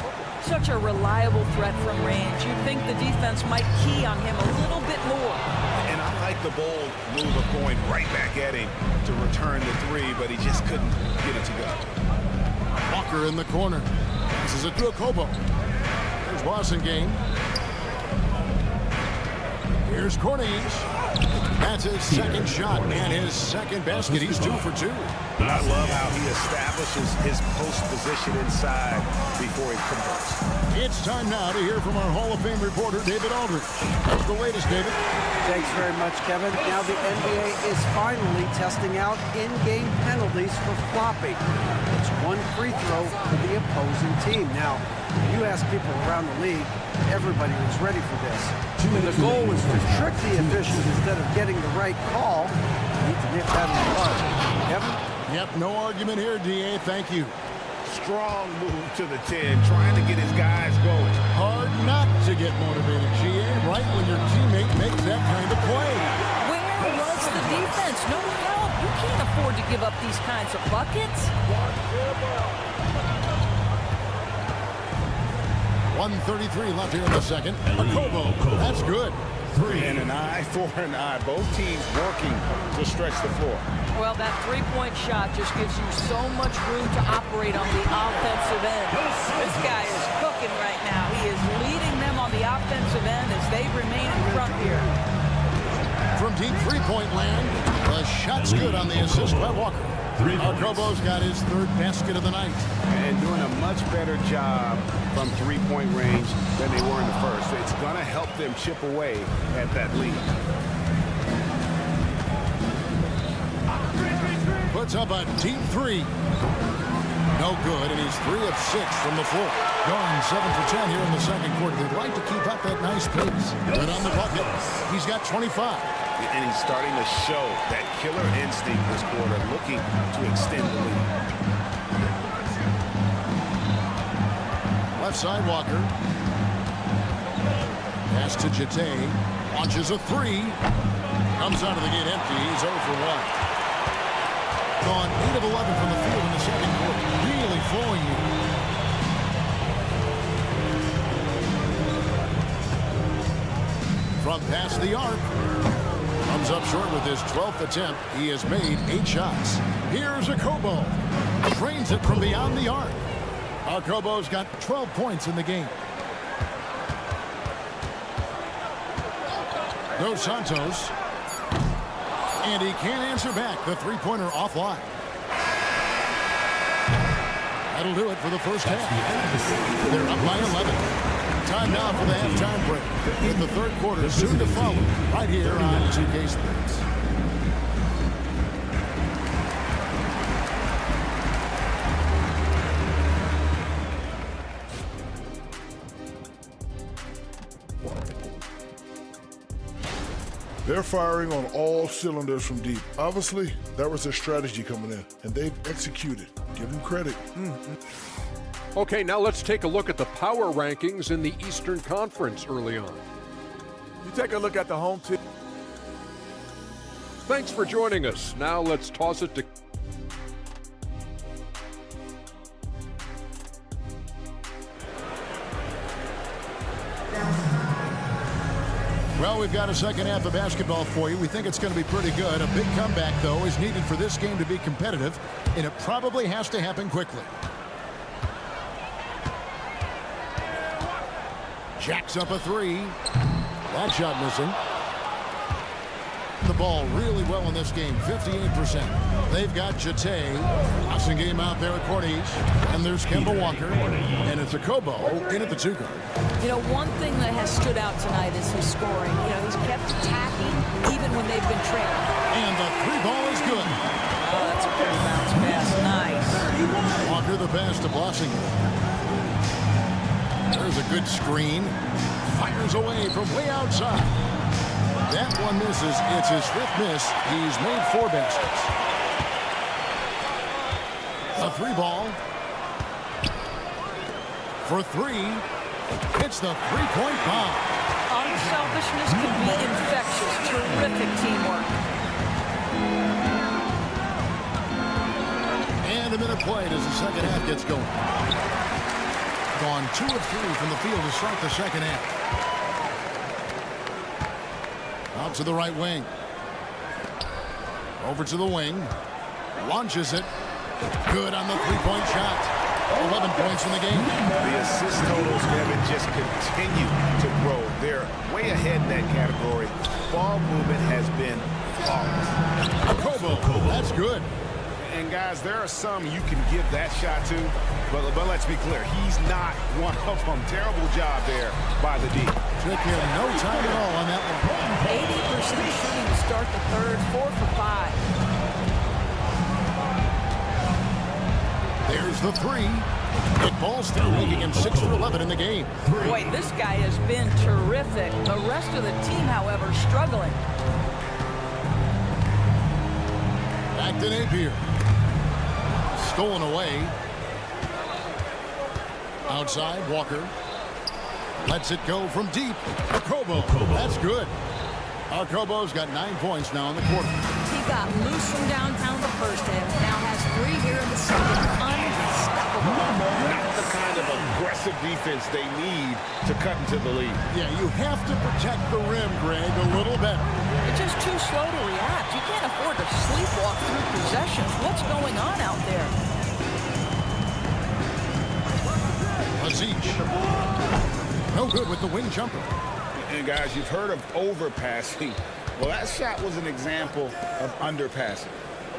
Such a reliable threat from range. You'd think the defense might key on him a little bit more. And I like the bold move of going right back at him to return the 3, but he just couldn't get it to go. Walker in the corner. This is a to Okobo. There's Boston game. Here's Cornish. That's his second shot and his second basket. He's 2 for 2. I love how he establishes his post position inside before he converts. It's time now to hear from our Hall of Fame reporter, David Aldridge. What's the latest, David? Thanks very much, Kevin. Now the NBA is finally testing out in-game penalties for flopping. It's 1 free throw for the opposing team. Now, you ask people around the league, everybody was ready for this. And the goal was to trick the officials instead of getting the right call. You need to nip that in the bud. Kevin? Yep, no argument here, DA. Thank you. Strong move to the 10, trying to get his guys going. Hard not to get motivated, GA, right when your teammate makes that kind of play. Where was the defense? No help. You can't afford to give up these kinds of buckets. 1:33 left here in the second. Okobo, that's good. 3 and an eye for an eye. Both teams working to stretch the floor. Well, that 3-point shot just gives you so much room to operate on the offensive end. This guy is cooking right now. He is leading them on the offensive end as they remain in front here. From deep 3-point land, the shot's good on the assist by Walker. Okobo's got his 3rd basket of the night. And doing a much better job from 3-point range than they were in the first. It's going to help them chip away at that lead. Puts up a deep 3. No good, and he's 3 of 6 from the floor. Going 7 for 10 here in the second quarter. They'd like to keep up that nice pace. Good on the bucket. He's got 25. And he's starting to show that killer instinct this quarter, looking to extend the lead. Left side, Walker. Pass to Jete. Launches a 3. Comes out of the gate empty. He's 0 for 1. Gone 8 of 11 from the field in the second quarter. Really flowing here. From past the arc. Comes up short with his 12th attempt. He has made 8 shots. Here's Okobo. Drains it from beyond the arc. Okobo's got 12 points in the game. Dos Santos. And he can't answer back. The three-pointer offline. That'll do it for the first half. They're up by 11. Time now for the halftime break. With the third quarter soon to follow right here on 2K Sports. They're firing on all cylinders from deep. Obviously, that was their strategy coming in, and they've executed. Give them credit. Okay, now let's take a look at the power rankings in the Eastern Conference early on. You take a look at the home team. Thanks for joining us. Now let's toss it to... Well, we've got a second half of basketball for you. We think it's going to be pretty good. A big comeback, though, is needed for this game to be competitive, and it probably has to happen quickly. Jacks up a three. That shot missing. The ball really well in this game, 58%. They've got Jete. Passing game out there at Corniche. And there's Kemba Walker. And it's a Kobo in at the two guard. You know, one thing that has stood out tonight is his scoring. You know, he's kept attacking even when they've been trailing. And the three ball is good. Oh, that's a pretty bounce pass. Nice. Walker the pass to Blossinger. There's a good screen. Fires away from way outside. That one misses. It's his fifth miss. He's made 4 baskets. A three ball. For three. It's the three-point bomb. Unselfishness can be infectious. Terrific teamwork. And a minute played as the second half gets going. Gone 2 of 3 from the field to start the second half. Out to the right wing. Over to the wing. Launches it. Good on the three-point shot. 11 points in the game. The assist totals, Kevin, just continue to grow. They're way ahead in that category. Ball movement has been flawless. Kobo, that's good. And guys, there are some you can give that shot to, but let's be clear, he's not one of them. Terrible job there by the D. Took him no time at all on that one. 80% shooting to start the third, 4 for 5. There's the three. It balls through, making him 6 for 11 in the game. Boy, this guy has been terrific. The rest of the team, however, struggling. Back to Napier. Stolen away. Outside, Walker. Lets it go from deep. Kobo. That's good. Kobo's got 9 points now in the quarter. He got loose from downtown the first half. Now has 3 here in the second. Unstoppable. Not the kind of aggressive defense they need to cut into the lead. Yeah, you have to protect the rim, Greg, a little better. It's just too slow to react. You can't afford to sleepwalk through possessions. What's going on out there? Aziz. No good with the wing jumper. And guys, you've heard of overpassing. Well, that shot was an example of underpassing.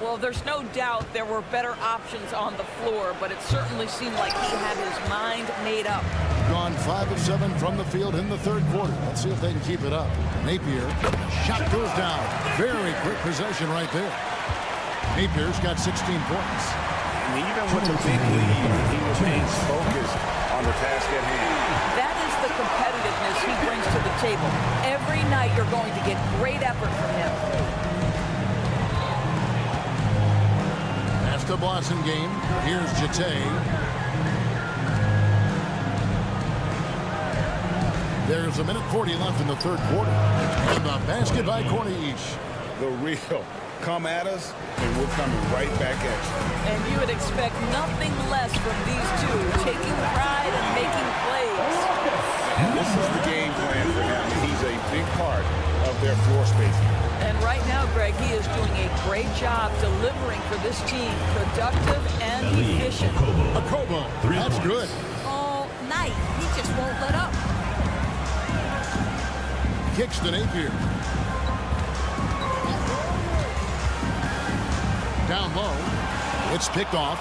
Well, there's no doubt there were better options on the floor, but it certainly seemed like he had his mind made up. Gone 5 of 7 from the field in the third quarter. Let's see if they can keep it up. Napier, shot goes down. Very quick possession right there. Napier's got 16 points. And even with the big lead, he remains focused on the task at hand. That is the competitiveness he brings to the table. Every night you're going to get great effort from him. That's the Blossom game. Here's Jete. There's a minute 40 left in the third quarter. And the basket by Corniche. The real. Come at us, and we're coming right back at you. And you would expect nothing less from these two, taking pride and making plays. And this is the game plan for him. He's a big part of their floor spacing. And right now, Greg, he is doing a great job delivering for this team, productive and efficient. A Kobo. That's good. All night. He just won't let up. Kicks to Napier. Down low. It's picked off.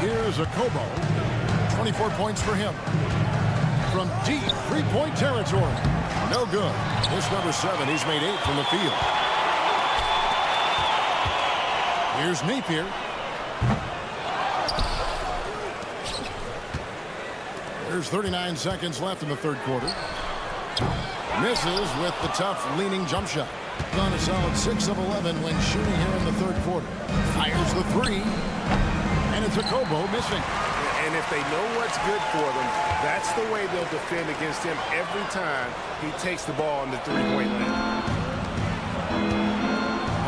Here's a Kobo. 24 points for him. From deep three-point territory. No good. This number 7, he's made 8 from the field. Here's Napier. There's 39 seconds left in the third quarter. Misses with the tough leaning jump shot. On a solid 6 of 11 when shooting here in the third quarter. Fires the 3. And it's a Kobo missing. And if they know what's good for them, that's the way they'll defend against him every time he takes the ball in the three-point line.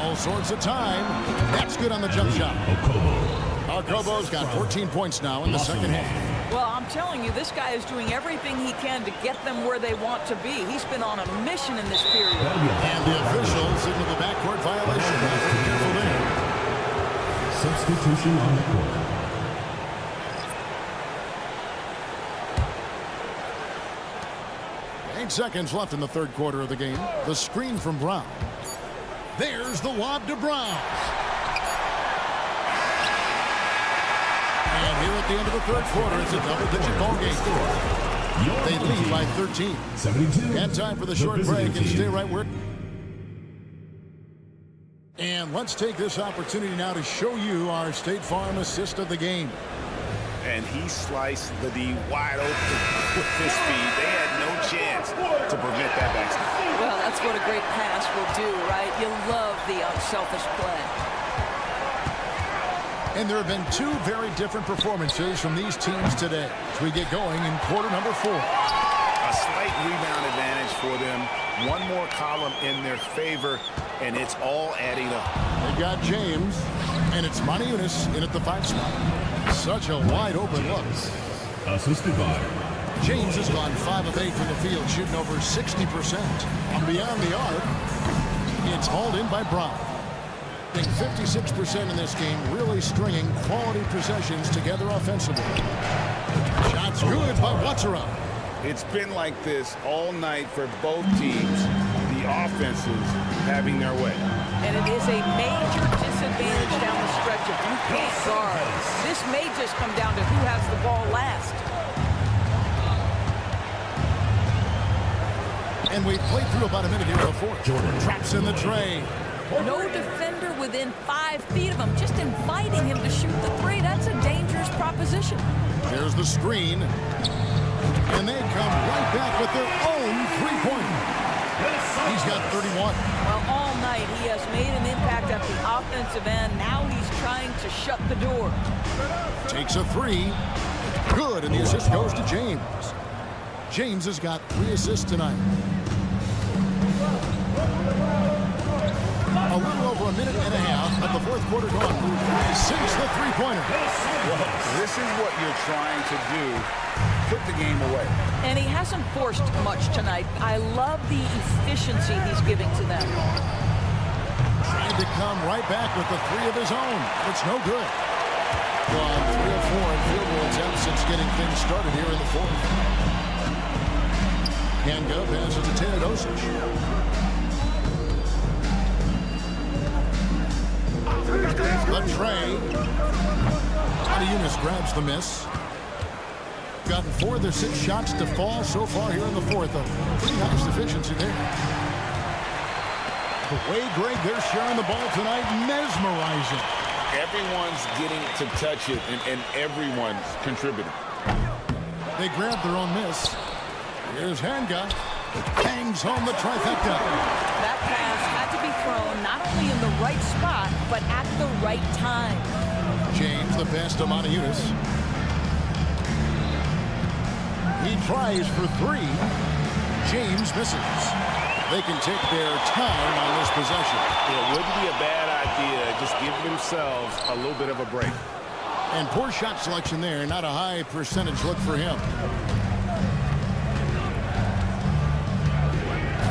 All sorts of time. That's good on the jump shot. Kobo's got 14 points now in the second half. Well, I'm telling you, this guy is doing everything he can to get them where they want to be. He's been on a mission in this period. And the officials signal the backcourt violation. Be careful there. Substitution on the court. 8 seconds left in the third quarter of the game. The screen from Brown. There's the lob to Brown. And here at the end of the third quarter, it's a double-digit ball game. They lead by 13. 72. And time for the short break and stay right where. And let's take this opportunity now to show you our State Farm assist of the game. And he sliced the D wide open with his speed. They had no chance to prevent that basket. Well, that's what a great pass will do, right? You love the unselfish play. And there have been 2 very different performances from these teams today as we get going in quarter number 4. A slight rebound advantage for them. One more column in their favor, and it's all adding up. They got James, and it's Maniunas in at the 5 spot. Such a wide open look. Assisted by James has gone 5 of 8 from the field, shooting over 60%. And beyond the arc, it's hauled in by Brown. 56% in this game, really stringing quality possessions together offensively. Shots good by Watsura. It's been like this all night for both teams. The offenses having their way. And it is a major disadvantage down the stretch if you can't guard. This may just come down to who has the ball last. And we've played through about a minute here before. Jordan traps in the tray. No defender within 5 feet of him, just inviting him to shoot the 3. That's a dangerous proposition. There's the screen. And they come right back with their own three-pointer. He's got 31. Well, all night he has made an impact at the offensive end. Now he's trying to shut the door. Takes a 3. Good, and the assist goes to James. James has got 3 assists tonight. A little over a minute and a half of the fourth quarter gone. Sinks the three-pointer. Well, this is what you're trying to do. Put the game away. And he hasn't forced much tonight. I love the efficiency he's giving to them. Trying to come right back with the 3 of his own. It's no good. Gone 3 of 4 in field goal attempts since getting things started here in the fourth. Hanga passes to Teodosic. The tray. Maniunas grabs the miss. Gotten 4 of their 6 shots to fall so far here in the fourth. A pretty nice efficiency there. The way, Greg, they're sharing the ball tonight, mesmerizing. Everyone's getting to touch it, and everyone's contributing. They grab their own miss. Here's Hanga. Hangs home the trifecta. That pass had to be thrown not only in the right spot, but at the right time. James, the pass to Maniunas. He tries for 3. James misses. They can take their time on this possession. It wouldn't be a bad idea. Just give themselves a little bit of a break. And poor shot selection there. Not a high percentage look for him.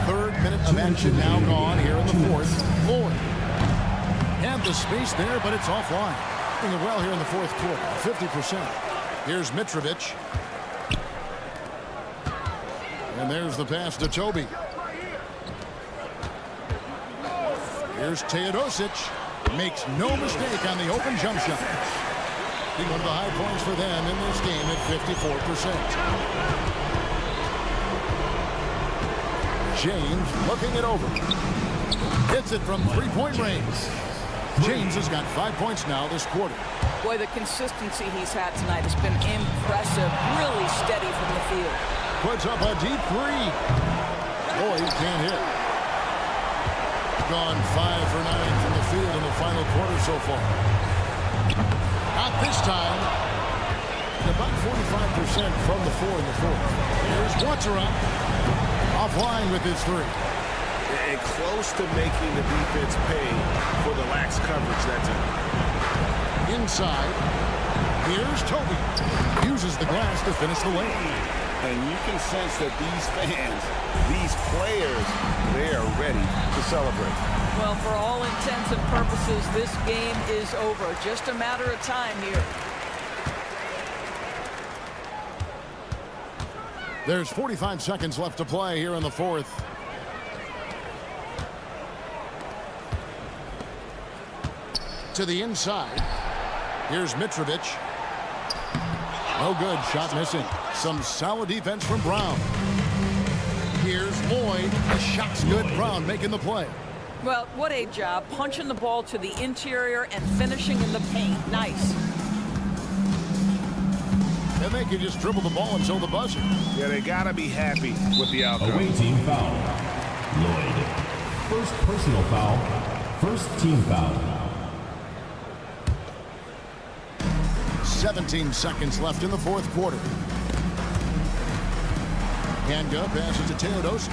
3rd minute of action now gone here in the fourth. Lloyd had the space there, but it's offline. Doing well here in the fourth quarter. 50%. Here's Mitrovic. And there's the pass to Toby. Here's Teodosic. Makes no mistake on the open jump shot. One of the high points for them in this game at 54%. James looking it over. Hits it from three-point range. James has got 5 points now this quarter. Boy, the consistency he's had tonight has been impressive. Really steady from the field. Puts up a deep three. Boy, he can't hit. Gone 5 for 9 from the field in the final quarter so far. Not this time. About 45% from the floor in the fourth. Here's Watsura. Offline with his three. And close to making the defense pay for the lax coverage that time. Inside. Here's Toby. Uses the glass to finish the lane. And you can sense that these fans, these players, they are ready to celebrate. Well, for all intents and purposes, this game is over. Just a matter of time here. There's 45 seconds left to play here in the fourth. To the inside. Here's Mitrovic. No good. Shot missing. Some solid defense from Brown. Here's Lloyd. The shot's good. Brown making the play. Well, what a job. Punching the ball to the interior and finishing in the paint. Nice. And they can just dribble the ball until the buzzer. Yeah, they got to be happy with the outcome. Away team foul. Lloyd. First personal foul. First team foul. 17 seconds left in the fourth quarter. Hanga passes to Teodosic.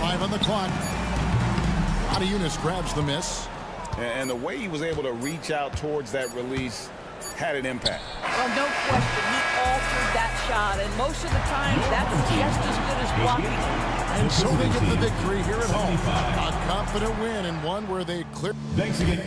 5 on the clock. Adiunas grabs the miss. And the way he was able to reach out towards that release had an impact. Well, no question. He altered that shot, and most of the time, that's just as good as blocking. And so they get the victory here at home. A confident win and one where they clear. Thanks again.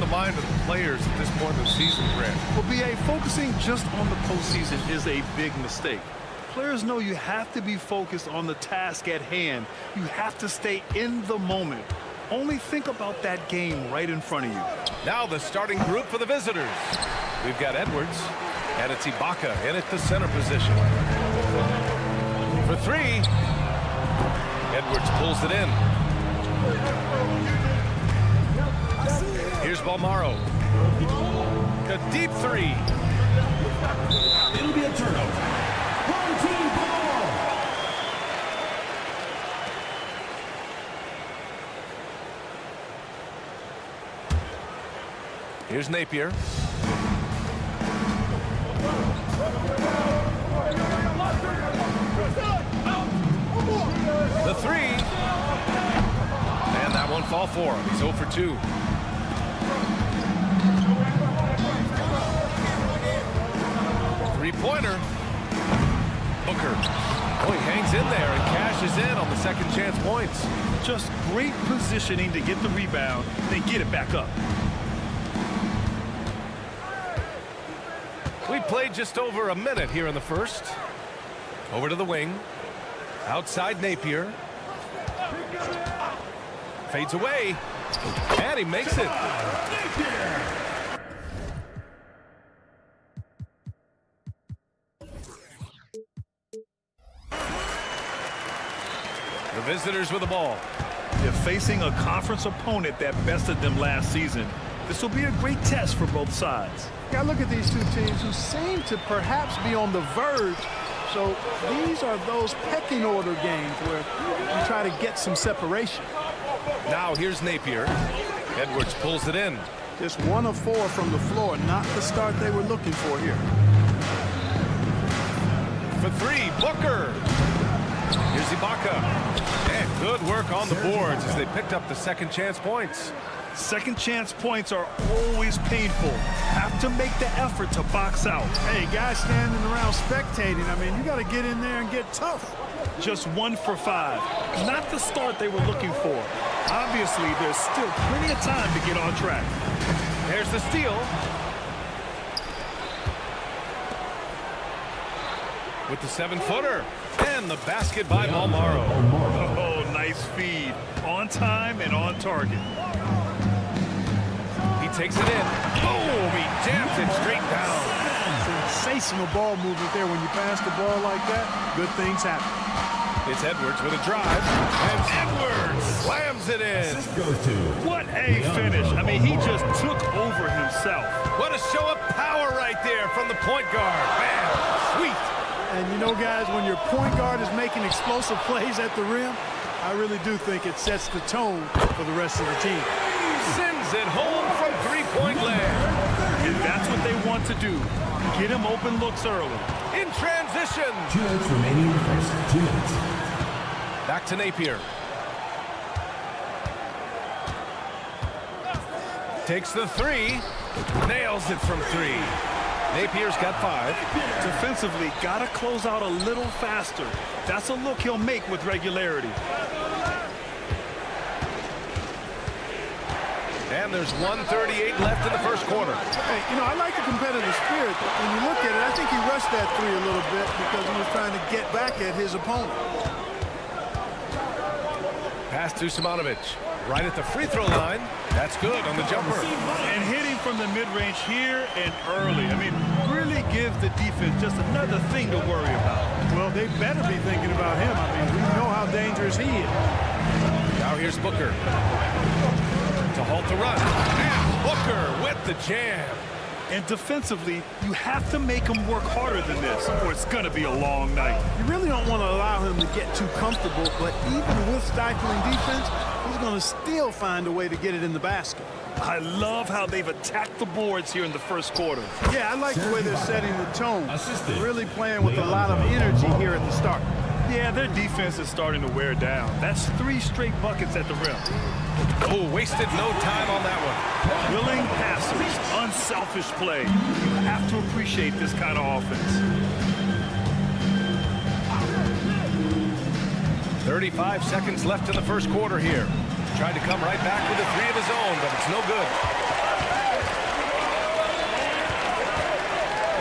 the mind of the players at this point in the season, Grant? Well, B.A., focusing just on the postseason is a big mistake. Players know you have to be focused on the task at hand. You have to stay in the moment. Only think about that game right in front of you. Now the starting group for the visitors. We've got Edwards, and it's Ibaka in at the center position. For three, Edwards pulls it in. Here's Balmaro. A deep three. It'll be a turnover. Home team ball. Here's Napier. The three. And that one fall for him. He's 0 for 2. Three-pointer. Booker. Oh, he hangs in there and cashes in on the second chance points. Just great positioning to get the rebound, then get it back up. We played just over a minute here in the first. Over to the wing. Outside Napier. Fades away. And he makes it. The visitors with the ball. They're facing a conference opponent that bested them last season. This will be a great test for both sides. Yeah, look at these two teams who seem to perhaps be on the verge. So these are those pecking order games where you try to get some separation. Now here's Napier. Edwards pulls it in. Just 1 of 4 from the floor, not the start they were looking for here. For three, Booker. Here's Ibaka. And good work on the boards as they picked up the second chance points. Second chance points are always painful. Have to make the effort to box out. Hey, guys standing around spectating, I mean, you got to get in there and get tough. Just 1 for 5. Not the start they were looking for. Obviously, there's still plenty of time to get on track. There's the steal. With the 7-footer. And the basket by Balmaro. Oh, nice feed. On time and on target. He takes it in. Boom! He jams it straight down. Sensational ball movement there. When you pass the ball like that, good things happen. It's Edwards with a drive. And Edwards slams it in. What a finish. I mean, he just took over himself. What a show of power right there from the point guard. Man, sweet. And you know, guys, when your point guard is making explosive plays at the rim, I really do think it sets the tone for the rest of the team. Sends it home from three-point land. And that's what they want to do. Get him open looks early. In transition. 2 minutes remaining in the first. 2 minutes. Back to Napier. Takes the three. Nails it from 3. Napier's got 5. Defensively, got to close out a little faster. That's a look he'll make with regularity. And there's 1:38 left in the first quarter. Hey, you know, I like the competitive spirit. When you look at it, I think he rushed that 3 a little bit because he was trying to get back at his opponent. Pass to Simonovic. Right at the free throw line. That's good on the jumper. And hitting from the mid-range here and early. I mean, really give the defense just another thing to worry about. Well, they better be thinking about him. I mean, we know how dangerous he is. Now here's Booker. To halt the run. And Booker with the jam. And defensively, you have to make him work harder than this, or it's going to be a long night. You really don't want to allow him to get too comfortable, but even with stifling defense, he's going to still find a way to get it in the basket. I love how they've attacked the boards here in the first quarter. Yeah, I like the way they're setting the tone. Really playing with a lot of energy here at the start. Yeah, their defense is starting to wear down. That's 3 straight buckets at the rim. Oh, wasted no time on that one. Willing passers, unselfish play. You have to appreciate this kind of offense. 35 seconds left in the first quarter here. Tried to come right back with a 3 of his own, but it's no good.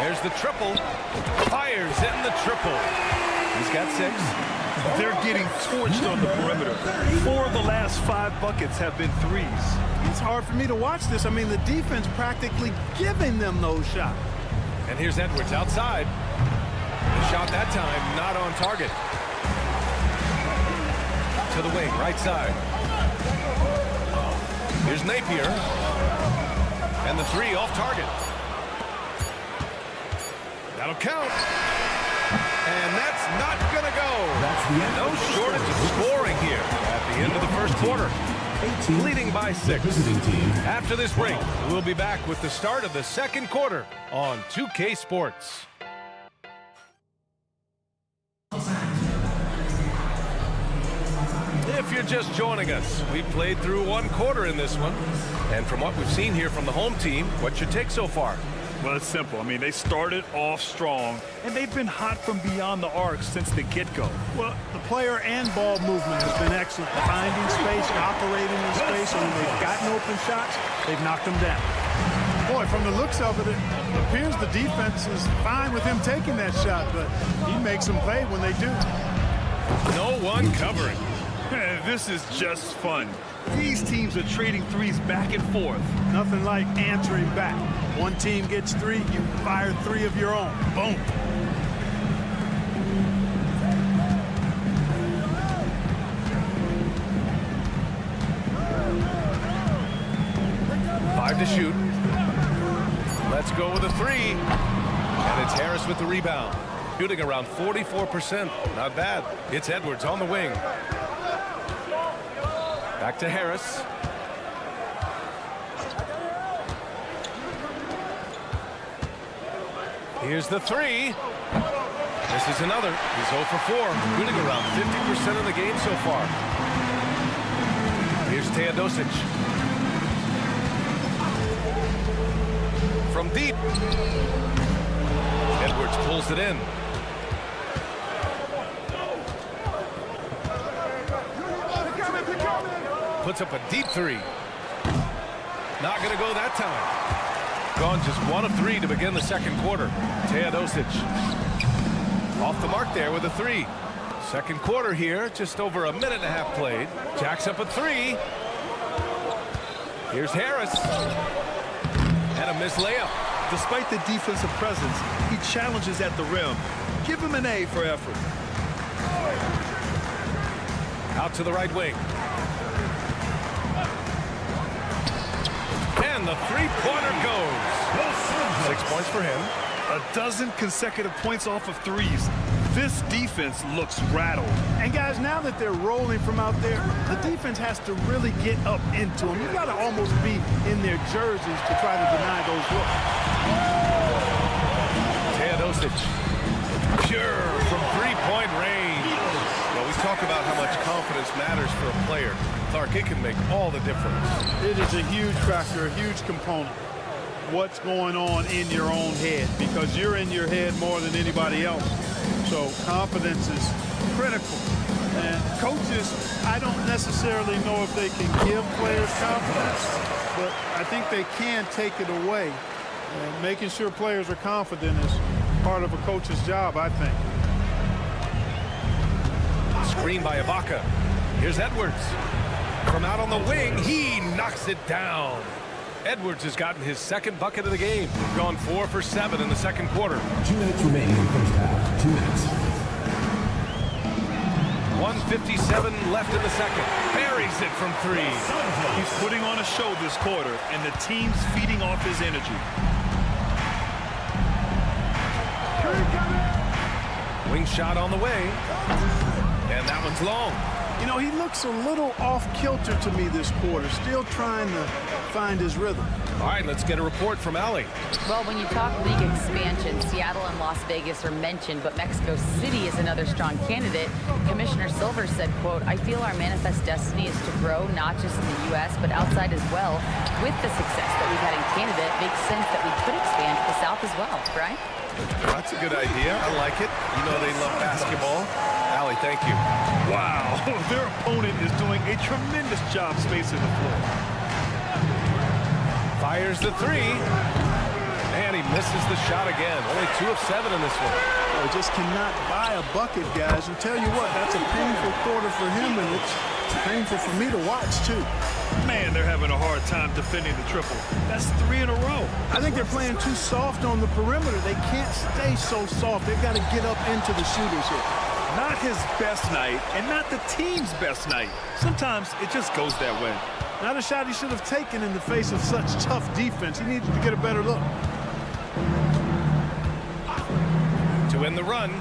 There's the triple. Fires in the triple. He's got 6. They're getting torched on the perimeter. 4 of the last 5 buckets have been threes. It's hard for me to watch this. I mean, the defense practically giving them those shots. And here's Edwards outside. The shot that time not on target. To the wing, right side. Here's Napier. And the 3 off target. That'll count. And that's not going to go. No shortage of scoring here at the end of the first quarter. Leading by 6. After this break, we'll be back with the start of the second quarter on 2K Sports. If you're just joining us, we played through 1 quarter in this one. And from what we've seen here from the home team, what's your take so far? Well, it's simple. I mean, they started off strong, and they've been hot from beyond the arc since the get-go. Well, the player and ball movement has been excellent. Finding space, operating in space, and when they've gotten open shots, they've knocked them down. Boy, from the looks of it, it appears the defense is fine with him taking that shot, but he makes them pay when they do. No one covering. This is just fun. These teams are trading threes back and forth. Nothing like answering back. One team gets 3, you fire 3 of your own. Boom. Five to shoot. Let's go with a 3. And it's Harris with the rebound. Shooting around 44%. Not bad. It's Edwards on the wing. Back to Harris. Here's the 3. This is another. He's 0 for 4. Shooting around 50% of the game so far. Here's Teodosic. From deep. Edwards pulls it in. Puts up a deep 3. Not going to go that time. Gone just 1 of 3 to begin the second quarter. Teodosic off the mark there with a 3. Second quarter here, just over a minute and a half played. Jacks up a 3. Here's Harris. And a missed layup. Despite the defensive presence, he challenges at the rim. Give him an A for effort. Out to the right wing. And the three-pointer goes. 6 points for him. 12 consecutive points off of threes. This defense looks rattled. And guys, now that they're rolling from out there, the defense has to really get up into them. You've got to almost be in their jerseys to try to deny those looks. Teodosic, pure from three-point range. Well, we talk about how much confidence matters for a player. Clark, it can make all the difference. It is a huge factor, a huge component. What's going on in your own head, because you're in your head more than anybody else. So confidence is critical. And coaches, I don't necessarily know if they can give players confidence, but I think they can take it away. And making sure players are confident is part of a coach's job, I think. Screen by Ibaka. Here's Edwards. From out on the wing, he knocks it down. Edwards has gotten his second bucket of the game. Gone 4 for 7 in the second quarter. 2 minutes remaining in the first half. 2 minutes. 1:57 left in the second. Buries it from 3. He's putting on a show this quarter, and the team's feeding off his energy. Wing shot on the way. And that one's long. You know, he looks a little off-kilter to me this quarter, still trying to find his rhythm. All right, let's get a report from Allie. Well, when you talk league expansion, Seattle and Las Vegas are mentioned, but Mexico City is another strong candidate. Commissioner Silver said, quote, "I feel our manifest destiny is to grow not just in the U.S., but outside as well. With the success that we've had in Canada, it makes sense that we could expand to the South as well." Brian? That's a good idea. I like it. You know they love basketball. Allie, thank you. Wow, their opponent is doing a tremendous job spacing the floor. Fires the 3. And he misses the shot again. Only 2 of 7 in this one. Well, just cannot buy a bucket, guys. And tell you what, that's a painful quarter for him, and it's painful for me to watch, too. Man, they're having a hard time defending the triple. That's 3 in a row. I think they're playing too soft on the perimeter. They can't stay so soft. They've got to get up into the shooters here. Not his best night, and not the team's best night. Sometimes it just goes that way. Not a shot he should have taken in the face of such tough defense. He needed to get a better look. To end the run,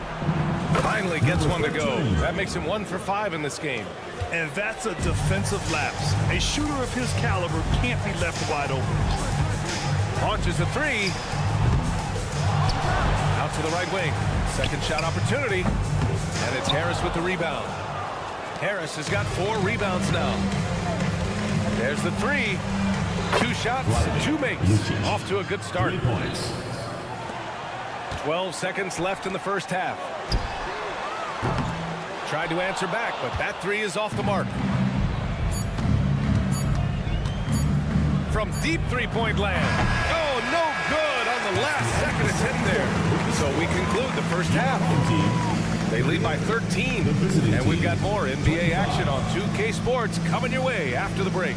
finally gets one to go. That makes him 1 for 5 in this game. And that's a defensive lapse. A shooter of his caliber can't be left wide open. Launches a 3. Out to the right wing. Second shot opportunity. And it's Harris with the rebound. Harris has got 4 rebounds now. There's the 3. 2 shots, 2 makes. Off to a good start. 3 points. 12 seconds left in the first half. Tried to answer back, but that 3 is off the mark. From deep three-point land. Oh, no good on the last second attempt there. So we conclude the first half. They lead by 13, and we've got more NBA action on 2K Sports coming your way after the break.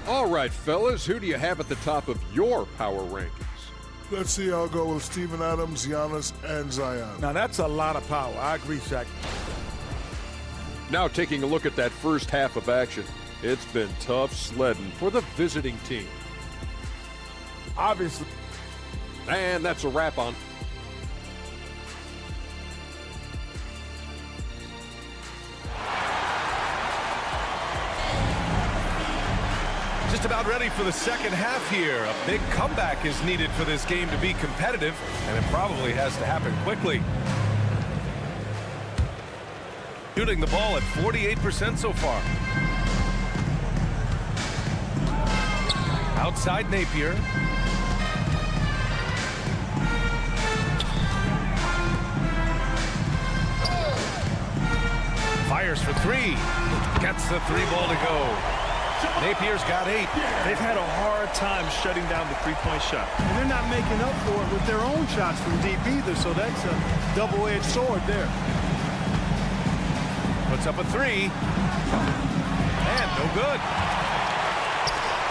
All right, fellas, who do you have at the top of your power rankings? Let's see. I'll go with Steven Adams, Giannis, and Zion. Now, that's a lot of power. I agree, Shaq. Now taking a look at that first half of action. It's been tough sledding for the visiting team. Obviously. And that's a wrap on Just about ready for the second half here. A big comeback is needed for this game to be competitive, and it probably has to happen quickly. Shooting the ball at 48% so far. Outside Napier. Fires for 3. Gets the 3 ball to go. Napier's got 8. They've had a hard time shutting down the three-point shot. And they're not making up for it with their own shots from deep either, so that's a double-edged sword there. Puts up a 3. And no good.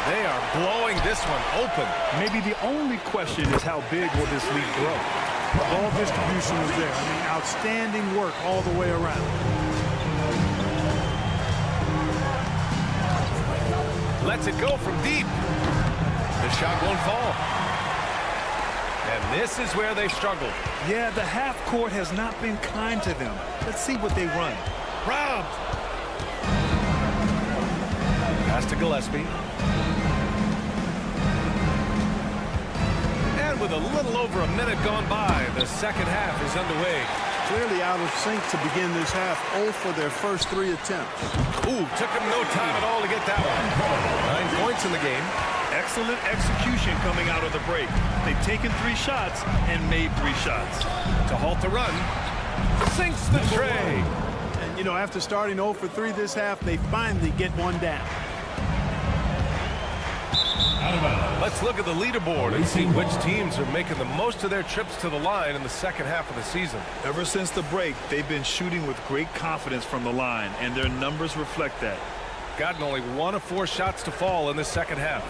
They are blowing this one open. Maybe the only question is how big will this lead grow? The ball distribution is there. I mean, outstanding work all the way around. Lets it go from deep. The shot won't fall. And this is where they've struggled. Yeah, the half court has not been kind to them. Let's see what they run. Robbed. Pass to Gillespie. And with a little over a minute gone by, the second half is underway. Clearly out of sync to begin this half. 0 for their first 3 attempts. Ooh, took him no time at all to get that one. 9 points in the game. Excellent execution coming out of the break. They've taken 3 shots and made 3 shots. To halt the run, sinks the tray. And, you know, after starting 0 for 3 this half, they finally get one down. Let's look at the leaderboard and see which teams are making the most of their trips to the line in the second half of the season. Ever since the break, they've been shooting with great confidence from the line, and their numbers reflect that. Gotten only 1 of 4 shots to fall in the second half.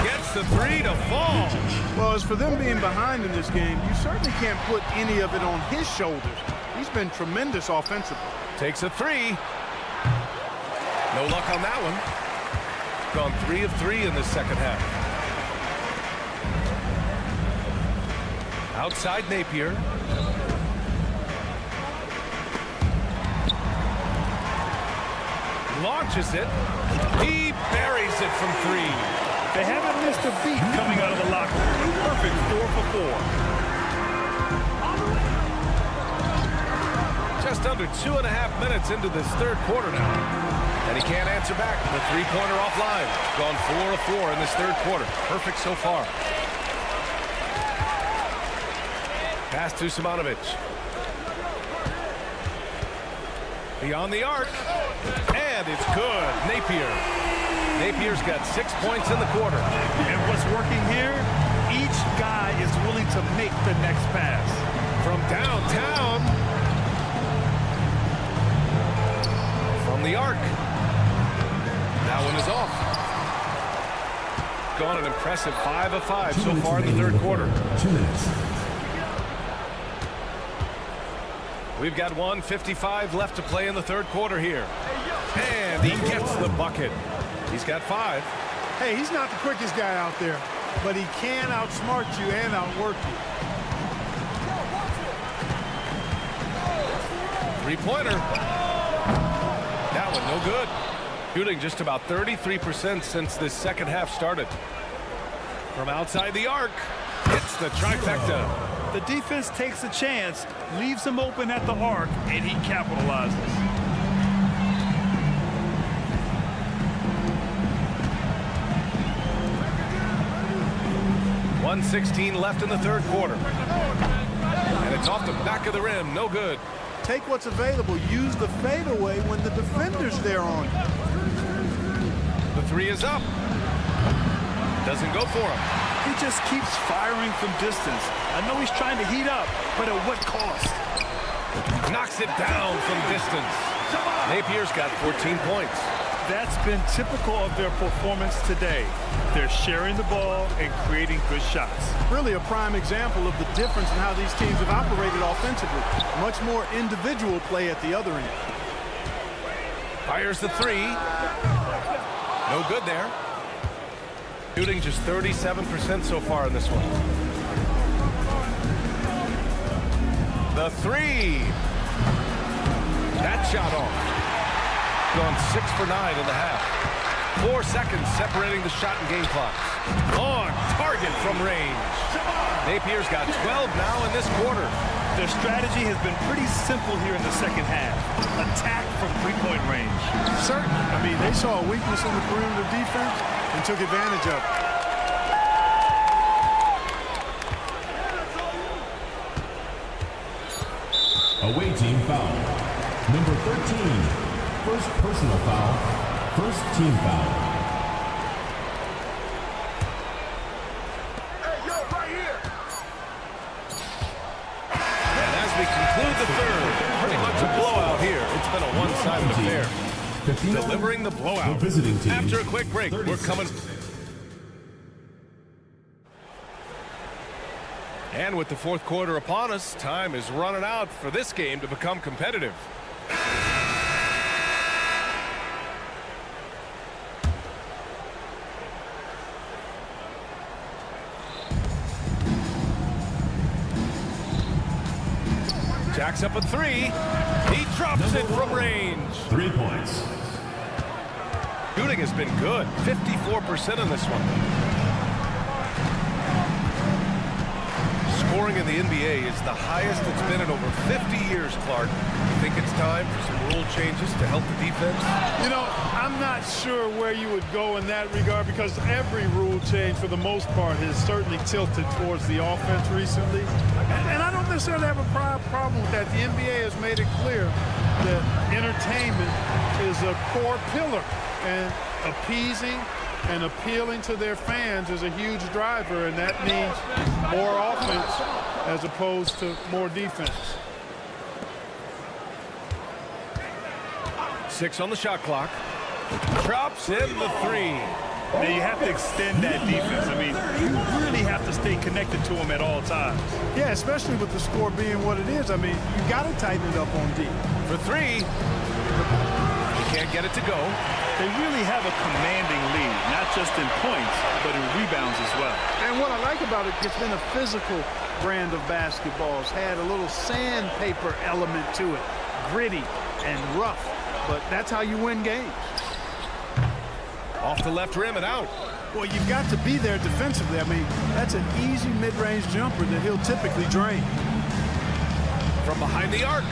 Gets the 3 to fall. Well, as for them being behind in this game, you certainly can't put any of it on his shoulders. He's been tremendous offensively. Takes a 3. No luck on that one. Gone 3 of 3 in the second half. Outside Napier. Launches it. He buries it from 3. They haven't missed a beat coming out of the locker room. Perfect 4 for 4. Just under 2.5 minutes into this third quarter now. And he can't answer back. The three-pointer offline. Gone 4 of 4 in this third quarter. Perfect so far. Pass to Simanovic. Beyond the arc. And it's good. Napier's got 6 points in the quarter. And what's working here? Each guy is willing to make the next pass. From downtown. From the arc. That one is off. Gone an impressive 5 of 5 so far in the third quarter. 2 minutes. We've got 1:55 left to play in the third quarter here. And he gets the bucket. He's got 5. Hey, he's not the quickest guy out there, but he can outsmart you and outwork you. Three-pointer. That one no good. Shooting just about 33% since this second half started. From outside the arc, hits the trifecta. The defense takes a chance, leaves him open at the arc, and he capitalizes. .116 left in the third quarter. And it's off the back of the rim, no good. Take what's available. Use the fadeaway when the defender's there on you. The three is up. Doesn't go for him. He just keeps firing from distance. I know he's trying to heat up, but at what cost? Knocks it down from distance. Napier's got 14 points. That's been typical of their performance today. They're sharing the ball and creating good shots. Really a prime example of the difference in how these teams have operated offensively. Much more individual play at the other end. Fires the three. No good there. Shooting just 37% so far in this one. The three. That shot off. Gone 6 for 9 in the half. 4 seconds separating the shot and game clocks. On target from range. Napier's got 12 now in this quarter. Their strategy has been pretty simple here in the second half. Attack from three-point range. Certainly. I mean, they saw a weakness in the perimeter defense and took advantage of it. Away team foul. Number 13. First personal foul. First team foul. And as we conclude the third, pretty much a blowout here. It's been a one-sided affair. Delivering the blowout. The visiting team. After a quick break, we're coming. And with the fourth quarter upon us, time is running out for this game to become competitive. Jacks up a three. He drops it from range. 3 points. Shooting has been good. 54% in this one. Scoring in the NBA is the highest it's been in over 50 years, Clark. You think it's time for some rule changes to help the defense? You know, I'm not sure where you would go in that regard because every rule change, for the most part, has certainly tilted towards the offense recently. And I don't necessarily have a problem with that. The NBA has made it clear that entertainment is a core pillar, and appeasing and appealing to their fans is a huge driver, and that means more offense as opposed to more defense. 6 on the shot clock. Drops in the three. Now you have to extend that defense. I mean, you really have to stay connected to them at all times. Yeah, especially with the score being what it is. I mean, you got to tighten it up on D. For three. He can't get it to go. They really have a commanding lead, not just in points, but in rebounds as well. And what I like about it, it's been a physical brand of basketball. It's had a little sandpaper element to it, gritty and rough, but that's how you win games. Off the left rim and out. Well, you've got to be there defensively. I mean, that's an easy mid-range jumper that he'll typically drain. From behind the arc.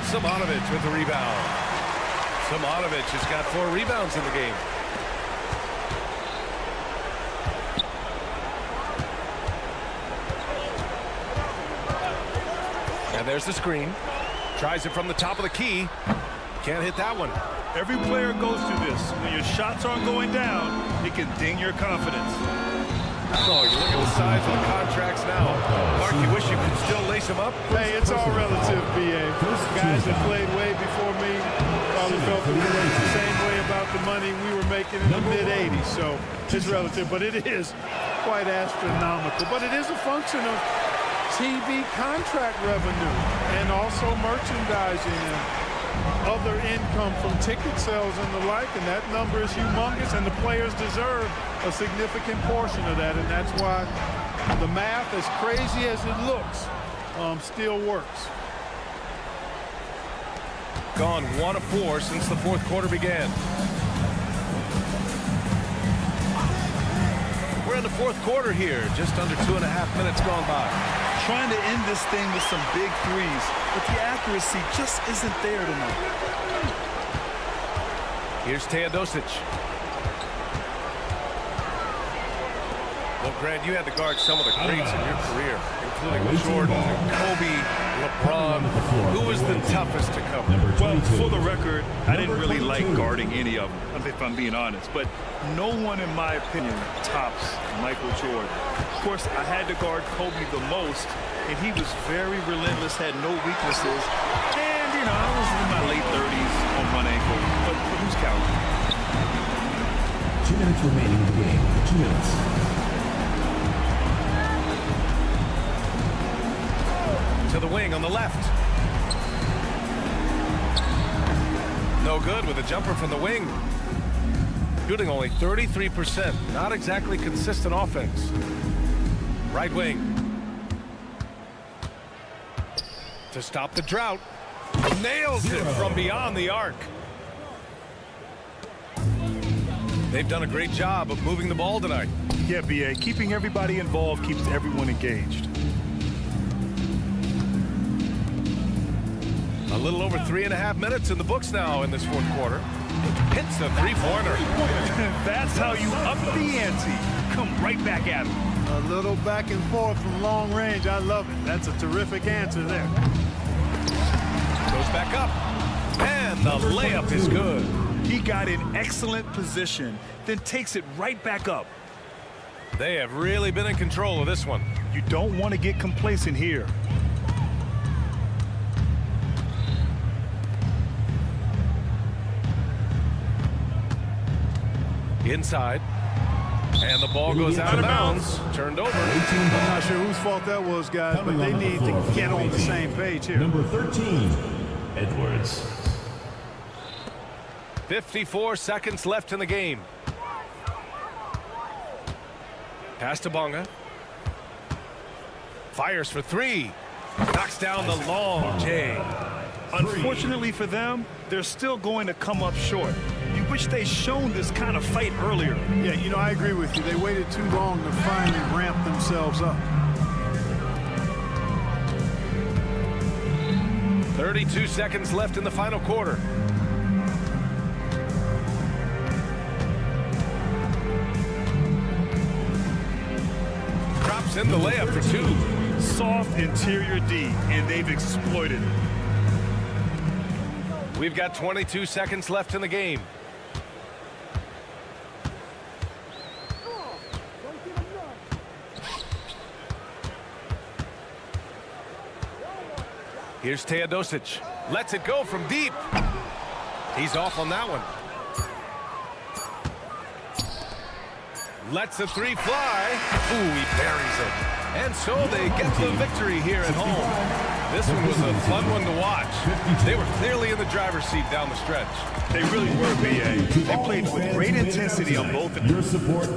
Simonovic with the rebound. Simonovic has got 4 rebounds in the game. And there's the screen. Tries it from the top of the key. Can't hit that one. Every player goes through this. When your shots aren't going down, it can ding your confidence. Oh, you look at the size of the contracts now. Mark, you wish you could still lace them up? Hey, it's all relative, B.A. Guys that played way before me probably felt the same way about the money we were making in the mid-'80s. So it's relative, but it is quite astronomical. But it is a function of TV contract revenue and also merchandising and other income from ticket sales and the like, and that number is humongous, and the players deserve a significant portion of that, and that's why the math, as crazy as it looks, still works. Gone 1 of 4 since the 4th quarter began. We're in the 4th quarter here, just under 2.5 minutes gone by. Trying to end this thing with some big threes, but the accuracy just isn't there tonight. Here's Teodosic. Well, Grant, you had to guard some of the greats in your career, including Jordan, Kobe, LeBron. Who was the toughest to cover? Well, for the record, I didn't really like guarding any of them, if I'm being honest. But no one, in my opinion, tops Michael Jordan. Of course, I had to guard Kobe the most, and he was very relentless, had no weaknesses. And, you know, I was in my late 30s on one ankle, but who's counting? 2 minutes remaining in the game. 2 minutes. To the wing on the left. No good with a jumper from the wing. Shooting only 33%. Not exactly consistent offense. Right wing. To stop the drought. Nails it from beyond the arc. They've done a great job of moving the ball tonight. Yeah, B.A. Keeping everybody involved keeps everyone engaged. A little over 3.5 minutes in the books now in this 4th quarter. Hits the 3-pointer. That's how you up the ante. Come right back at him. A little back and forth from long range. I love it. That's a terrific answer there. Goes back up. And the layup is good. He got in excellent position, then takes it right back up. They have really been in control of this one. You don't want to get complacent here. Inside. And the ball goes out of bounds. Turned over. I'm not sure whose fault that was, guys, but they need to get on the same page here. Number 13, Edwards. 54 seconds left in the game. Pass to Bonga. Fires for 3. Knocks down the long J. Unfortunately for them, they're still going to come up short. You wish they'd shown this kind of fight earlier. Yeah, you know, I agree with you. They waited too long to finally ramp themselves up. 32 seconds left in the final quarter. Drops in the layup for 2. Soft interior D, and they've exploited it. We've got 22 seconds left in the game. Here's Teodosic. Lets it go from deep. He's off on that one. Lets the 3 fly. Ooh, he buries it. And so they get the victory here at home. This one was a fun one to watch. They were clearly in the driver's seat down the stretch. They really were, B.A. They played with great intensity on both. Your support